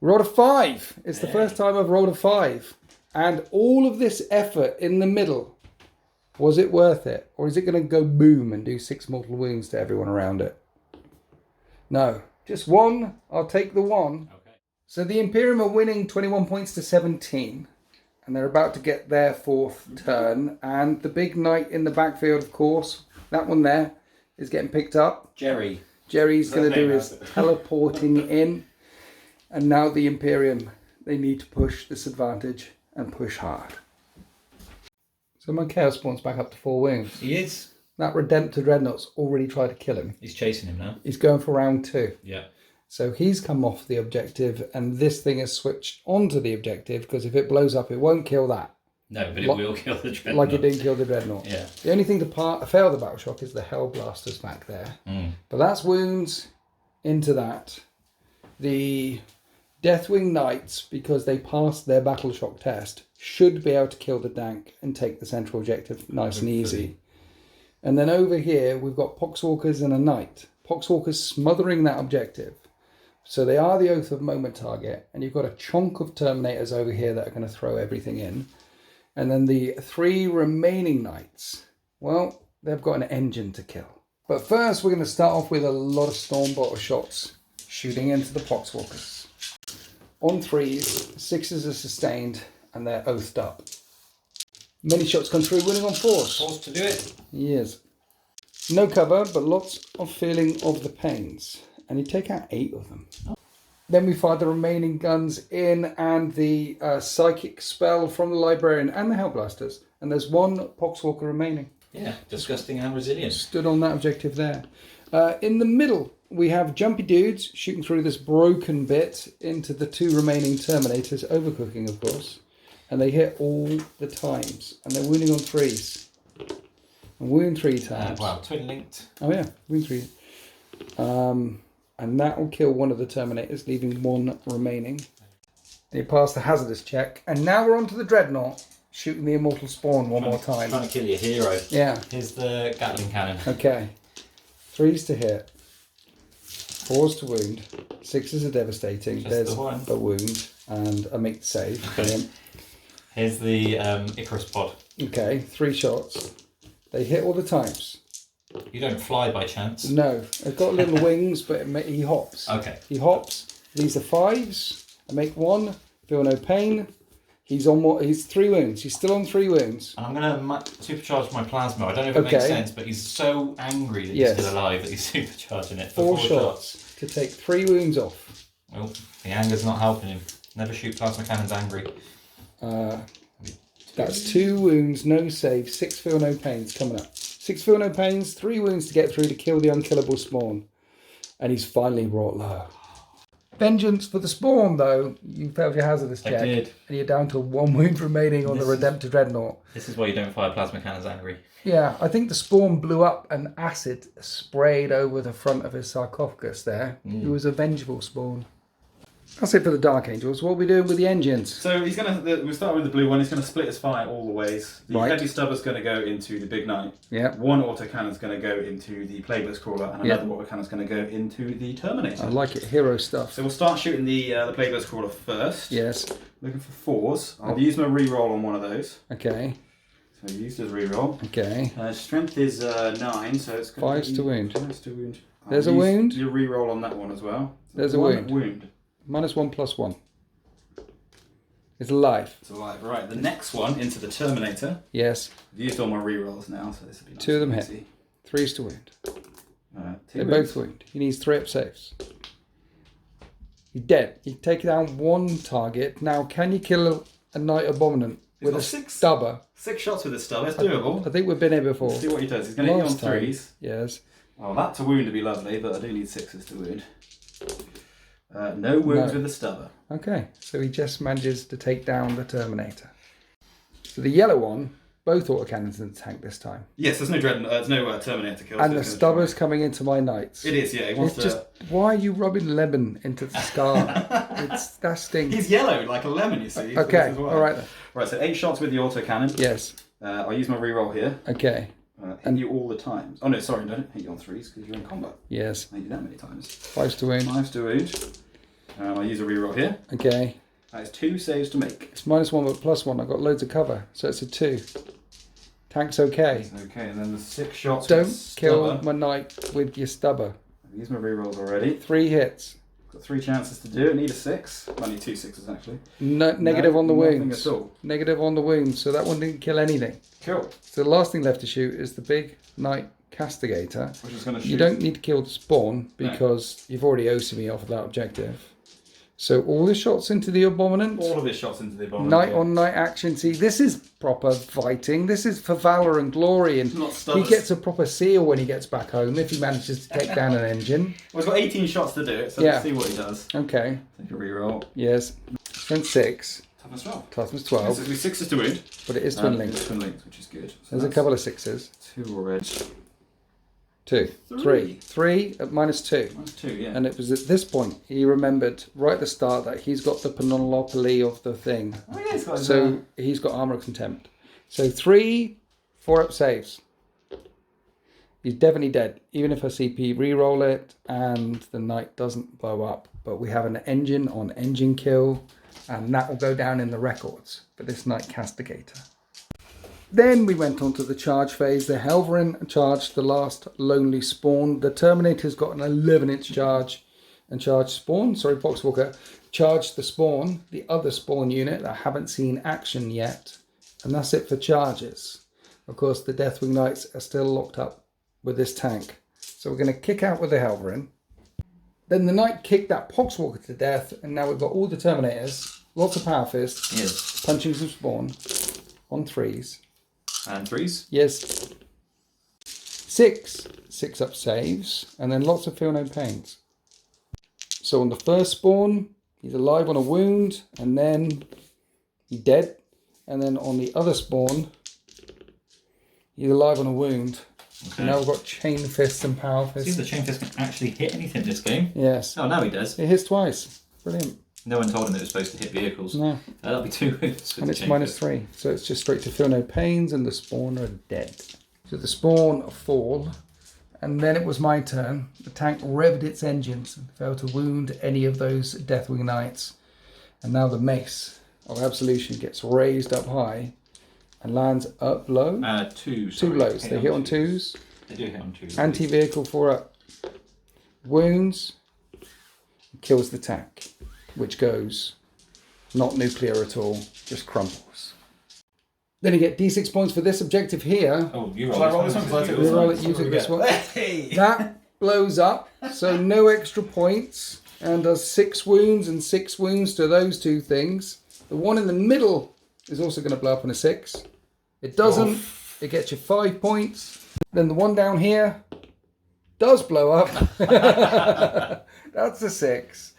We rolled a 5. It's the first time I've rolled a 5. And all of this effort in the middle, was it worth it? Or is it going to go boom and do 6 mortal wounds to everyone around it? No. Just 1. I'll take the 1. Okay. So the Imperium are winning 21 points to 17. And they're about to get their 4th turn. And the big knight in the backfield, of course, that one there, is getting picked up. Jerry. Jerry's going to do his teleporting in. And now the Imperium, they need to push this advantage and push hard. So my Chaos Spawn's back up to 4 wounds. He is. That Redemptor Dreadnought's already tried to kill him. He's chasing him now. He's going for round 2. Yeah. So he's come off the objective and this thing has switched onto the objective because if it blows up, it won't kill that. No, but it will kill the dreadnought. Like it didn't kill the dreadnought. Yeah. The only thing to fail the battle shock is the hell blasters back there. But that's wounds into that. The Deathwing Knights, because they passed their battle shock test, should be able to kill the Dank and take the central objective nice and easy. And then over here we've got Poxwalkers and a Knight. Poxwalkers smothering that objective. So they are the Oath of Moment target, and you've got a chunk of Terminators over here that are going to throw everything in. And then the 3 remaining Knights, well, they've got an engine to kill. But first we're going to start off with a lot of Stormbolter shots shooting into the Poxwalkers. On 3s, 6s are sustained and they're oathed up. Many shots come through, winning on 4s. Forced to do it. Yes. No cover, but lots of feeling of the pains. And you take out 8 of them. Then we fire the remaining guns in and the psychic spell from the Librarian and the Hellblasters. And there's 1 Poxwalker remaining. Yeah, disgusting and resilient. Stood on that objective there. In the middle, we have jumpy dudes shooting through this broken bit into the 2 remaining Terminators, overcooking of course. And they hit all the times. And they're wounding on 3s. And wound 3 times. Wow, twin linked. Oh yeah, wound 3. And that will kill one of the Terminators, leaving 1 remaining. They pass the hazardous check. And now we're on to the Dreadnought, shooting the Immortal Spawn one more time. Trying to kill your hero. Yeah. Here's the Gatling cannon. Okay. 3s to hit. 4s to wound. 6s are devastating. Just There's the one. a wound and a make to save. Brilliant. Here's the Icarus pod. Okay, 3 shots. They hit all the times. You don't fly by chance. No, they've got little wings, but he hops. Okay. He hops. These are 5s. I make 1. Feel no pain. He's on what? He's 3 wounds. He's still on 3 wounds. And I'm going to supercharge my plasma. I don't know if it makes sense, but he's so angry that he's still alive that he's supercharging it for 4 shots to take 3 wounds off. Well, the anger's not helping him. Never shoot plasma cannons angry. That's 2 wounds, no save, 6 feel no pains coming up. 6 feel no pains, 3 wounds to get through to kill the unkillable spawn. And he's finally brought low. Vengeance for the spawn, though. You failed your hazardous check. I did. And you're down to 1 wound remaining on the Redemptor Dreadnought. This is why you don't fire plasma cannons angry. Yeah, I think the spawn blew up and acid sprayed over the front of his sarcophagus there. It was a vengeful spawn. That's it for the Dark Angels. What are we doing with the engines? So he's gonna. We'll start with the blue one. He's gonna split his fire all the ways. The Right. heavy stubber's gonna go into the big knight. Yeah. 1 autocannon's gonna go into the Plagueless Crawler, and Yeah. another autocannon's gonna go into the Terminator. I like it, hero stuff. So we'll start shooting the Plagueless Crawler first. Yes. Looking for 4s. I'll use my reroll on one of those. Okay. So I used his reroll. Okay. Strength is 9, so it's going 5s to wound. 5s to wound. There's a I'll use wound. Your reroll on that one as well. So There's a one wound. -1 +1. It's alive. It's alive. Right, the next one into the Terminator. Yes. I've used all my rerolls now, so this will be nice. 2 of them and hit. easy. 3s to wound. 2 They wounds. both wound. He needs 3 up saves. He's dead. You take down 1 target. Now, can you kill a Knight Abominant He's with got a 6 stubber? 6 shots with this stub. It's doable. I think we've been here before. Let's see what he does. He's going to hit you on Last time. 3s. Yes. Oh, that to wound would be lovely, but I do need 6s to wound. No wounds No. with the stubber. Okay. So he just manages to take down the Terminator. So the yellow one, both autocannons in the tank this time. Yes, there's no Terminator kills. And the stubber's coming into my Knights. It is, yeah. He wants It's to. just, why are you rubbing lemon into the scar? That stinks. He's yellow, like a lemon, you see. so Okay, this is why. all right then. Right, so 8 shots with the autocannon. Yes. I'll use my reroll here. Okay. Hit you all the times. Oh no, sorry, don't hit you on 3s because you're in combat. Yes. I hit you that many times. 5s to wound. 5s to wound. I'll use a reroll here. Okay. That is 2 saves to make. It's -1 but +1. I've got loads of cover, so it's a 2. Tank's okay. Okay, and then the 6 shots. Don't with kill stubber. my Knight with your stubber. I've used my rerolls already. 3 hits. Got 3 chances to do it. Need a 6. I need 2 6s actually. No, negative on the nothing wounds. at all. Negative on the wounds, so that one didn't kill anything. Cool. So the last thing left to shoot is the big Knight Castigator. Which is going to shoot. You don't need to kill the spawn because you've already OC'd me off of that objective. So all the shots into the Abominant. all of his shots into the bomb. Night on night action. See, this is proper fighting. This is for valor and glory. And Not he stubbers. gets a proper seal when he gets back home if he manages to take down an engine. Well, he's got 18 shots to do it, so Yeah. let's see what he does. Okay. Take a reroll. Yes. And 6. Top plus 12. 12 plus So 12, it's going to be 6s to wound. but it is twin linked. Twin linked, which is good. So There's a that's couple of 6s. 2 already. 2, 3. 3 at -2. -2, yeah. And it was at this point he remembered right at the start that he's got the monopoly of the thing. Oh, yeah, it's got So he's got armor of contempt. So 3 4-up saves. He's definitely dead. Even if I CP re-roll it and the knight doesn't blow up. But we have an engine on engine kill. And that will go down in the records for this Knight Castigator. Then we went on to the charge phase. The Helverin charged the last Lonely Spawn. The Terminator's got an 11-inch charge and charged Spawn. Sorry, Poxwalker. Charged the Spawn, the other Spawn unit that I haven't seen action yet. And that's it for charges. Of course, the Deathwing Knights are still locked up with this tank. So we're going to kick out with the Helverin. Then the Knight kicked that Poxwalker to death, and now we've got all the Terminators, lots of Power Fists, Yes. punching some Spawn on 3s. And 3s. Yes. 6 6-up saves, and then lots of Feel No Pains. So on the first Spawn, he's alive on a wound, and then he's dead. And then on the other Spawn, he's alive on a wound. Okay. Now we've got Chain Fists and Power See if Fists. the Chain Fist can actually hit anything this game. Yes. Oh, now he does. It hits twice. Brilliant. No one told him it was supposed to hit vehicles. No. That'll be 2 wounds. And it's -3. So it's just straight to Feel No Pains, and the Spawn are dead. So the Spawn fall. And then it was my turn. The tank revved its engines and failed to wound any of those Deathwing Knights. And now the Mace of Absolution gets raised up high and lands up low. 2. Two blows. They hit on 2s. They do hit on 2s. Anti-vehicle 4-up. Wounds. Kills the tank, which goes not nuclear at all, just crumbles. Then you get D6 points for this objective here. Oh, you Shall I roll this one? 'Cause I took this You roll one. it, you took this one. Hey! That blows up, so no extra points, and does 6 wounds and 6 wounds to those 2 things. The one in the middle is also going to blow up on a 6. It doesn't. It gets you 5 points. Then the one down here does blow up. That's a 6.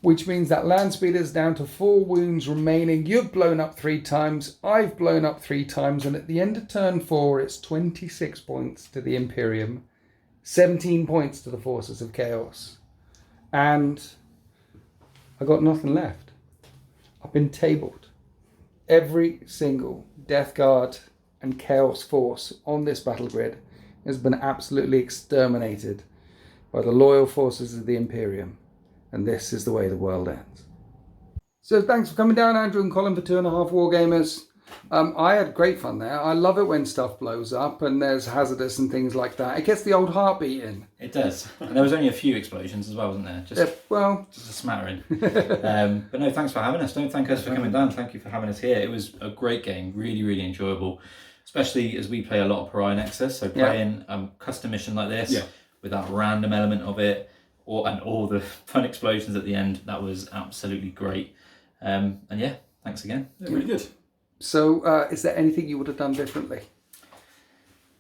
Which means that land speed is down to 4 wounds remaining. You've blown up 3 times. I've blown up 3 times. And at the end of turn 4, it's 26 points to the Imperium. 17 points to the Forces of Chaos. And I got nothing left. I've been tabled. Every single Death Guard and Chaos force on this battle grid has been absolutely exterminated by the loyal forces of the Imperium. And this is the way the world ends. So thanks for coming down, Andrew and Colin, for 2.5 Wargamers. I had great fun there. I love it when stuff blows up and there's hazardous and things like that. It gets the old heart beating. It does. And there was only a few explosions as well, wasn't there? Just, just a smattering. But no, thanks for having us. Don't thank us for coming down. Thank you for having us here. It was a great game. Really, really enjoyable. Especially as we play a lot of Pariah Nexus. So playing a custom mission like this with that random element of it and all the fun explosions at the end, that was absolutely great. And yeah, thanks again. Yeah, really good. So is there anything you would have done differently?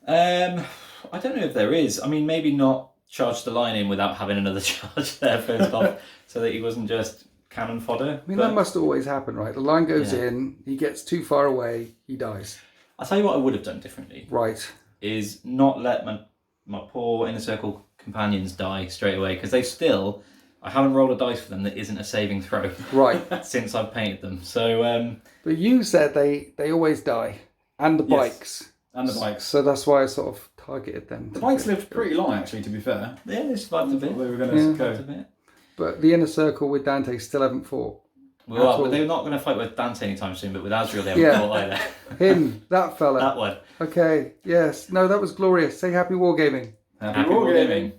I don't know if there is. I mean, maybe not charge the line in without having another charge there first off, so that he wasn't just cannon fodder. I mean, that must always happen, right? The line goes in, he gets too far away, he dies. I'll tell you what I would have done differently. Right. Is not let my poor Inner Circle companions die straight away, because I haven't rolled a dice for them that isn't a saving throw. Right. Since I've painted them. So but you said they always die. And the bikes. And the bikes. So that's why I sort of targeted them. The bikes lived pretty long, actually, to be fair. yeah, they survived a bit. We were going to go. A bit. But the Inner Circle with Dante still haven't fought. Well, but they're not going to fight with Dante anytime soon, but with Azrael they haven't fought either. Him, that fella. That one. Okay, yes. No, that was glorious. Say happy wargaming. Happy wargaming.